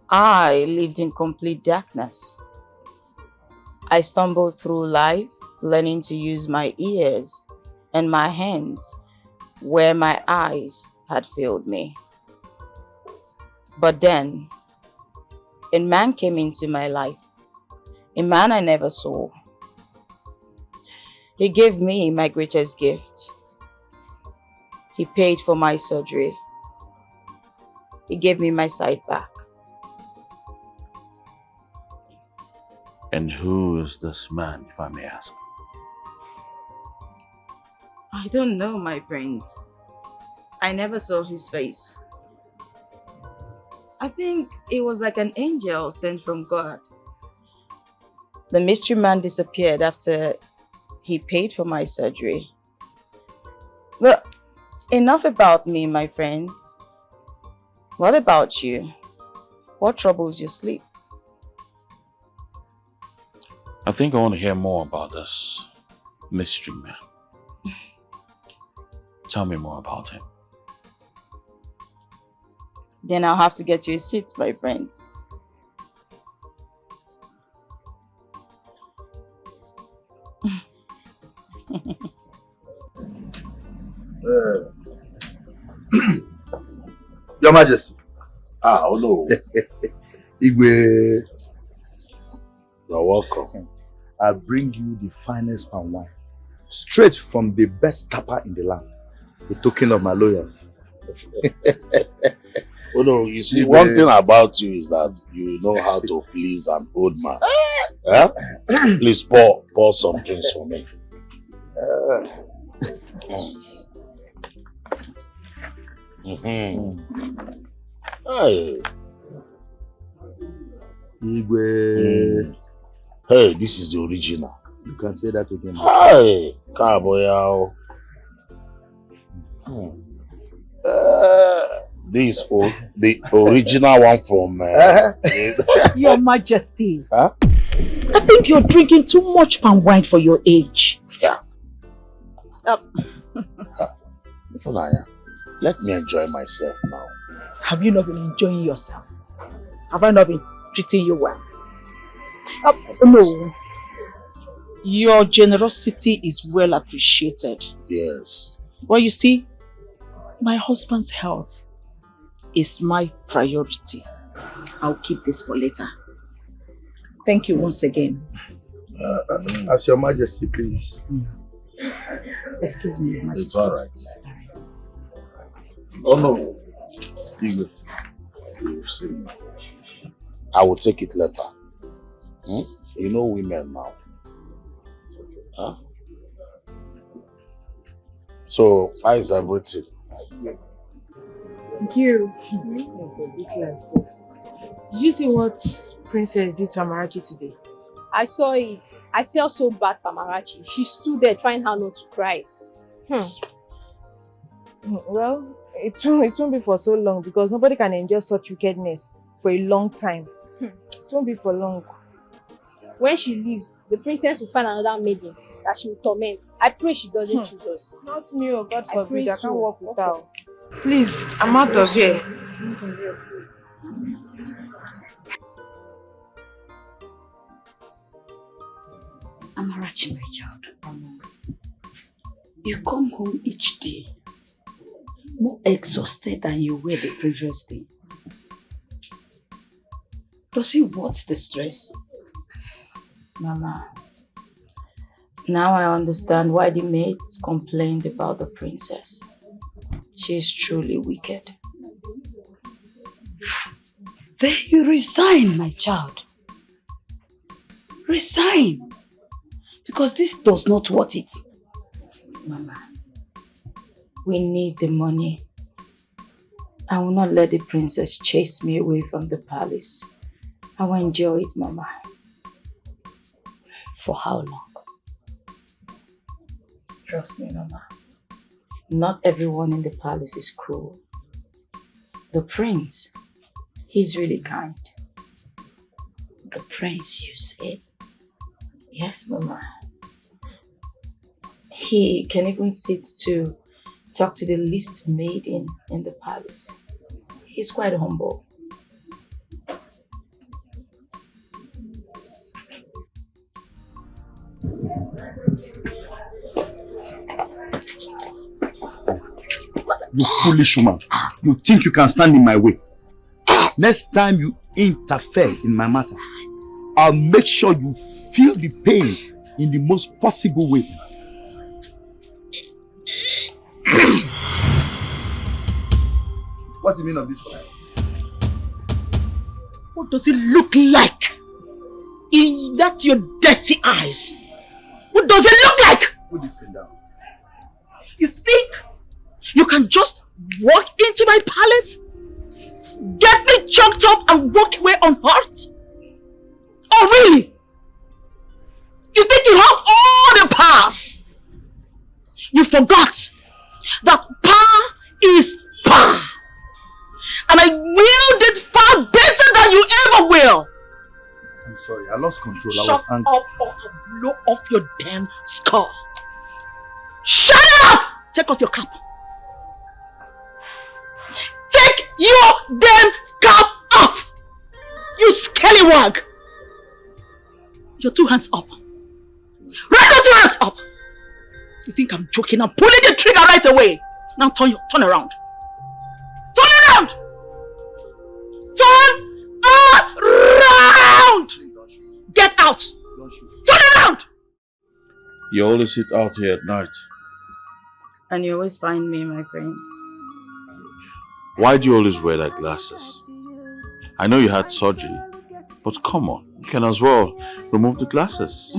I lived in complete darkness. I stumbled through life, learning to use my ears and my hands where my eyes had failed me. But then, a man came into my life, a man I never saw. He gave me my greatest gift. He paid for my surgery. He gave me my sight back. And who is this man, if I may ask? I don't know, my prince. I never saw his face. I think it was like an angel sent from God. The mystery man disappeared after he paid for my surgery. Well, enough about me, my friends. What about you? What troubles your sleep? I think I want to hear more about this mystery man. Tell me more about him. Then I'll have to get you a seat, my friends. Your Majesty. Oh no. Igwe. You're welcome. I bring you the finest palm wine, straight from the best tapper in the land, a token of my loyalty. Oh no, you see, one thing about you is that you know how to please an old man. Eh? Please pour some drinks for me. Hey. Igwe. Hey, this is the original. You can say that again. Hey, Kaboyao. This the original one from Your Majesty. Huh? I think you're drinking too much palm wine for your age. Yeah. Funaya, let me enjoy myself now. Have you not been enjoying yourself? Have I not been treating you well? No. Your generosity is well appreciated. Yes. Well, you see, my husband's health is my priority. I'll keep this for later. Thank you once again. As Your Majesty, please. Excuse me, Your Majesty. It's all right. Oh no. You've seen. I will take it later. You know women now. Huh? So, how is everything? Thank you. Did you see what Princess did to Amarachi today? I saw it. I felt so bad for Amarachi. She stood there trying hard not to cry. Well, it won't be for so long because nobody can endure such wickedness for a long time. It won't be for long. When she leaves, the princess will find another maiden that she will torment. I pray she doesn't choose us. Not me, oh God forbid. I can't walk without. Please, I'm out of here. Amarachi, my child. You come home each day more exhausted than you were the previous day. Does it worth the stress? Mama, now I understand why the maids complained about the princess. She is truly wicked. Then you resign, my child. Resign. Because this does not worth it. Mama, we need the money. I will not let the princess chase me away from the palace. I will enjoy it, Mama. For how long? Trust me, Mama. Not everyone in the palace is cruel. The prince, he's really kind. The prince, you said? Yes, Mama. He can even sit to talk to the least maiden in the palace. He's quite humble. You foolish woman. You think you can stand in my way. Next time you interfere in my matters, I'll make sure you feel the pain in the most possible way. What's the meaning of this? What does it look like? in that your dirty eyes? What does it look like? Put this thing down. You think you can just walk into my palace, get me choked up and walk away unhurt? Oh really? You think you have all the powers? You forgot that power is power. And I wield it far better than you ever will. I'm sorry, I lost control. Shut I was angry. up or I'll blow off your damn skull. Shut up! Take off your cap. Take your damn cap off! You scallywag! Your 2 hands up. Right, your 2 hands up! You think I'm joking? I'm pulling the trigger right away. Now turn around. Turn around! Turn around! Get out! Turn around! You always sit out here at night. And you always find me, my prince. Why do you always wear that glasses? I know you had surgery, but come on, you can as well remove the glasses.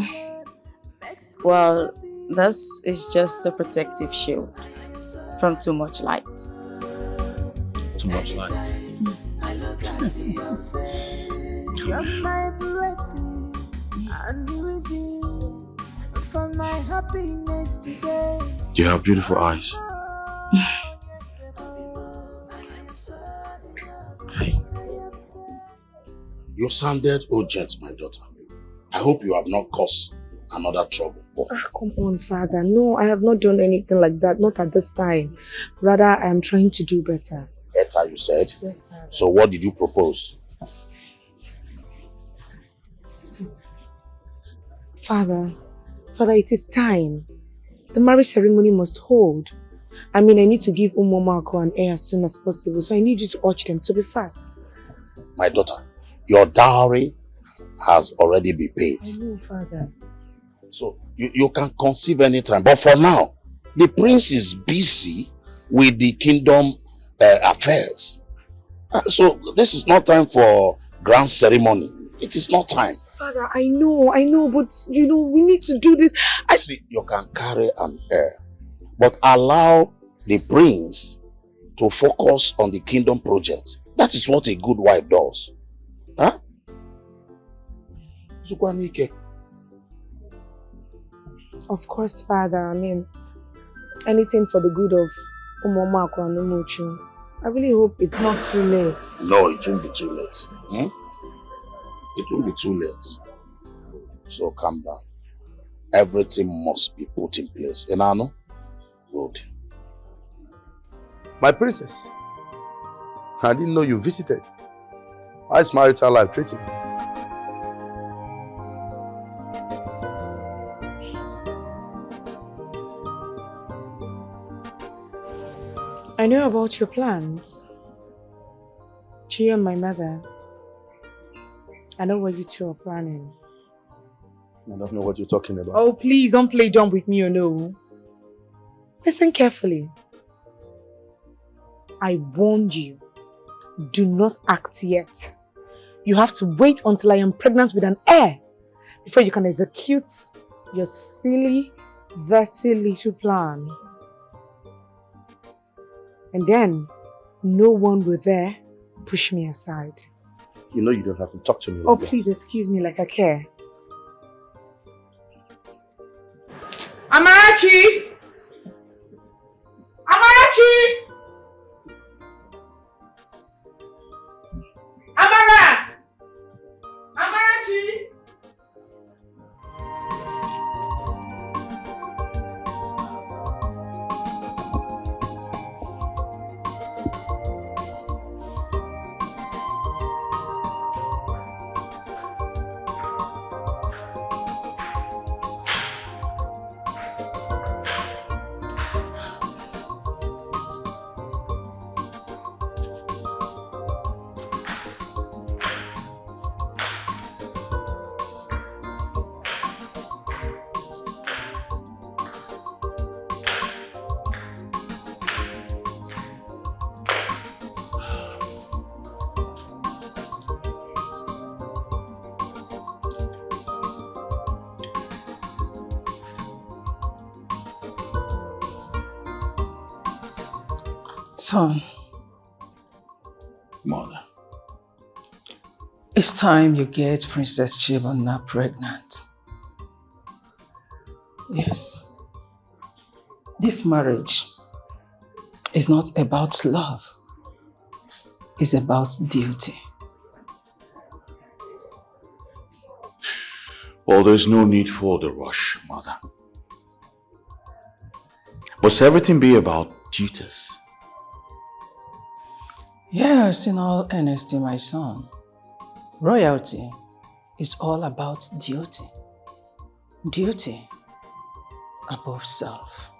Well, this is just a protective shield from too much light. Too much light. You're my breath and the reason for my happiness today. You have beautiful eyes. You sounded urgent, my daughter. I hope you have not caused another trouble. Come on, Father. No, I have not done anything like that. Not at this time. Rather, I am trying to do better. Better, you said? Yes, Father. So what did you propose? Father, it is time. The marriage ceremony must hold. I mean, I need to give Umomako an heir as soon as possible, so I need you to urge them to be fast. My daughter, your dowry has already been paid. I know, Father. So you can conceive anytime. But for now, the prince is busy with the kingdom affairs. So this is not time for grand ceremony. It is not time. Father, I know, but you know, we need to do this. See, you can carry an heir, but allow the prince to focus on the kingdom project. That is what a good wife does. Huh? Of course, Father. I mean, anything for the good of Umomako and Umuchu. I really hope it's not too late. No, it won't be too late. Hmm? It won't be too late. So calm down. Everything must be put in place. Enano? Good. My princess, I didn't know you visited. How's marital life treating you? I know about your plans. Chi and my mother. I know what you two are planning. I don't know what you're talking about. Oh, please don't play dumb with me, or no. Listen carefully. I warned you. Do not act yet. You have to wait until I am pregnant with an heir before you can execute your silly, dirty little plan. And then, no one will dare push me aside. You know you don't have to talk to me like Oh, that. please excuse me like I care. Amarachi! Amarachi! Amara! Amarachi! Son. Mother. It's time you get Princess Chibonna pregnant. Yes. This marriage is not about love. It's about duty. Well, there's no need for the rush, Mother. Must everything be about duties? Yes, in all honesty, my son. Royalty is all about duty. Duty above self.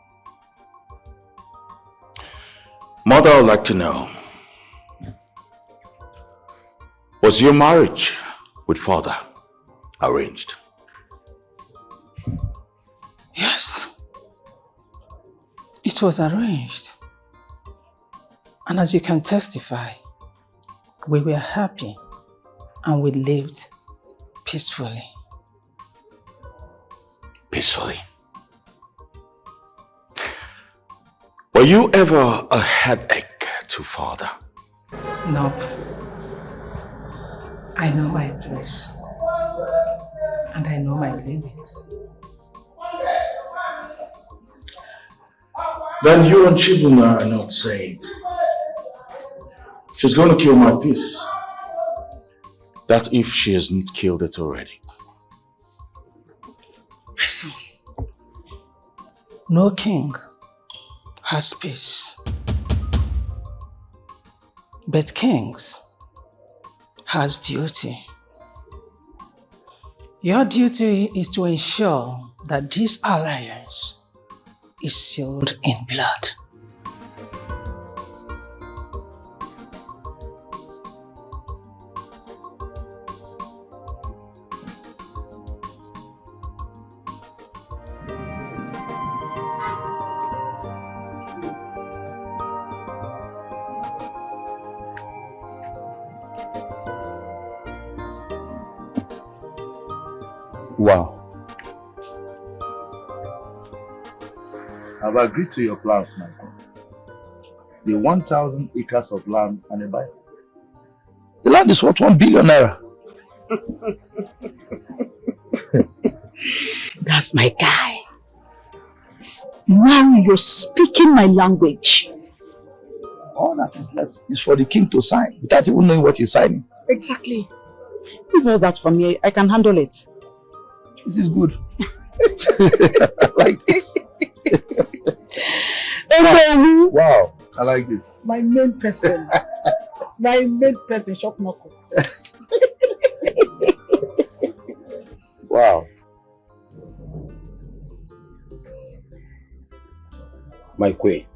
Mother, I'd like to know, was your marriage with father arranged? Yes, it was arranged. And as you can testify, we were happy and we lived peacefully. Peacefully? Were you ever a headache to father? Nope. I know my place. And I know my limits. Then you and Chibuna are not saying she's going to kill my peace. That if she hasn't killed it already. My son, no king has peace. But kings has duty. Your duty is to ensure that this alliance is sealed in blood. Wow. I've agreed to your plans, my friend. The 1,000 acres of land and a Bible. The land is worth 1 billion naira. That's my guy. Now you're speaking my language. All that is left is for the king to sign without even knowing what he's signing. Exactly. Leave all that for me. I can handle it. This is good. I like this. Wow, I like this. My main person. My main person, Shop Knuckle. Wow. My queen,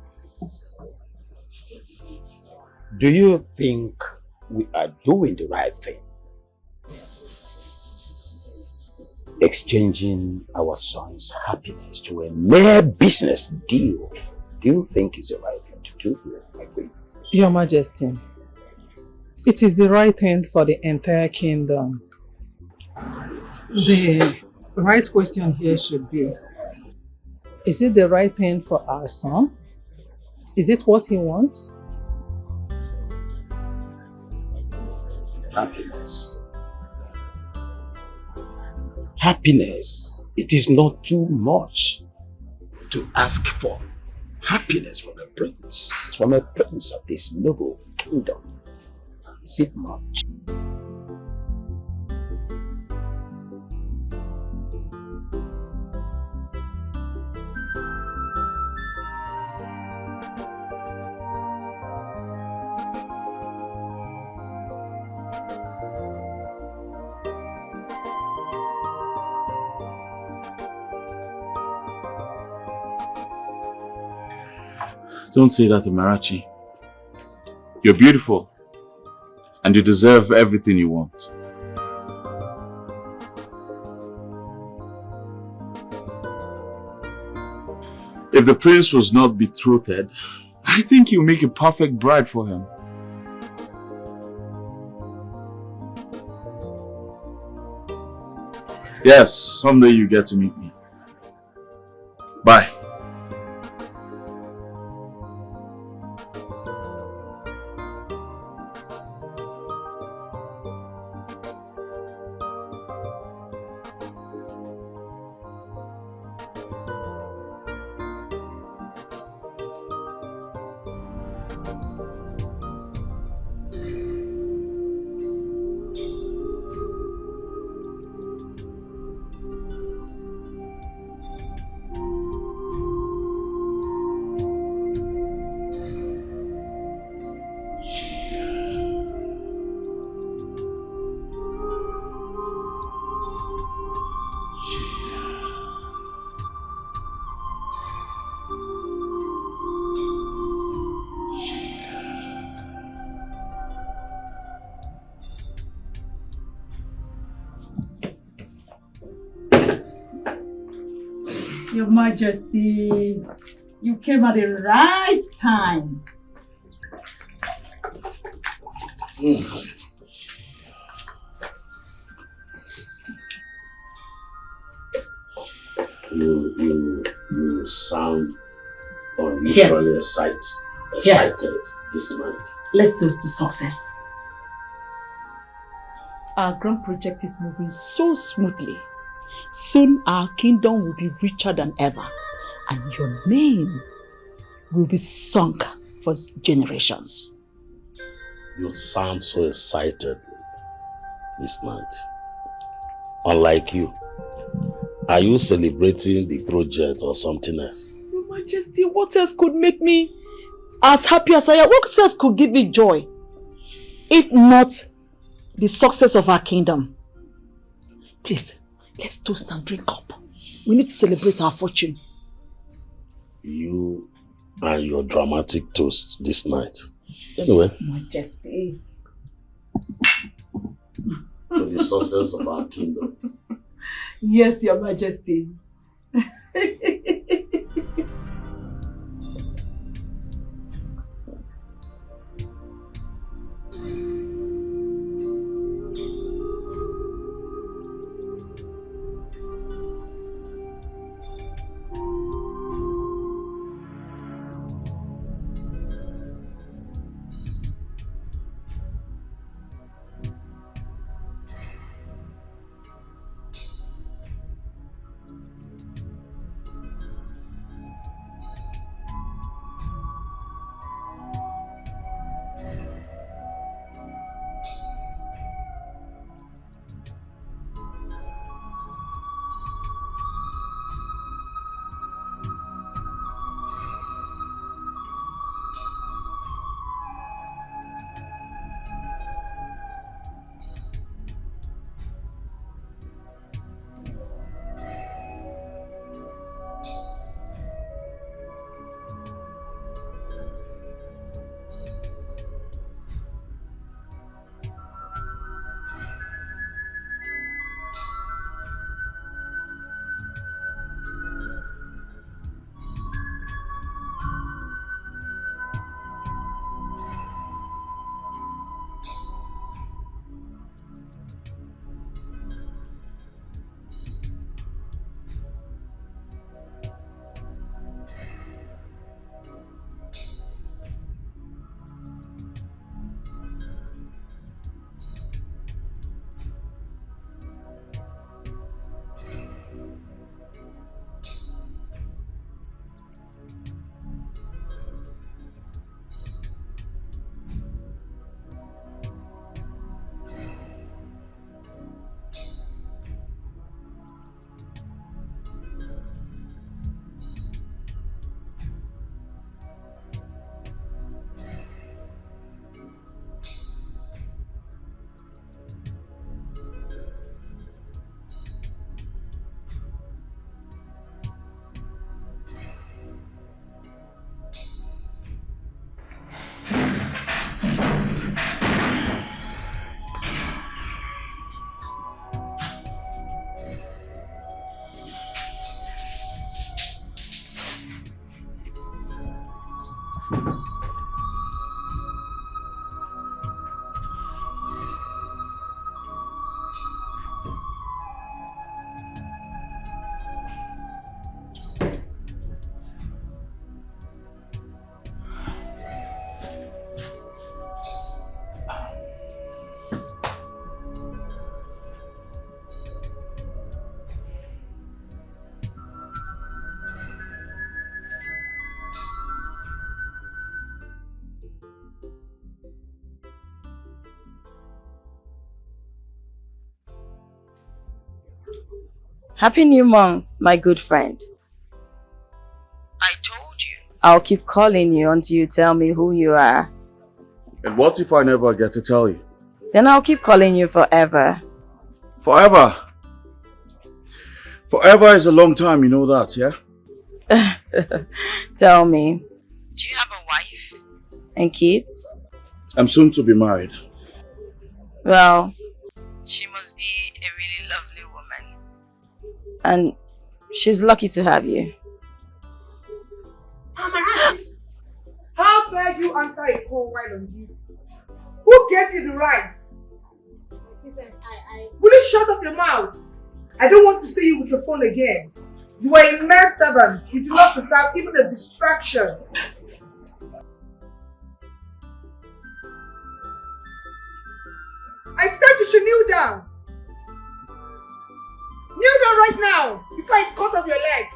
do you think we are doing the right thing? Exchanging our son's happiness to a mere business deal. Do you think it's the right thing to do, my queen? Your Majesty, it is the right thing for the entire kingdom. The right question here should be, is it the right thing for our son? Is it what he wants? Happiness. Happiness. It is not too much to ask for happiness from a prince, from a prince of this noble kingdom. Is it much? Don't say that, Amarachi. You're beautiful. And you deserve everything you want. If the prince was not betrothed, I think you make a perfect bride for him. Yes, someday you get to meet me. Bye. Your Majesty, you came at the right time. You sound unusually excited this night. Let's toast to success. Our grand project is moving so smoothly. Soon our kingdom will be richer than ever, and your name will be sung for generations. You sound so excited this night. Unlike you. Are you celebrating the project or something else? Your Majesty, what else could make me as happy as I am? What else could give me joy? If not the success of our kingdom. Please, let's toast and drink up. We need to celebrate our fortune. You and your dramatic toast this night. Anyway. Majesty. To the success of our kingdom. Yes, Your Majesty. Happy New Month, my good friend. I told you. I'll keep calling you until you tell me who you are. And what if I never get to tell you? Then I'll keep calling you forever. Forever? Forever is a long time, you know that, yeah? Tell me. Do you have a wife? And kids? I'm soon to be married. Well, she must be a really lovely woman. And She's lucky to have you. How dare you answer a call while on duty? Who gave you the right? Will you shut up your mouth? I don't want to see you with your phone again. You are a male servant. You do not deserve even a distraction. I said you should kneel down. Kneel down right now before I cut off your legs.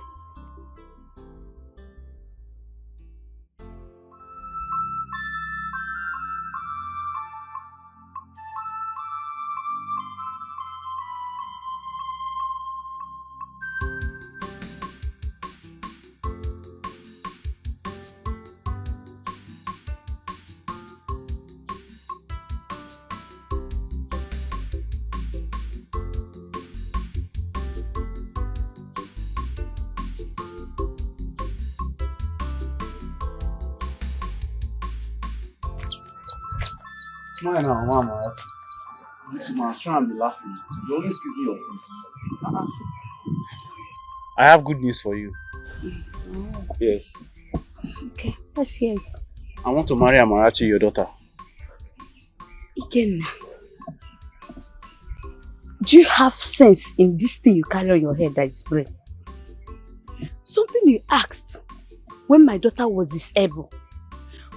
Smile now, mama. This woman trying to be laughing. You're always squeezing your face. I have good news for you. Yes. Okay, let's hear it. I want to marry Amarachi, your daughter. Again. Do you have sense in this thing you carry on your head that is brain? Something you asked when my daughter was disabled,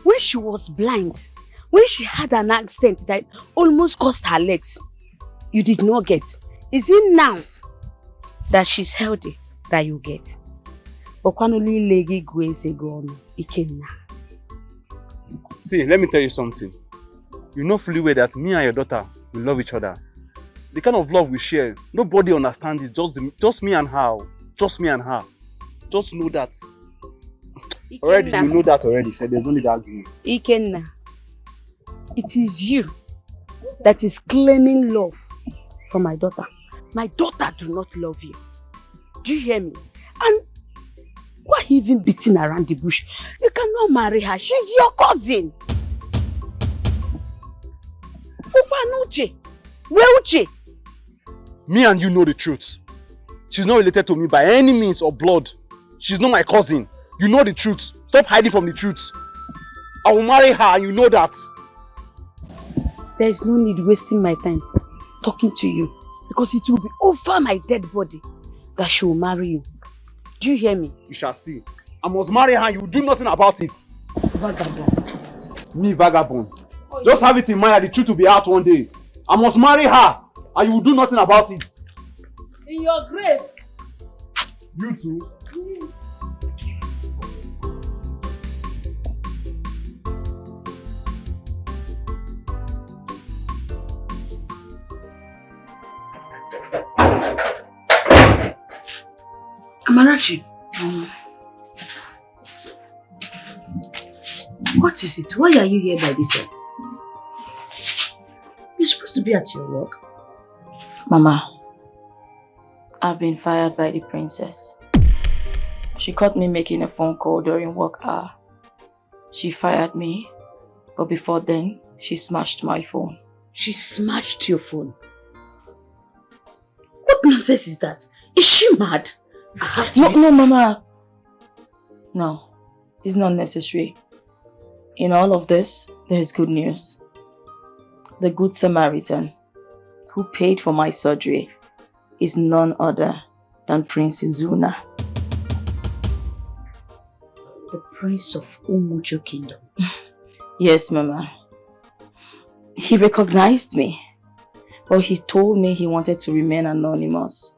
when she was blind, when she had an accident that almost cost her legs, you did not get. Is it now that she's healthy that you get? See, let me tell you something. You know fully well that me and your daughter will love each other. The kind of love we share, nobody understands it. Just me and her. Just me and her. Just know that. Already, you know that already. So there's no need to argue. Ikenna, it is you that is claiming love for my daughter. My daughter do not love you. Do you hear me? And why even beating around the bush? You cannot marry her. She's your cousin. Me and you know the truth. She's not related to me by any means or blood. She's not my cousin. You know the truth. Stop hiding from the truth. I will marry her and you know that. There is no need wasting my time talking to you, because it will be over my dead body that she will marry you. Do you hear me? You shall see. I must marry her and you will do nothing about it. Vagabond. Me, vagabond. Just have it in mind that the truth will be out one day. I must marry her and you will do nothing about it. In your grave. You too. Amarachi. What is it? Why are you here by this time? You're supposed to be at your work. Mama, I've been fired by the princess. She caught me making a phone call during work hour. She fired me, but before then, she smashed my phone. She smashed your phone? What nonsense is that? Is she mad? No, Mama. No, it's not necessary. In all of this, there's good news. The Good Samaritan who paid for my surgery is none other than Prince Uzuna. The Prince of Umujo Kingdom? Yes, Mama. He recognized me, but he told me he wanted to remain anonymous.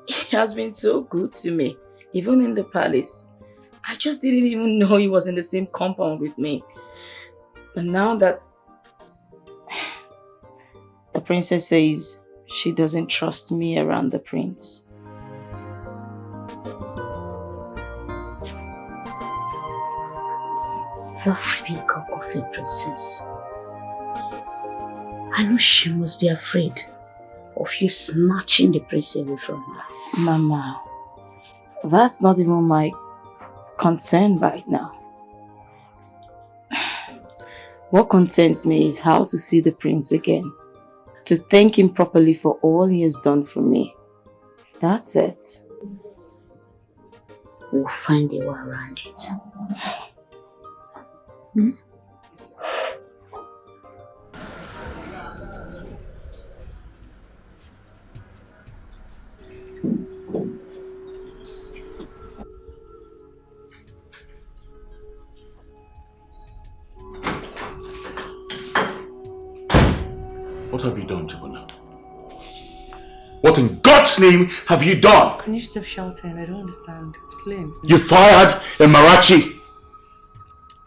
He has been so good to me, even in the palace. I just didn't even know he was in the same compound with me. And now that the princess says she doesn't trust me around the prince. That peacock of a princess. I know she must be afraid of you snatching the prince away from her. Mama, that's not even my concern right now. What concerns me is how to see the prince again, to thank him properly for all he has done for me. That's it. we'll find a way around it. Hmm? What have you done, Jibona? What in God's name have you done? Can you stop shouting? I don't understand. Explain. You fired a Marachi.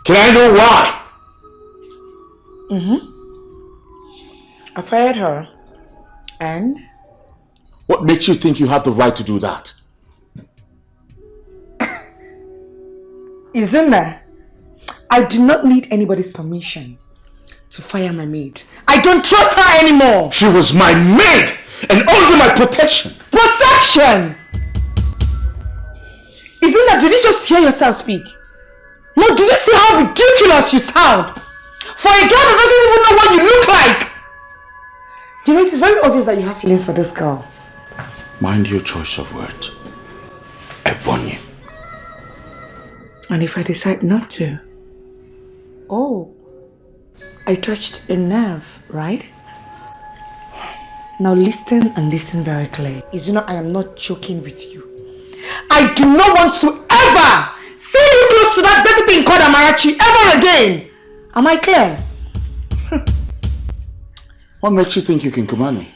Can I know why? I fired her. And? What makes you think you have the right to do that? Izuna, I do not need anybody's permission to fire my maid. I don't trust her anymore. She was my maid and under my protection. Protection! Izuna, did you just hear yourself speak? No, do you see how ridiculous you sound? For a girl that doesn't even know what you look like! You know, it is very obvious that you have feelings for this girl. Mind your choice of words. I warn you. And if I decide not to? Oh, I touched a nerve, right? Now listen and listen very clearly. Izuna, I am not joking with you. I do not want to ever see you close to that dirty thing called Amarachi ever again. Am I clear? What makes you think you can command me?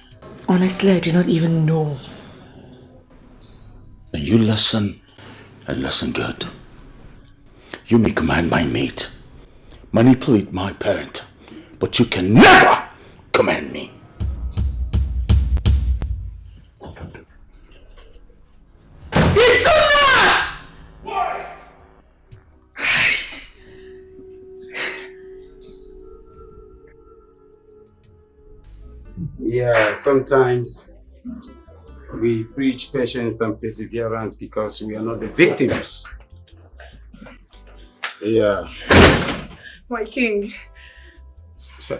Honestly, I do not even know. Then you listen and listen good. You may command my mate, manipulate my parent, but you can never command me. Yeah, sometimes we preach patience and perseverance because we are not the victims. Yeah. My king.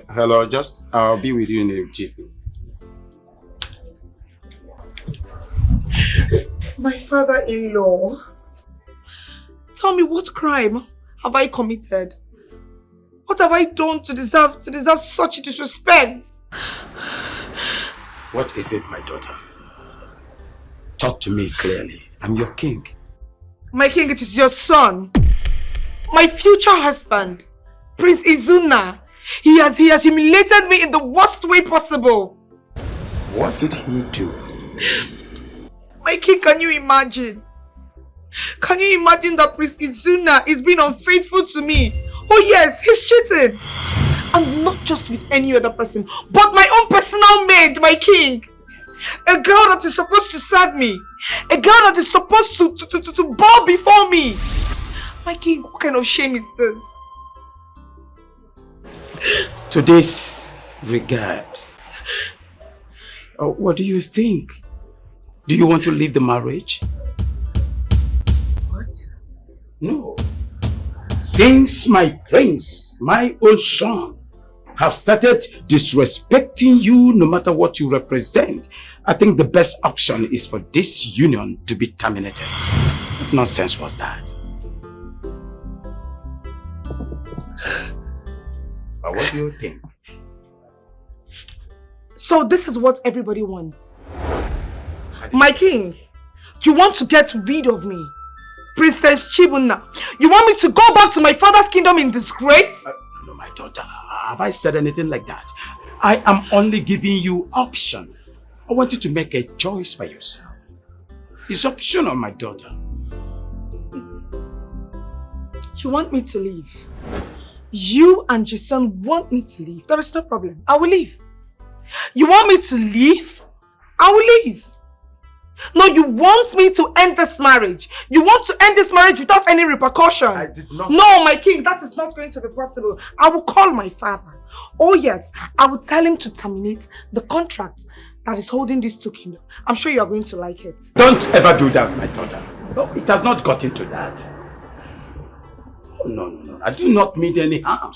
Hello, I'll be with you in a jiffy. My father-in-law. Tell me, what crime have I committed? What have I done to deserve such disrespect? What is it, my daughter? Talk to me clearly. I'm your king. My king, it is your son. My future husband, Prince Izuna. He has humiliated me in the worst way possible. What did he do? My king, can you imagine? Can you imagine that Prince Izuna is being unfaithful to me? Oh yes, he's cheating. And not just with any other person, but my own personal maid, my king. A girl that is supposed to serve me. A girl that is supposed to bow before me. My king, what kind of shame is this? To this regard, what do you think? Do you want to leave the marriage? What? No. Since my prince, my own son, have started disrespecting you no matter what you represent, I think the best option is for this union to be terminated. What nonsense was that? But what do you think? So this is what everybody wants. My king, you want to get rid of me. Princess Chibuna, you want me to go back to my father's kingdom in disgrace? No, my daughter, have I said anything like that? I am only giving you option. I want you to make a choice by yourself. It's optional, my daughter. You want me to leave? You and your son want me to leave. There is no problem. I will leave. You want me to leave? I will leave. No, you want me to end this marriage. You want to end this marriage without any repercussion. I did not. No, my king, that is not going to be possible. I will call my father. Oh yes, I will tell him to terminate the contract that is holding these two kingdoms. I'm sure you are going to like it. Don't ever do that, my daughter. No, it has not gotten to that. Oh, no. I do not mean any harm.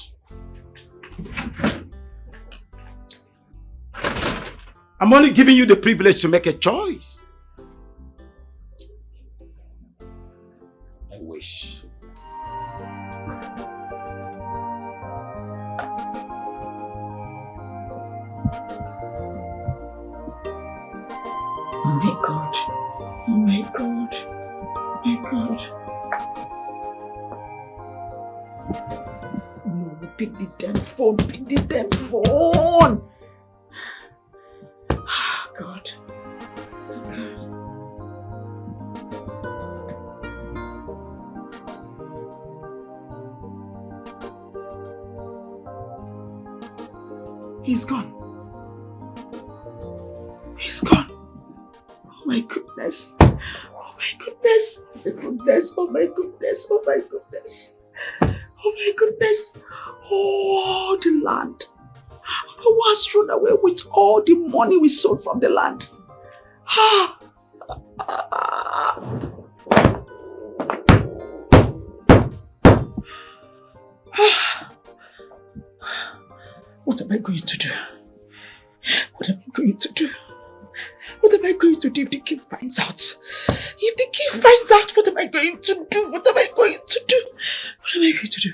I'm only giving you the privilege to make a choice. rubbish. Oh my God. Oh my God. Oh my God. No, pick the damn phone. Pick the damn phone. God. He's gone. He's gone. Oh my goodness. Oh my goodness. Oh my goodness. Oh my goodness. Oh my goodness. Oh my goodness. Oh, the land. Who was thrown away with all the money we sold from the land? What am I going to do? What am I going to do? What am I going to do if the king finds out? If the king finds out, what am I going to do? What am I going to do? What am I going to do?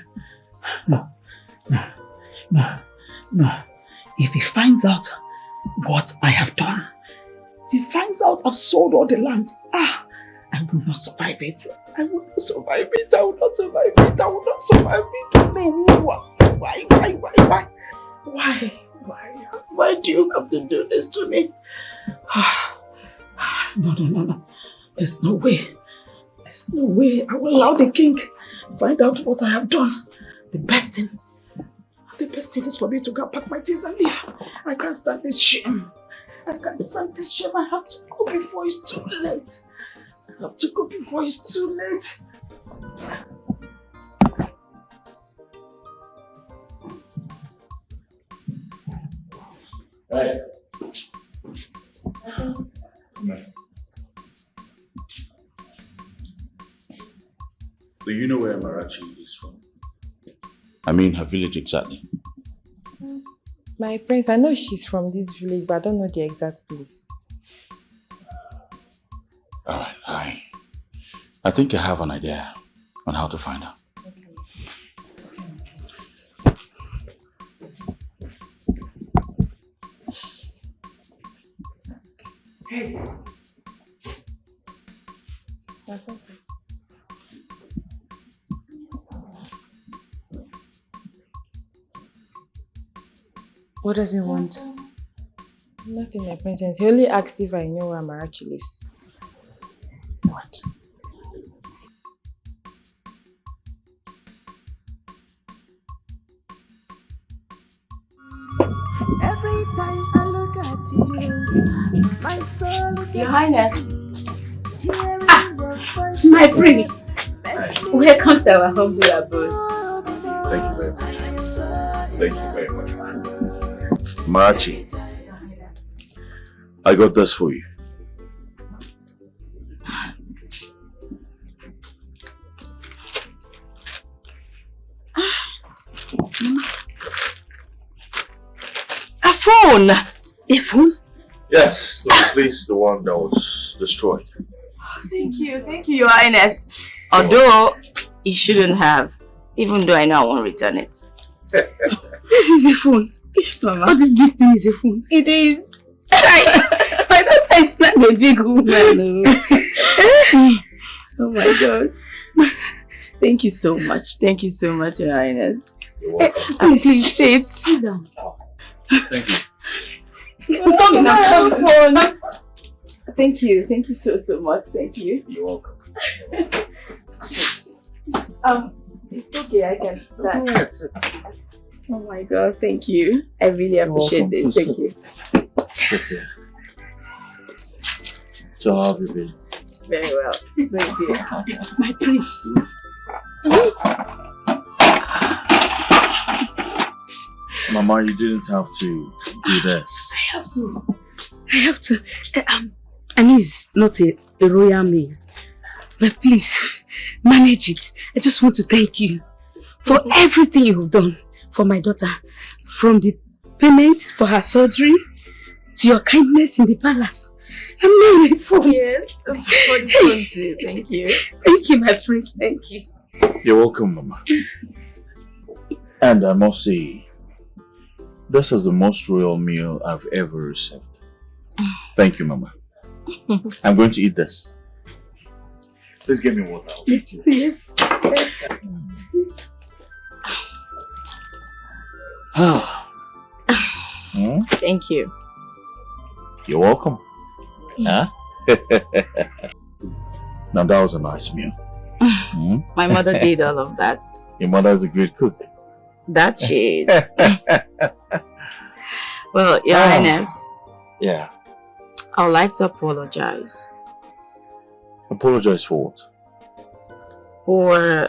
No. If he finds out what I have done, if he finds out I've sold all the land, I will not survive it. I will not survive it. I will not survive it. I will not survive it. No. Why do you have to do this to me? No. There's no way. There's no way I will allow the king to find out what I have done. The best thing is for me to go pack my things and leave. I can't stand this shame. I can't stand this shame. I have to go before it's too late. I have to go before it's too late. Hey. Do you know where Marachi is from? I mean her village exactly. My prince, I know she's from this village, but I don't know the exact place. Alright, I think I have an idea on how to find her. Hey. What does he want? Nothing, my princess. He only asked if I know where Marachi lives. What? Every time I look at you, my soul gets Your Highness. My prince. Welcome to our humble abode. Thank you very much. Thank you very much. Marachi, I got this for you. A phone! A phone? Yes, to replace the one that was destroyed. Thank you, Your Highness. Although you shouldn't have, even though I know I won't return it. This is a phone. Yes, Mama. All this big thing is a phone. It is. I don't think it's not a big woman. Oh my God. Thank you so much. Thank you so much, Your Highness. You're welcome. Please sit down. Thank you. Thank you so much. Thank you. You're welcome. It's okay, I can start. Oh my God, thank you. I really appreciate this. Thank you. Sit here. So how have you been? Very well. Thank you. My prince. Mama, you didn't have to do this. I have to. I know it's not a royal meal, but please, manage it. I just want to thank you for everything you've done for my daughter. From the payment for her surgery, to your kindness in the palace. I'm married for Yes, thank you. Thank you, my prince. Thank you. You're welcome, Mama. And I must say, this is the most royal meal I've ever received. Thank you, Mama. I'm going to eat this. Please give me water. Yes. Thank you. You're welcome. Huh? Now that was a nice meal. My mother did all of that. Your mother is a great cook. That she is. Well, Your Highness. Yeah. I would like to apologize. Apologize for what? For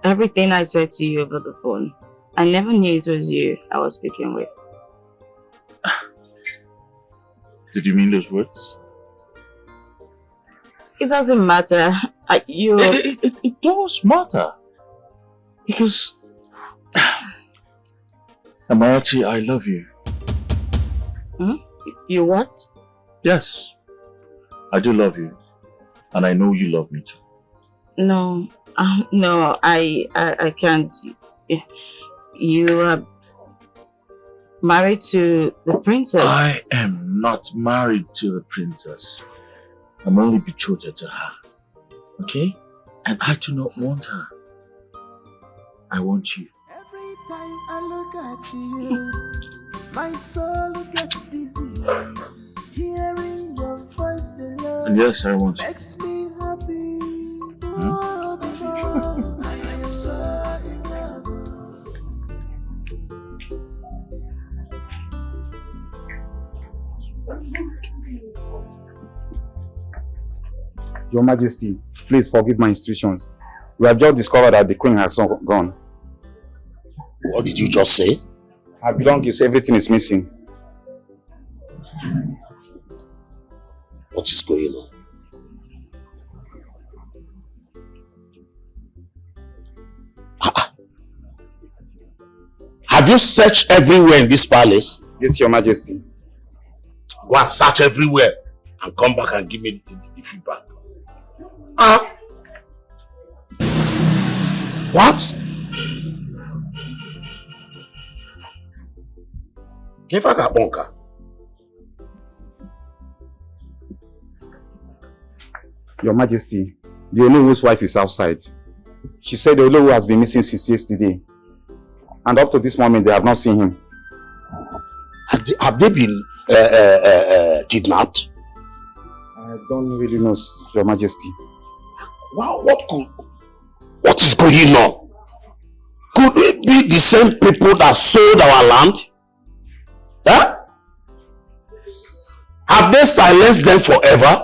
everything I said to you over the phone. I never knew it was you I was speaking with. Did you mean those words? It doesn't matter. It does matter. Because Amarachi, I love you. You what? Yes. I do love you. And I know you love me too. No. No, I can't. You are married to the princess. I am not married to the princess. I'm only betrothed to her. Okay? And I do not want her. I want you. Every time I look at you, my soul gets dizzy. Hearing your voice alone, And yes, I want you. makes me happy. Oh, baby, I am so in love. Your Majesty, please forgive my instructions. We have just discovered that the queen has gone. What did you just say? Her belongings, everything is missing. What is going on? Have you searched everywhere in this palace? Yes, Your Majesty. Go and search everywhere and come back and give me the feedback. What? Give her that bunker. Your Majesty, the Olowo's wife is outside. She said the Olowo has been missing since yesterday. And up to this moment, they have not seen him. Have they been kidnapped? I don't really know, Your Majesty. Wow, what is going on? Could it be the same people that sold our land? Huh? Have they silenced them forever?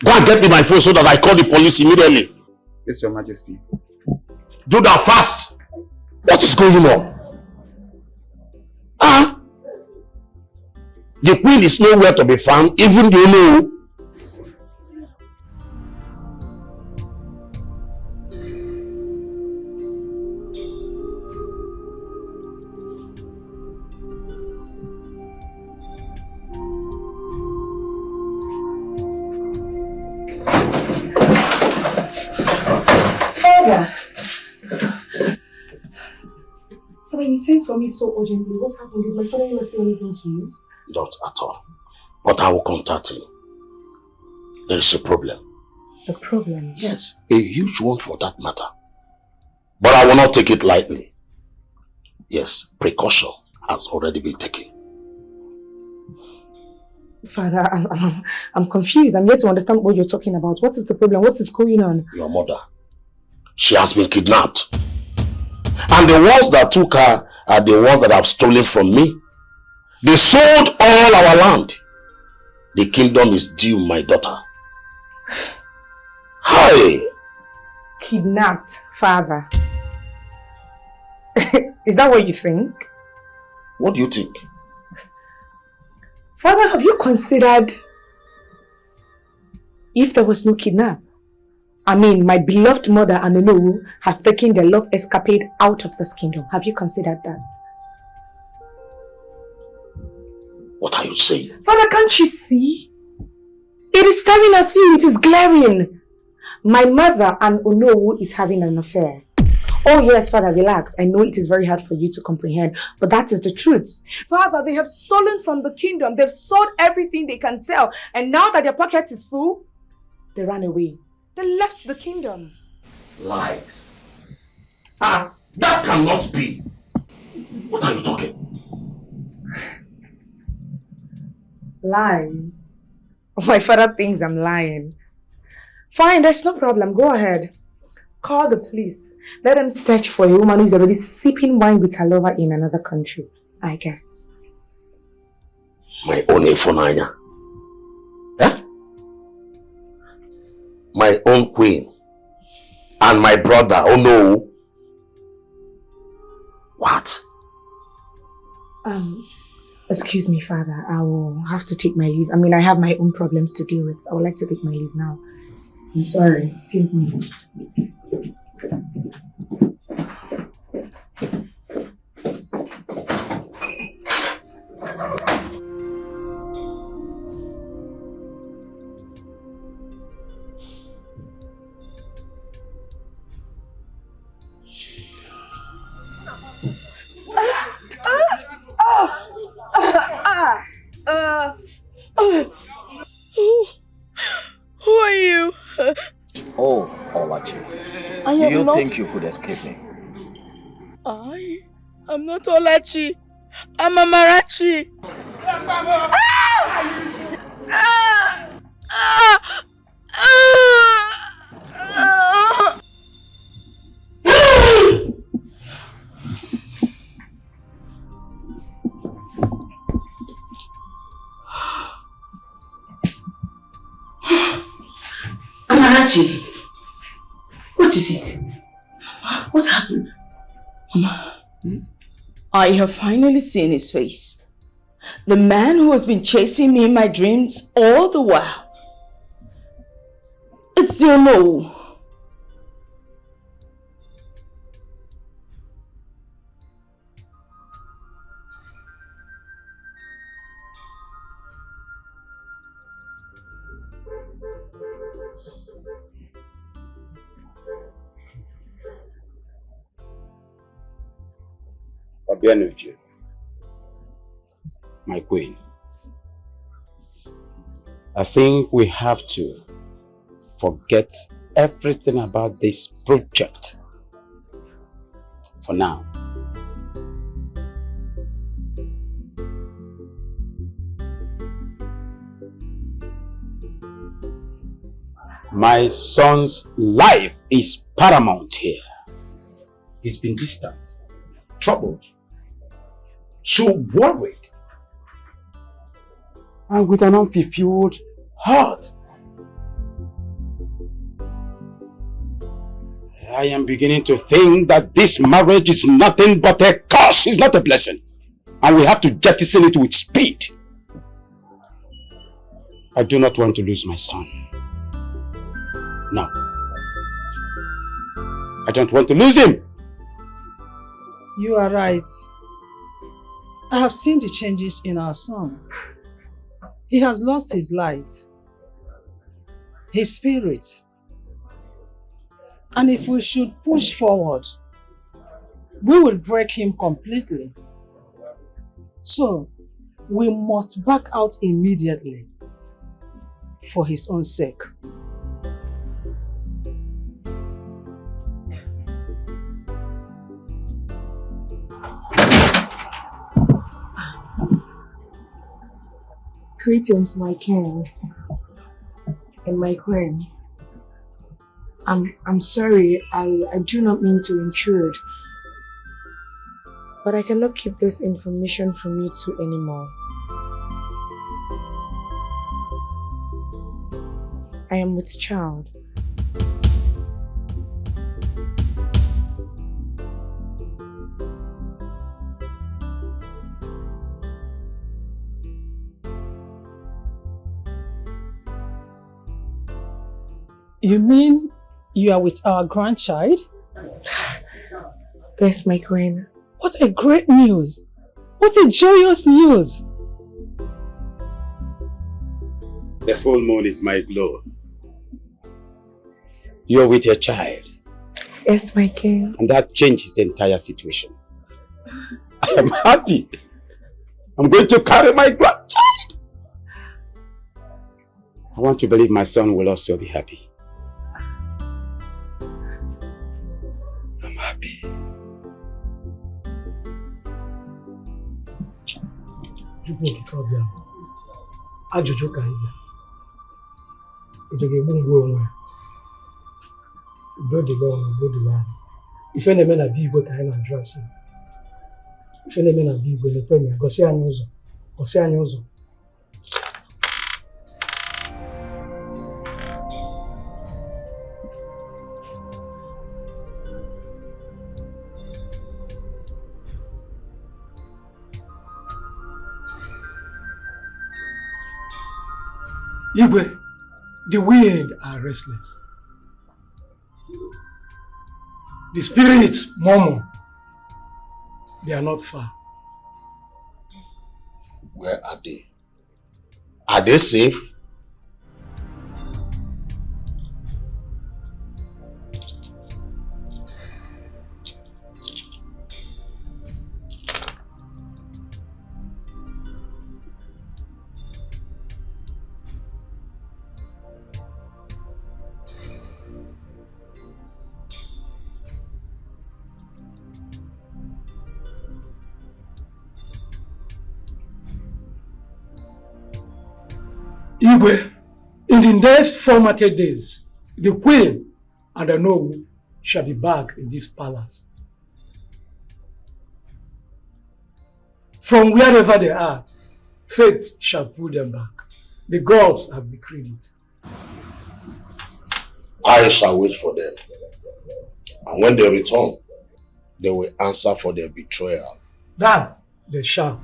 Go and get me my phone so that I call the police immediately. Yes, Your Majesty. Do that fast. What is going on? The queen is nowhere to be found, even the Olowo. Father, you sent for me so urgently. What happened? Did my father not say anything to you? Not at all. But I will contact him. There is a problem. A problem? Yes, a huge one for that matter. But I will not take it lightly. Yes, precaution has already been taken. Father, I'm confused. I'm yet to understand what you're talking about. What is the problem? What is going on? Your mother. She has been kidnapped. And the ones that took her are the ones that have stolen from me. They sold all our land. The kingdom is due my daughter. Hi! Kidnapped, Father. Is that what you think? What do you think? Father, have you considered if there was no kidnap? I mean, my beloved mother and Olowo have taken their love escapade out of this kingdom. Have you considered that? What are you saying? Father, can't you see? It is staring at you. It is glaring. My mother and Onowu is having an affair. Oh yes, Father, relax. I know it is very hard for you to comprehend, but that is the truth. Father, they have stolen from the kingdom. They've sold everything they can sell. And now that their pocket is full, they ran away. They left the kingdom. Lies. Ah, that cannot be. What are you talking? Lies? My father thinks I'm lying. Fine, there's no problem. Go ahead. Call the police. Let them search for a woman who's already sipping wine with her lover in another country, I guess. My own Efonanya. Eh? My own queen. And my brother, oh no. What? Excuse me, Father. I will have to take my leave. I mean, I have my own problems to deal with. I would like to take my leave now. I'm sorry. Excuse me. Who are you? Oh, Olachi. I Do am you not- think you could escape me? I'm not Olachi. I'm Amarachi. Amarachi, what is it? What happened? Mama, I have finally seen his face. The man who has been chasing me in my dreams all the while. It's the Onowu. Obianuchi, my queen, I think we have to forget everything about this project for now. My son's life is paramount here. He's been distant, troubled, so worried, and with an unfulfilled heart. I am beginning to think that this marriage is nothing but a curse, it's not a blessing. And we have to jettison it with speed. I do not want to lose my son. No. I don't want to lose him. You are right. I have seen the changes in our son. He has lost his light, his spirit. And if we should push forward, we will break him completely. So, we must back out immediately for his own sake. Greetings, my king and my queen. I'm sorry, I do not mean to intrude, but I cannot keep this information from you two anymore. I am with child. You mean you are with our grandchild? Yes, my queen. What a great news! What a joyous news! The full moon is my glow. You're with your child. Yes, my king. And that changes the entire situation. I am happy. I'm going to carry my grandchild. I want to believe my son will also be happy. I'm happy. Ajụjụ ka ihe. Ije ga-egbu mgbe onwe. Udo dịla ọnụ, udo dịla anyị. Ife na-eme na bi igwe ka anyị na-ajụ asị. Ife na-eme na bi igwe na-ekwe ya, gosi anyị ụzọ. Gosi anyị ụzọ. Igwe, the wind are restless. The spirits murmur. They are not far. Where are they? Are they safe? Igwe, in the next 4 market days, the queen and the noble shall be back in this palace. From wherever they are, fate shall pull them back. The gods have decreed it. I shall wait for them. And when they return, they will answer for their betrayal. That they shall.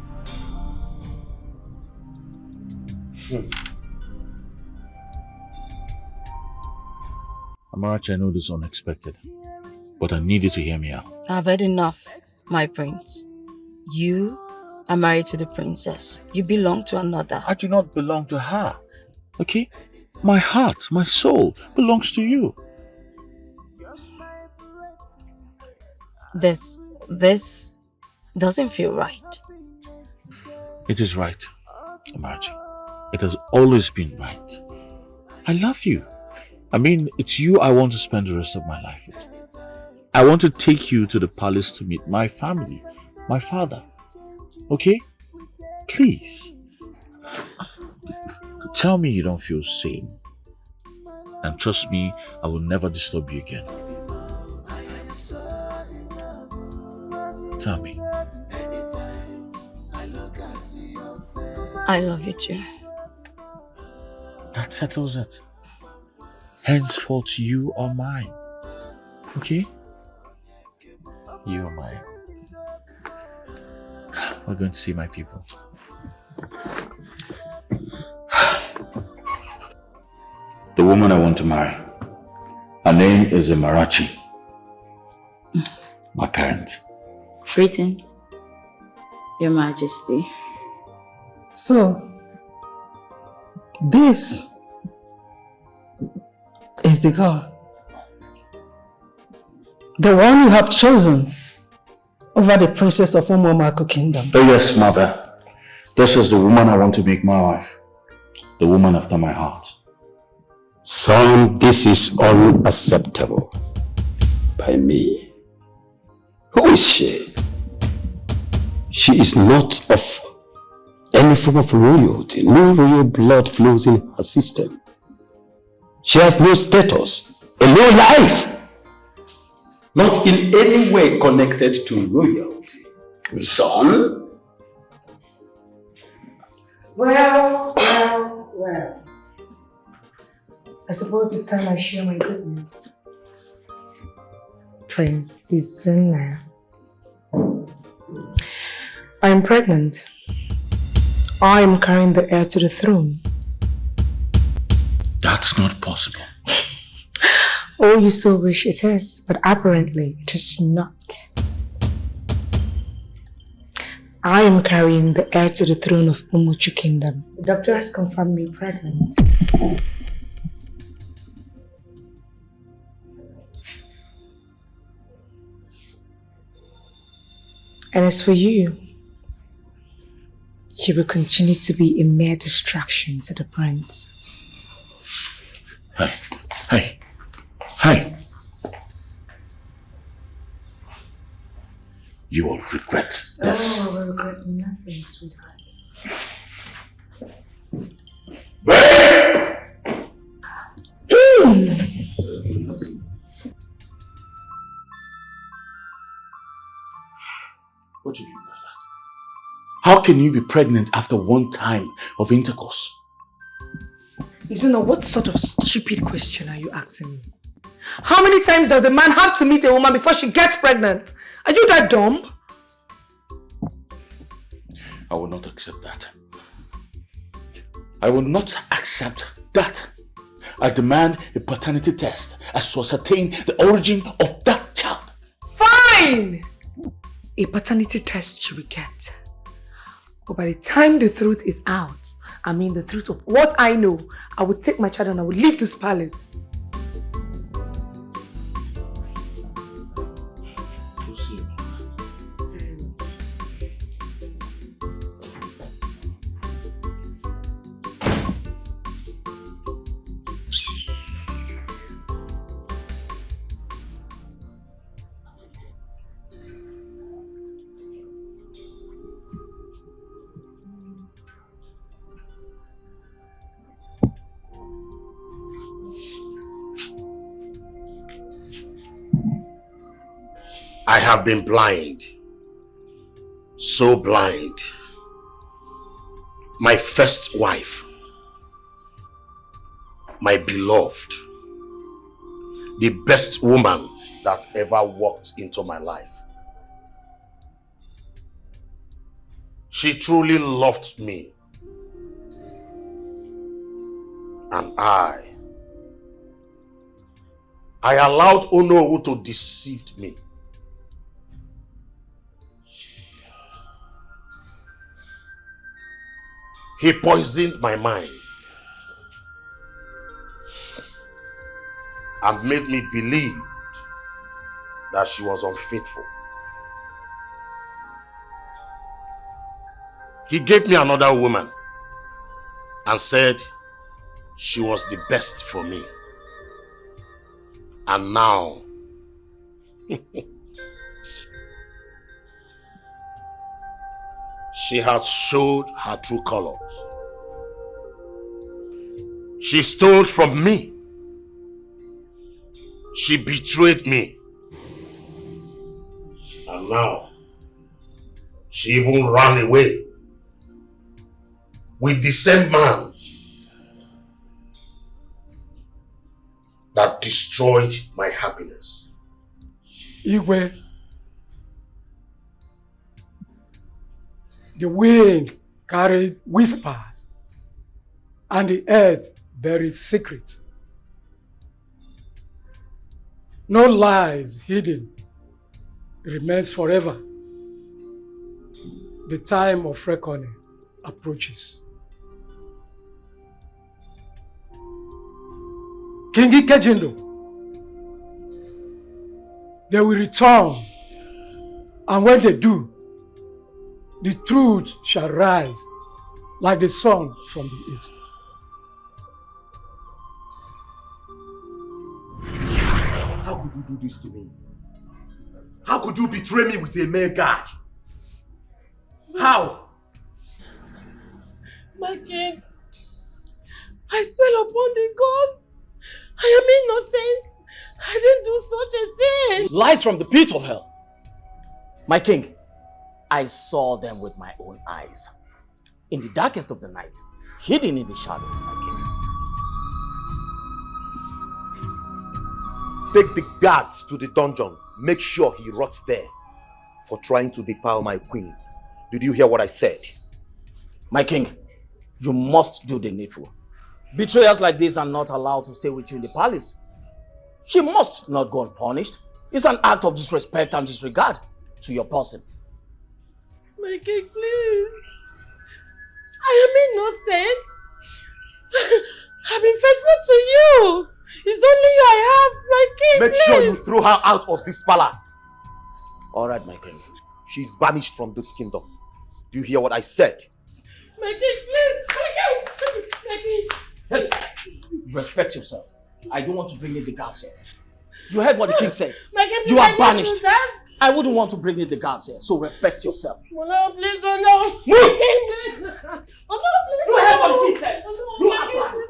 Amarachi, I know this is unexpected, but I need you to hear me out. I've had enough, my prince. You are married to the princess. You belong to another. I do not belong to her, okay? My heart, my soul belongs to you. This doesn't feel right. It is right, Amarachi. It has always been right. I love you. I mean, it's you I want to spend the rest of my life with. I want to take you to the palace to meet my family, my father. Okay? Please. Tell me you don't feel sane. And trust me, I will never disturb you again. Tell me. I love you too. That settles it. Henceforth, you are mine. Okay? You are mine. We're going to see my people. The woman I want to marry. Her name is Amarachi. My parents. Greetings, Your Majesty. So, this is the girl. The one you have chosen over the princess of Umomako Kingdom. Oh yes, mother. This is the woman I want to make my wife. The woman after my heart. Son, this is unacceptable by me. Who is she? She is not of any form of royalty. No royal blood flows in her system. She has no status, a low life. Not in any way connected to royalty. Son? Well. I suppose it's time I share my good news. Prince Izuna. I am pregnant. I am carrying the heir to the throne. That's not possible. Oh, you so wish it is, but apparently it is not. I am carrying the heir to the throne of Umuchu Kingdom. The doctor has confirmed me pregnant. And as for you, you will continue to be a mere distraction to the prince. Hey. You will regret this. Oh, I will regret nothing, sweetheart. What do you mean by that? How can you be pregnant after one time of intercourse? Izuna, what sort of stupid question are you asking me? How many times does the man have to meet a woman before she gets pregnant? Are you that dumb? I will not accept that. I will not accept that. I demand a paternity test as to ascertain the origin of that child. Fine! A paternity test you will get. But by the time the truth is out, I mean the truth of what I know, I will take my child and I will leave this palace. I have been blind. So blind. My first wife. My beloved. The best woman that ever walked into my life. She truly loved me. And I allowed Onowu to deceive me. He poisoned my mind and made me believe that she was unfaithful. He gave me another woman and said she was the best for me. And now, she has showed her true colors. She stole from me. She betrayed me. And now, she even ran away with the same man that destroyed my happiness. Igwe, the wind carried whispers, and the earth buried secrets. No lies hidden remains forever. The time of reckoning approaches. King Ikejindo, they will return, and when they do, the truth shall rise like the sun from the east. How could you do this to me? How could you betray me with a mere guard? How? My king, I swear upon the gods, I am innocent. I didn't do such a thing. Lies from the pit of hell. My king, I saw them with my own eyes. In the darkest of the night, hidden in the shadows, my king. Take the guards to the dungeon. Make sure he rots there for trying to defile my queen. Did you hear what I said? My king, you must do the needful. Betrayers like this are not allowed to stay with you in the palace. She must not go unpunished. It's an act of disrespect and disregard to your person. My king, please. I am innocent. I've been faithful to you. It's only you I have, my king, Make please. sure you throw her out of this palace. All right, my king. She's banished from this kingdom. Do you hear what I said? My king, please. My king. Hey, respect yourself. I don't want to bring in the guards here. You heard what the king said. My king, You are banished. That? I wouldn't want to bring in the guards here, so respect yourself. No, please, oh no. Move! My king, please. Oh no, please. You heard what the king said. You are banished.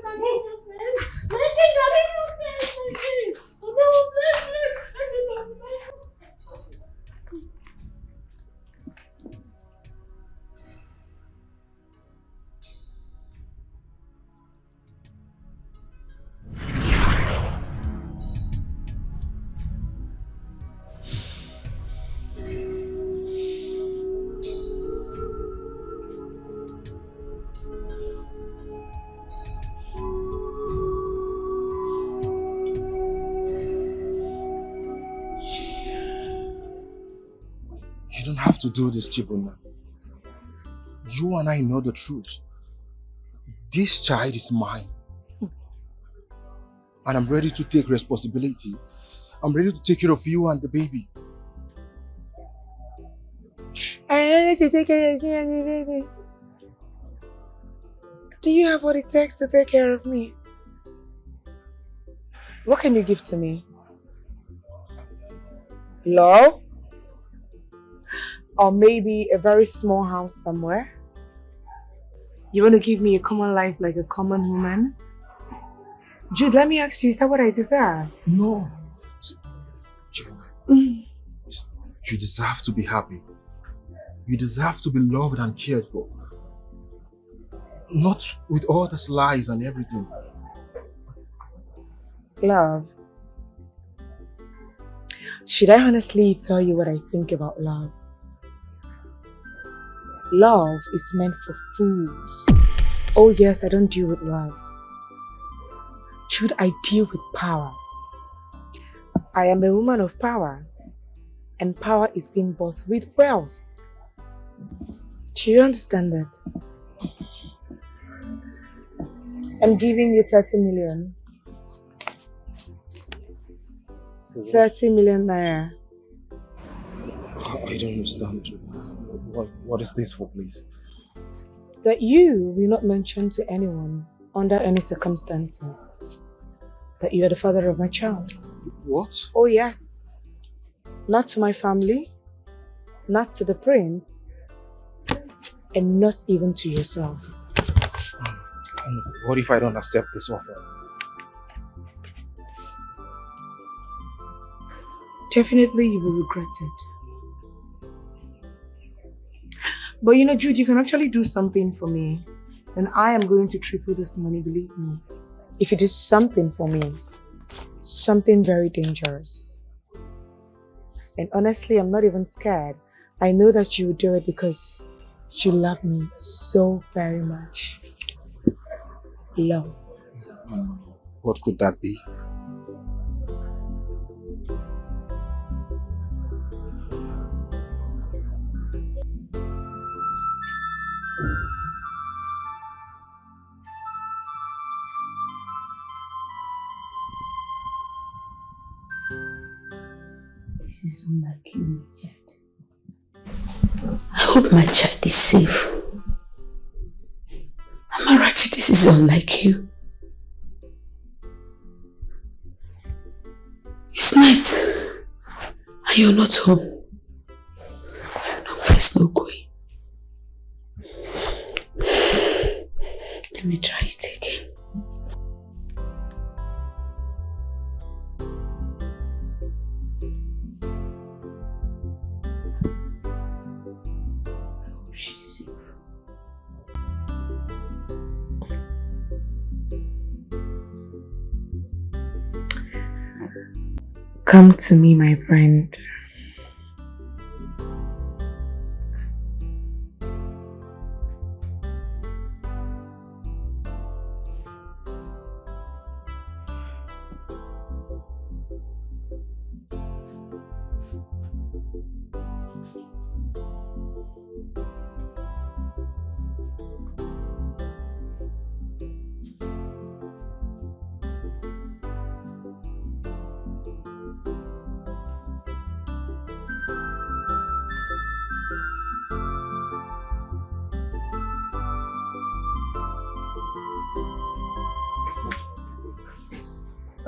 My king, I need you, my king. Oh no, please, please. You don't have to do this, Chibunna. You and I know the truth. This child is mine. And I'm ready to take responsibility. I'm ready to take care of you and the baby. I'm ready to take care of you and the baby. Do you have what it takes to take care of me? What can you give to me? Love? Or maybe a very small house somewhere? You want to give me a common life like a common woman? Jude, let me ask you, is that what I deserve? No. You deserve to be happy. You deserve to be loved and cared for. Not with all these lies and everything. Love. Should I honestly tell you what I think about love? Love is meant for fools. Oh yes, I don't deal with love. Should I deal with power? I am a woman of power, and power is being bought with wealth. Do you understand that? I'm giving you 30 million. 30 million naira. I don't understand. What is this for, please? That you will not mention to anyone under any circumstances that you are the father of my child. What? Oh yes. Not to my family, not to the prince, and not even to yourself. And what if I don't accept this offer? Definitely you will regret it. But you know, Jude, you can actually do something for me. And I am going to triple this money, believe me. If you do something for me, something very dangerous. And honestly, I'm not even scared. I know that you will do it because you love me so very much. Love. What could that be? This is unlike you, my child. I hope my child is safe. Amarachi, this is unlike you. It's night, and you're not home. I don't know where it's not going. Let me try it again. She's safe. Come to me, my friend.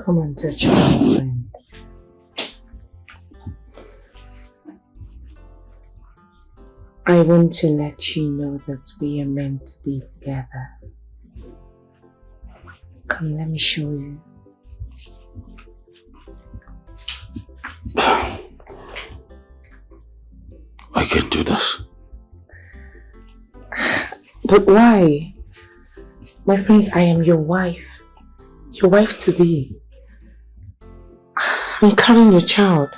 Come and touch my friend. I want to let you know that we are meant to be together. Come, let me show you. I can't do this. But why? My friends, I am your wife. Your wife to be. I'm carrying your child.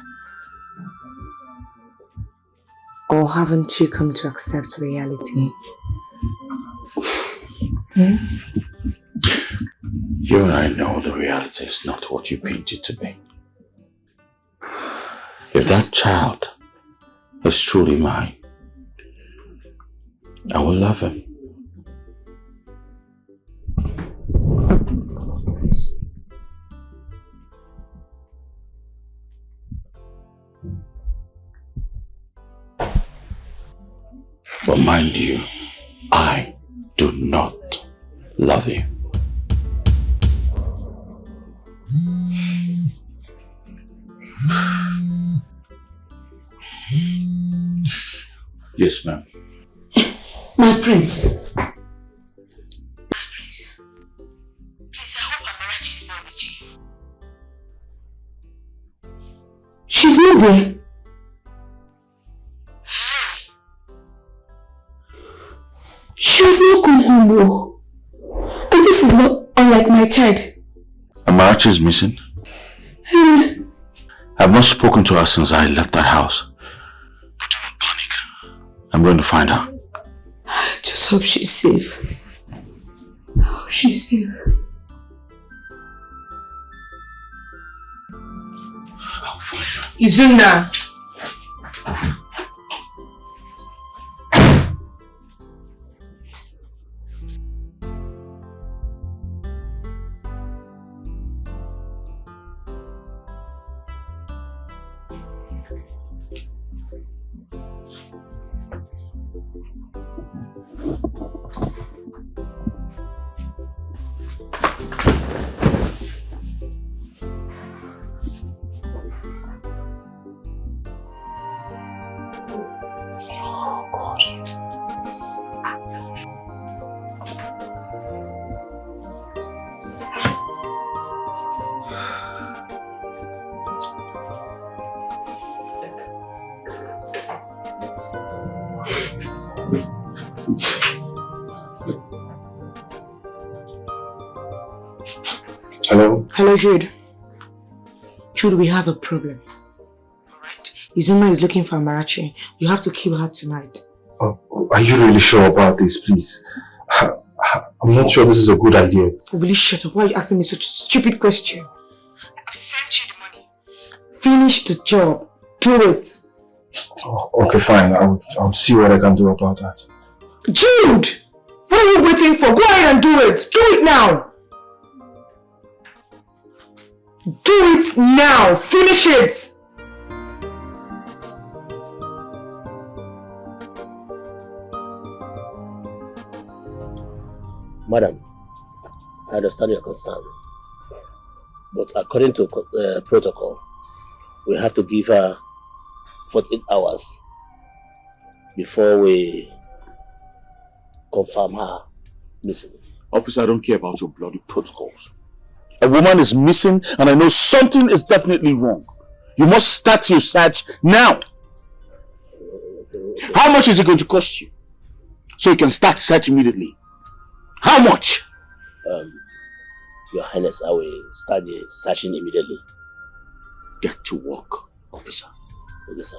Or haven't you come to accept reality? You and I know the reality is not what you paint it to be. If that child is truly mine, I will love him. But mind you, I do not love you. Yes, ma'am. My prince. My prince. Please, I hope Amarachi is not with you. She's not there. She has not come home. But this is not unlike my child. Amarachi is missing. I've not spoken to her since I left that house. But do not panic. I'm going to find her. I just hope she's safe. I hope she's safe. I'll find her. Izuna! Hello? Hello, Jude. Jude, we have a problem. Alright. Izuma is looking for Amarachi. You have to keep her tonight. Oh, are you really sure about this, please? I'm not sure this is a good idea. Will you shut up? Why are you asking me such a stupid question? I've sent you the money. Finish the job. Do it. Oh, okay, fine. I'll see what I can do about that. Jude! What are you waiting for? Go ahead and do it. Do it now. Do it now! Finish it! Madam, I understand your concern, but according to protocol, we have to give her 48 hours before we confirm her missing. Officer, I don't care about your bloody protocols. A woman is missing and I know something is definitely wrong. You must start your search now. How much is it going to cost you? So you can start search immediately. How much? Your Highness, I will start the searching immediately. Get to work, officer. Okay, sir.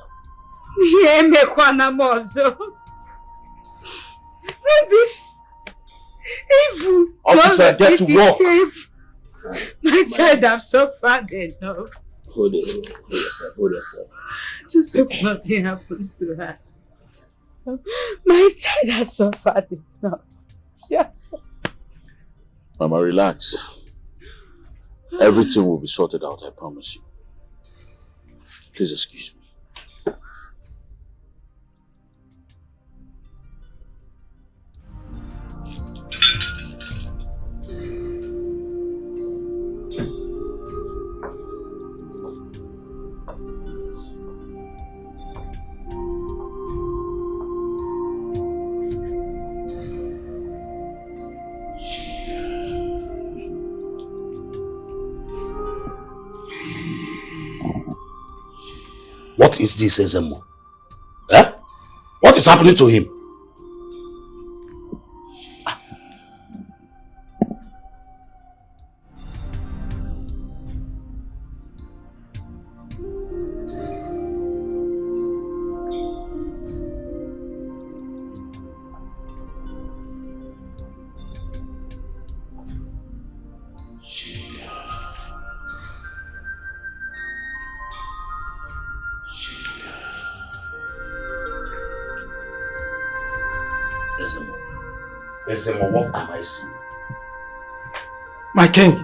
This evil Officer, get to work. My child have suffered enough. Hold yourself, hold yourself. Just hope nothing happens to her. My child has suffered enough. Yes. Mama, relax. Everything will be sorted out, I promise you. Please excuse me. What is this, Ezemo? Eh? What is happening to him? Ezemo, what am I seeing? My king,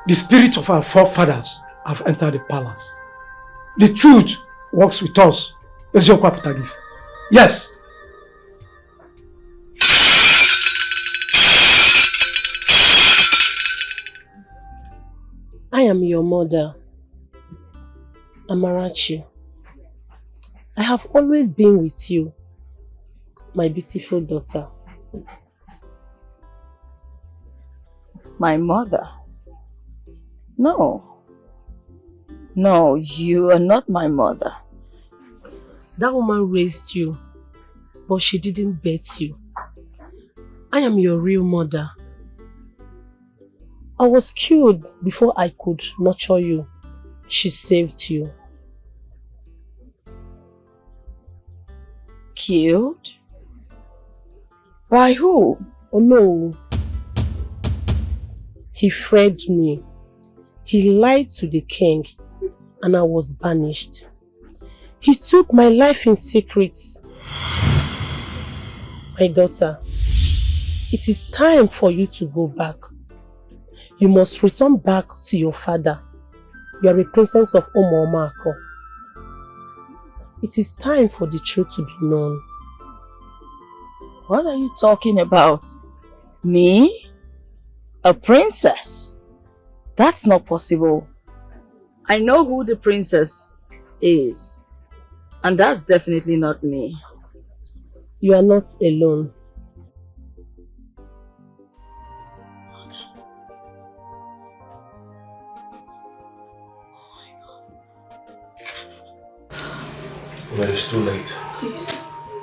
the spirits of our forefathers have entered the palace. The truth works with us. Is your Patagif? Yes. I am your mother, Amarachi. I have always been with you, my beautiful daughter. My mother? No. No, you are not my mother. That woman raised you, but she didn't birth you. I am your real mother. I was killed before I could nurture you. She saved you. Killed? By who? Oh no. He freed me. He lied to the king and I was banished. He took my life in secret. My daughter, it is time for you to go back. You must return back to your father. You are a princess of Omomako. It is time for the truth to be known. What are you talking about? Me? A princess? That's not possible. I know who the princess is. And that's definitely not me. You are not alone. But it's too late.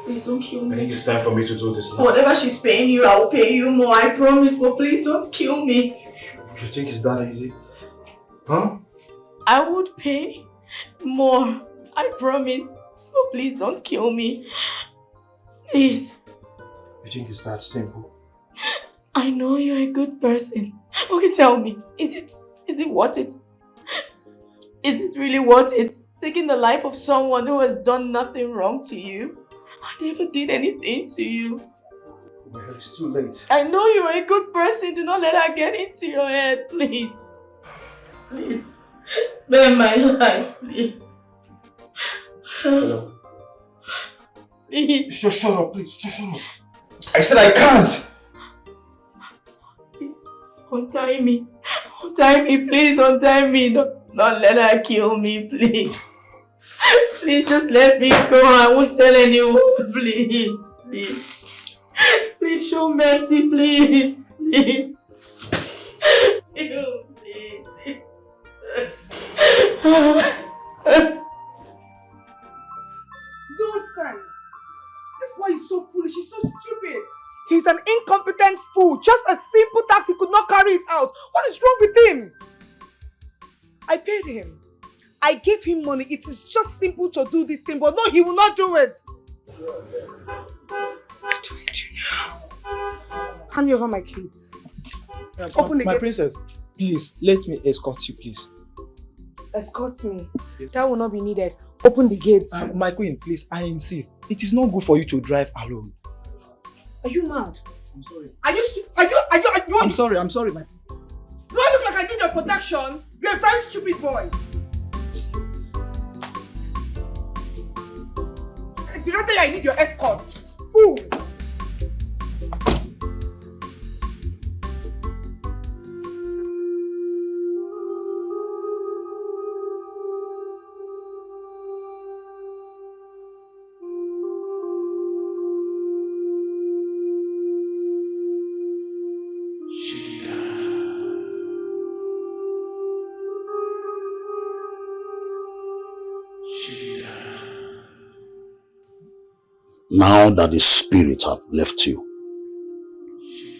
Please don't kill me. I think it's time for me to do this now. Whatever she's paying you, I will pay you more, I promise, but please don't kill me. You think it's that easy? Huh? I would pay more, I promise, but please don't kill me. Please. You think it's that simple? I know you're a good person. Okay, tell me, is it worth it? Is it really worth it? Taking the life of someone who has done nothing wrong to you? I never did anything to you. Well, it's too late. I know you're a good person. Do not let her get into your head, please. Please. Spare my life, please. Hello? Please. Just shut up, please. Just shut up. I said I can't. Please. Untie me. Untie me, please. Untie me. Don't let her kill me, please. Please just let me go. I won't tell anyone. Please. Please. Please show mercy, please. Please. Please. Nonsense! That's why he's so foolish. He's so stupid. He's an incompetent fool. Just a simple task, he could not carry it out. What is wrong with him? I paid him. I gave him money. It is just simple to do this thing, but no, he will not do it. What do I do now? Hand me over my keys. Open the My gate. princess, please, let me escort you, please. Escort me. Yes. That will not be needed. Open the gates. My queen, please, I insist. It is not good for you to drive alone. Are you mad? I'm sorry. Are you? I'm sorry, my. Do I look like I need your protection? You're a very stupid boy. Did I tell you I need your escort? Fool! Shigida. Now that the spirit have left you,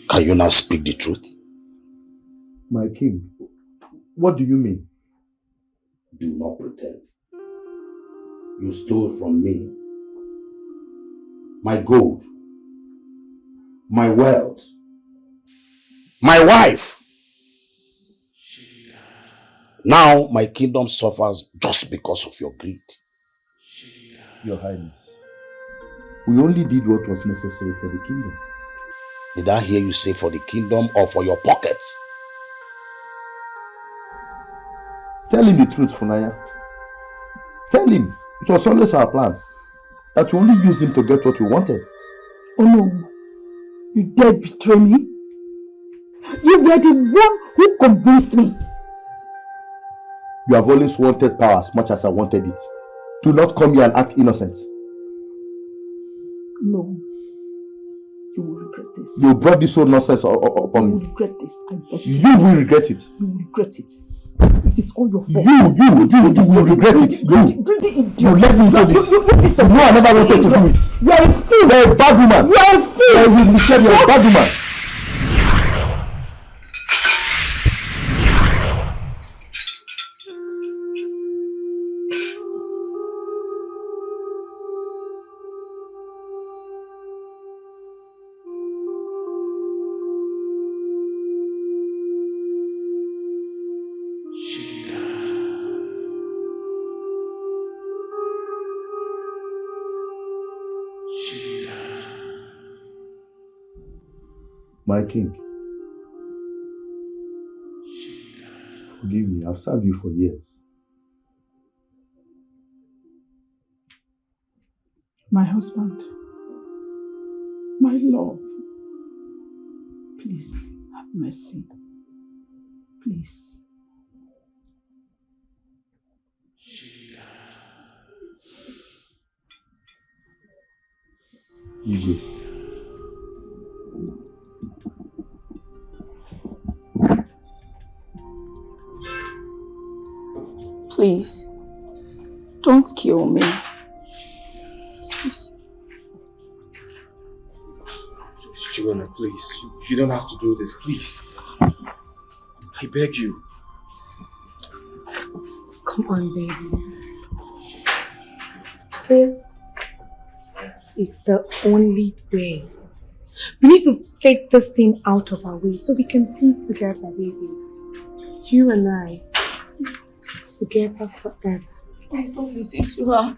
can you now speak the truth? My king, what do you mean? Do not pretend. You stole from me my gold, my wealth, my wife. Now my kingdom suffers just because of your greed. Your Highness, we only did what was necessary for the kingdom. Did I hear you say for the kingdom or for your pockets? Tell him the truth, Funaya. Tell him it was always our plans that we only used him to get what we wanted. Oh no, you dare betray me? You were the one who convinced me. You have always wanted power as much as I wanted it. Do not come here and act innocent. No, you will regret this. You brought this whole nonsense upon me. You will regret this, I bet you. You will regret it. You will regret it. It is all your fault. You will regret it. You let me do this. You know I never wanted to do it. You are a fool. You are a bad woman. You are a fool. You are a bad woman. My king, forgive me, I've served you for years. My husband, my love, please have mercy. Please. Easy. Please, don't kill me. Please. Chibona, please. You don't have to do this, please. I beg you. Come on, baby. This is the only way. We need to take this thing out of our way so we can be together, baby. You and I. Together forever. Please don't listen to her.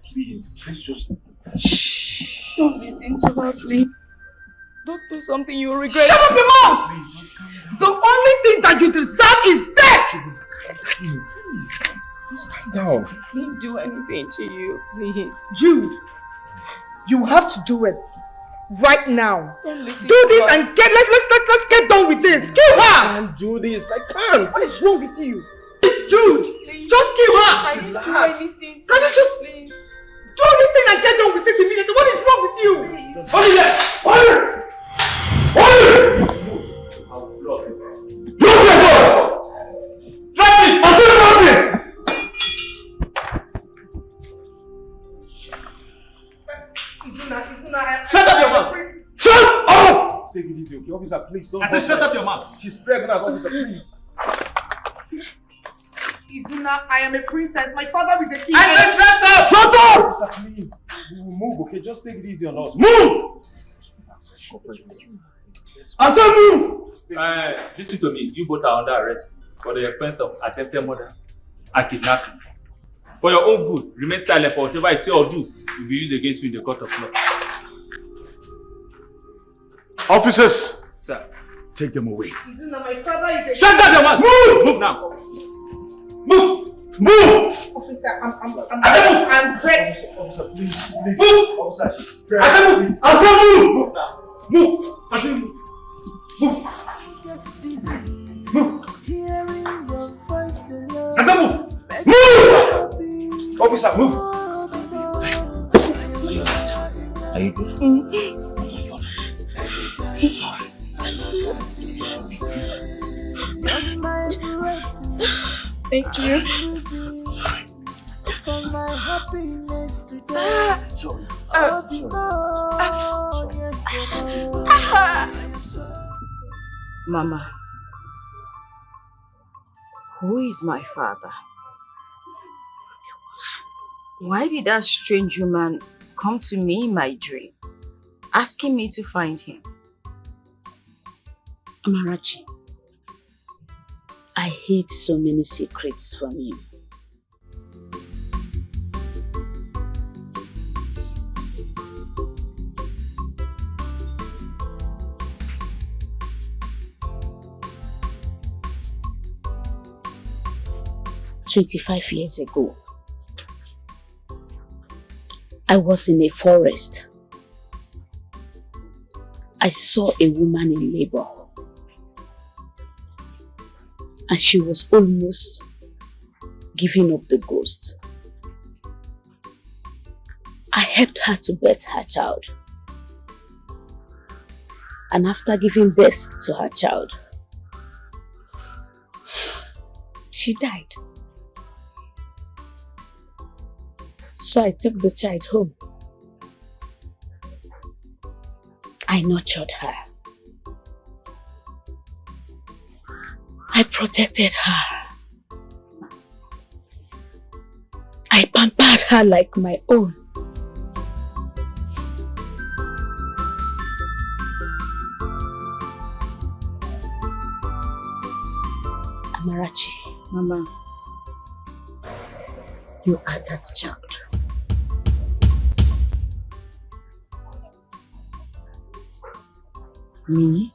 Please, let's just... Shh. Don't listen to her, please. Don't do something you regret. Shut up your mouth! The only thing that you deserve is death! Please, just calm down. I didn't do anything to you, please. Jude, you have to do it right now. Don't listen do to this her. and let's get done with this. Kill her! I can't do this. I can't. What is wrong with you? It's Jude. Please. Just kill her. I didn't do anything. Can you just please do this thing and get done with it immediately? What is wrong with you? Hold it there! Hold it! Hold it! You get up! Drop it! I'm still dropping! Shut up your mouth! Shut up! Take it easy, okay? Officer, please don't. I said shut up your mouth. She's pregnant, officer, please. Izuna, I am a princess. My father is a king. I said shut up! Shut up! Officer, please. We will move, okay? Just take it easy on us. Move! I said move! Listen to me. You both are under arrest for the offense of attempted murder and kidnapping. For your own good, remain silent for whatever I say or do will be used against you in the court of law. Officers! Sir. Take them away. Izuna, my father is a Shut up your mouth! Move! Move now! Move! Move! Officer, I'm ready. Officer, please. Move! Officer, I said move! I said move! Move now! Move! I said move! Move! Move! I said move! Move! Officer, move! Are you good? Thank you. for my happiness today. Oh, Mama, who is my father? Why did that strange woman come to me in my dream, asking me to find him? Amarachi, I hid so many secrets from you. "25 years ago, I was in a forest. I saw a woman in labor, and she was almost giving up the ghost. I helped her to birth her child, and after giving birth to her child, she died. So I took the child home. I nurtured her. I protected her. I pampered her like my own. Amarachi, Mama, you are that child. Me?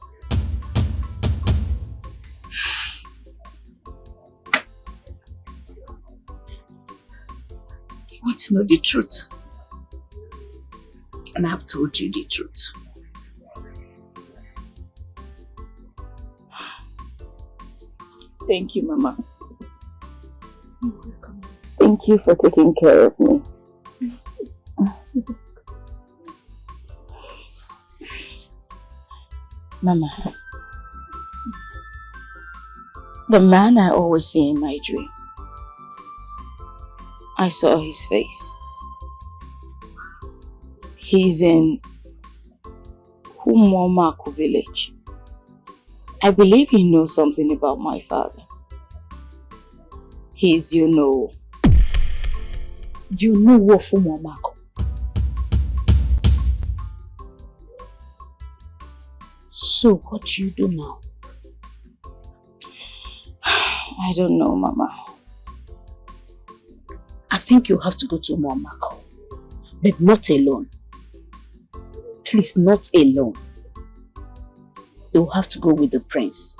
You want to know the truth? And I've told you the truth. Thank you, Mama. Thank you for taking care of me. Mama, the man I always see in my dream, I saw his face. He's in Humomaku village. I believe he knows something about my father. He's, You know what Humomaku? So what do you do now? I don't know, Mama. I think you have to go to Humomaku, but not alone. Please, not alone. You'll have to go with the prince.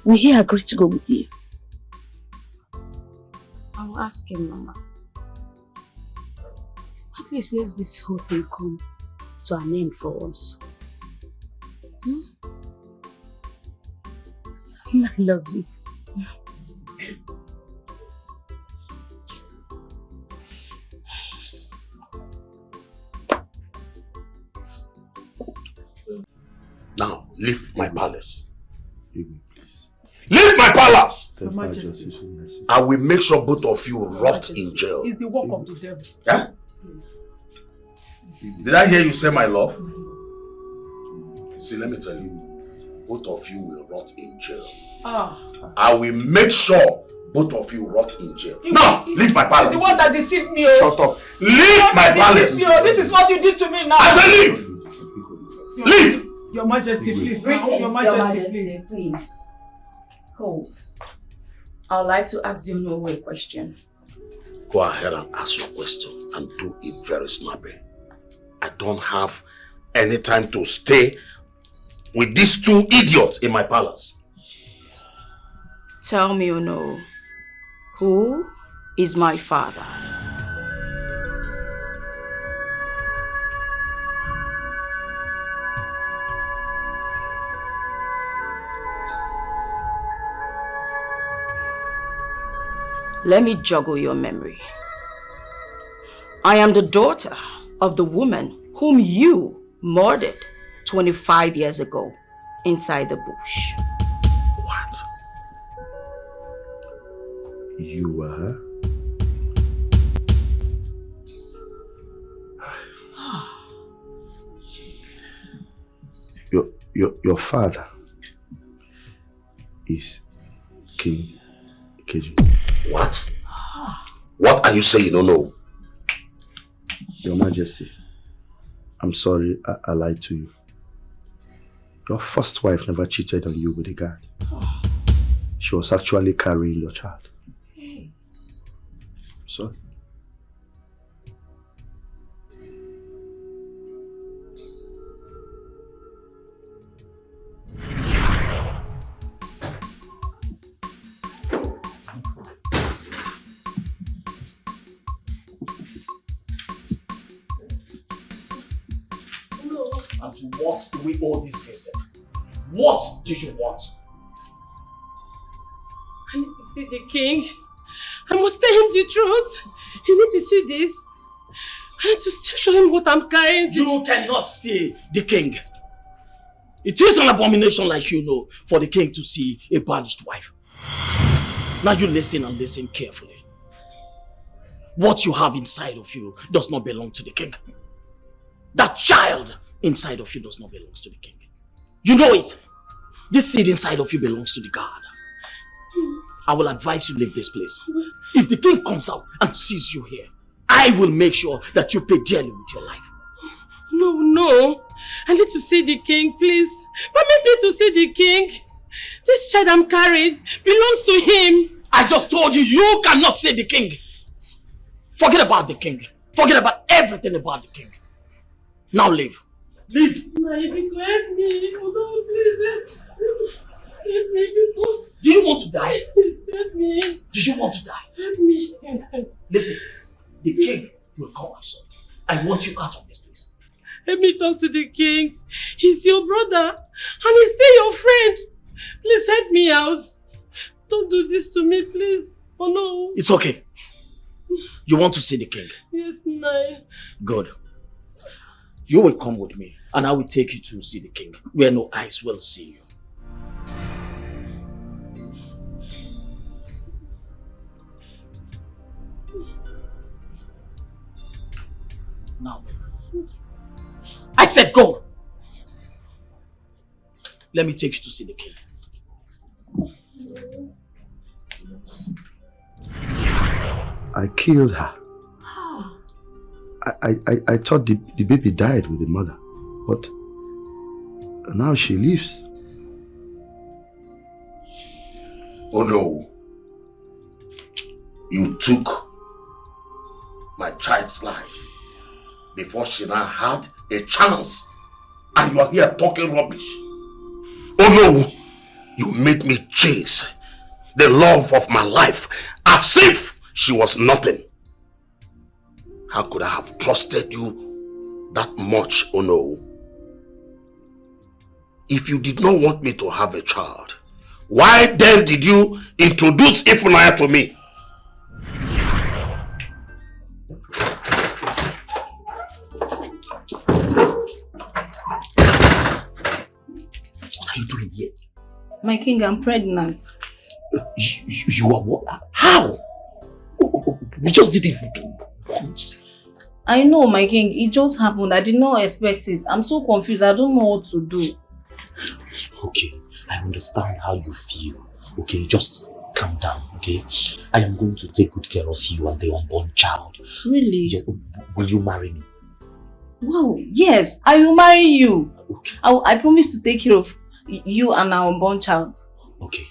Will he agree to go with you? I'll ask him, Mama. At least let this whole thing come to an end for us. I love you. Now, leave my palace. Leave my palace! Your Majesty. I will make sure both of you rot in jail. It's the work of the devil. Yeah? Please. Did I hear you say my love? See, let me tell you, both of you will rot in jail. I will make sure both of you rot in jail. Now, leave my palace. It's the one that deceived me. Shut up. Leave my palace. This is what you did to me now. I say leave. Leave. Your Majesty, please. Your Majesty, please. Hold. I would like to ask you a question. Go ahead and ask your question and do it very snappy. I don't have any time to stay with these two idiots in my palace. Tell me, who is my father? Let me joggle your memory. I am the daughter of the woman whom you murdered 25 years ago inside the bush. What? You were her? Your father is King Keji. What? What are you saying? No. Your Majesty, I'm sorry I lied to you. Your first wife never cheated on you with a guard. She was actually carrying your child. Sorry. And to what do we owe this visit? What do you want? I need to see the king. I must tell him the truth. You need to see this. I need to show him what I'm carrying. You cannot see the king. It is an abomination, like you know, for the king to see a banished wife. Now you listen and listen carefully. What you have inside of you does not belong to the king. That child inside of you does not belong to the king. You know it. This seed inside of you belongs to the God. I will advise you leave this place. If the king comes out and sees you here, I will make sure that you pay dearly with your life. No. I need to see the king, please. Permit me to see the king. This child I'm carrying belongs to him. I just told you, you cannot see the king. Forget about the king. Forget about everything about the king. Now leave. Leave. Help me. Oh no, please. Help me. Do you want to die? Help me. Do you want to die? Help me. Listen, the king will come out soon. I want you out of this place. Let me talk to the king. He's your brother and he's still your friend. Please help me out. Don't do this to me, please. Oh no. It's okay. You want to see the king? Yes, Nai. Good. You will come with me and I will take you to see the king where no eyes will see you. Now, I said go. Let me take you to see the king. I killed her. I thought the baby died with the mother, but now she lives. Oh no. You took my child's life before she now had a chance, and you are here talking rubbish. Oh no. You made me chase the love of my life as if she was nothing. How could I have trusted you that much, oh no? If you did not want me to have a child, why then did you introduce Ifunaya to me? What are you doing here? My king, I'm pregnant. You are what? How? We just did it once. I know, my king. It just happened. I did not expect it. I'm so confused. I don't know what to do. Okay, I understand how you feel. Okay, just calm down, okay? I am going to take good care of you and the unborn child. Really? Yeah, will you marry me? Wow, yes, I will marry you. Okay. I promise to take care of you and our unborn child. Okay,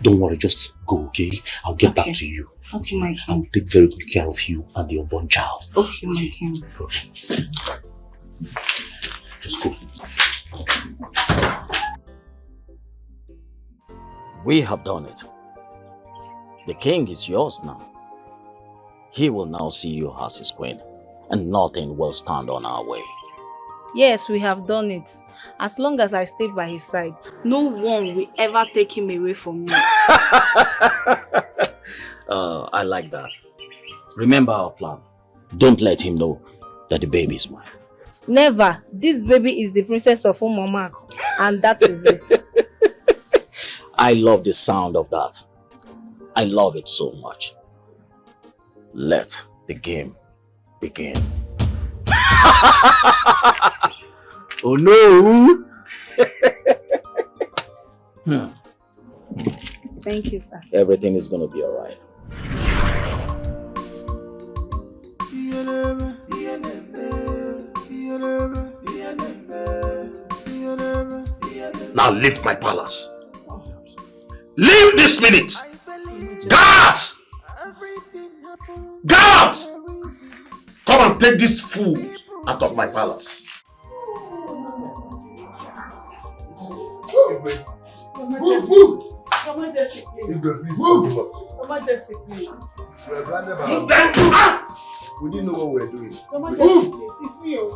don't worry, just go, okay? I'll get back to you. Okay, my king. I'll take very good care of you and the unborn child. Okay, my king. Okay. Just go. We have done it. The king is yours now. He will now see you as his queen, and nothing will stand on our way. Yes, we have done it. As long as I stay by his side, no one will ever take him away from me. I like that. Remember our plan. Don't let him know that the baby is mine. Never. This baby is the princess of Umamak, and that is it. I love the sound of that. I love it so much. Let the game begin. Oh no! Thank you, sir. Everything is gonna be alright. Now leave my palace. Leave this minute. Guards! Guards! Come and take this food out of my palace. Move, move! Your Majesty, please. Move! Your Majesty, please. Move them! We didn't know what we were doing. Your Majesty, please. It's me, oh.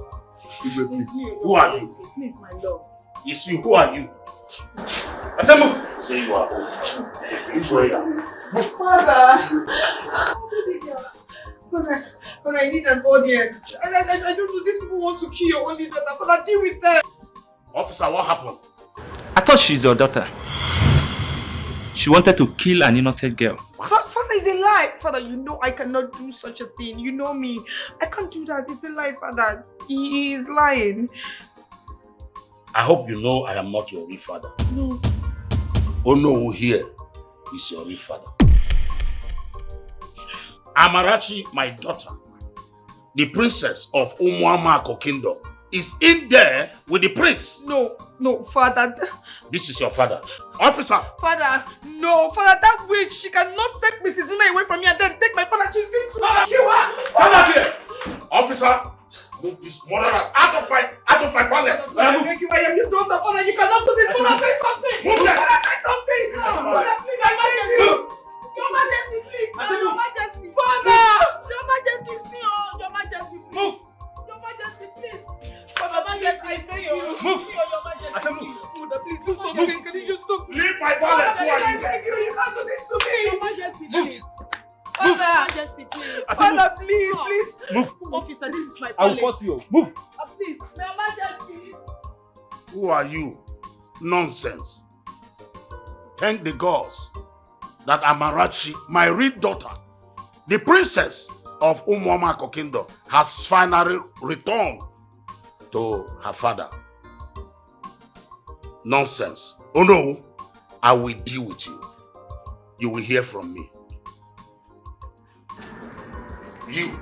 It's me, oh. Who are you? Please, my lord. It's you. Who are you? Assemble! Say you are old. Which way are you? Father! Father, I need an audience. I don't know. These people want to kill your only daughter. Father, deal with them. Officer, what happened? I thought she's your daughter. She wanted to kill an innocent girl. Father, it's a lie. Father, you know I cannot do such a thing. You know me. I can't do that. It's a lie, Father. He is lying. I hope you know I am not your real father. No. Oh no, who here is your real father? Amarachi, my daughter, the princess of Umuamako Kingdom, is in there with the prince. No, Father. This is your father. Officer! Father, no. Father, that witch, she cannot take Mrs. Una away from me and then take my father. She's going to kill her. Father here! Officer, move these murderers out of my palace. Thank you. I am your daughter, Father. You cannot do this. Father, say something. Move them. Father, say something. Father, please, I beg you. Your Majesty, please. Your Majesty. Father! Your Majesty, please. Your Majesty, please. Move. Your Majesty, please. Father, Majesty, I beg you. Move. Your Majesty, please. Father, please do something. Move. Can you just stop? Leave my palace. Who are I you? beg you. You can't do this to me. Your Majesty, please. Move. Father, Majesty, please. Father, please, please. Move. Officer, this is my I will palace. force you. Move. Please, Your Majesty. Who are you? Nonsense. Thank the gods that Amarachi, my real daughter, the princess of Umuamako Kingdom, has finally returned to her father. Nonsense. Oh no, I will deal with you. You will hear from me. You.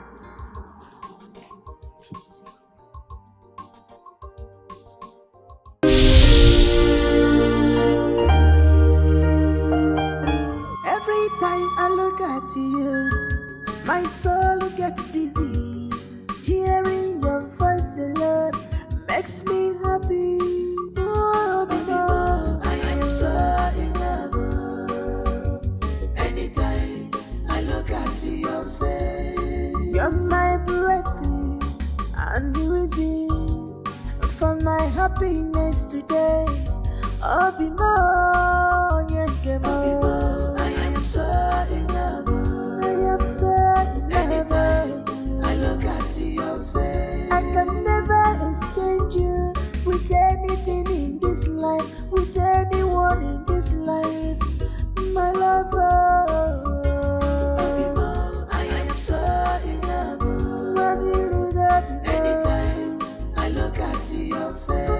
Every time I look at you, my soul gets dizzy. Hearing your voice alone makes me happy. Oh, Bimo, I am so in love. Anytime I look at your face, you're my breath and reason for my happiness today. Oh, Bimo, yeah, Bimo, I am so in love. I am so in love. Anytime I look at your face, I can never exchange you with anything in this life, with anyone in this life, my lover. I am so in love. Anytime I look at your face,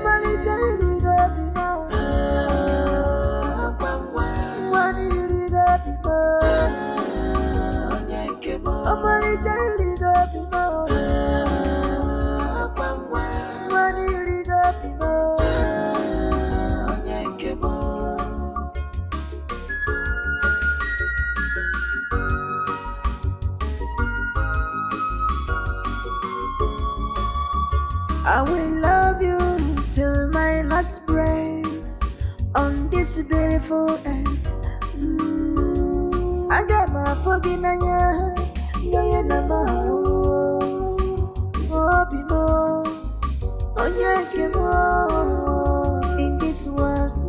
I will love you till my last breath on this beautiful earth. I got my fucking anya, no number. Oh, Bimo, oh yeah, in this world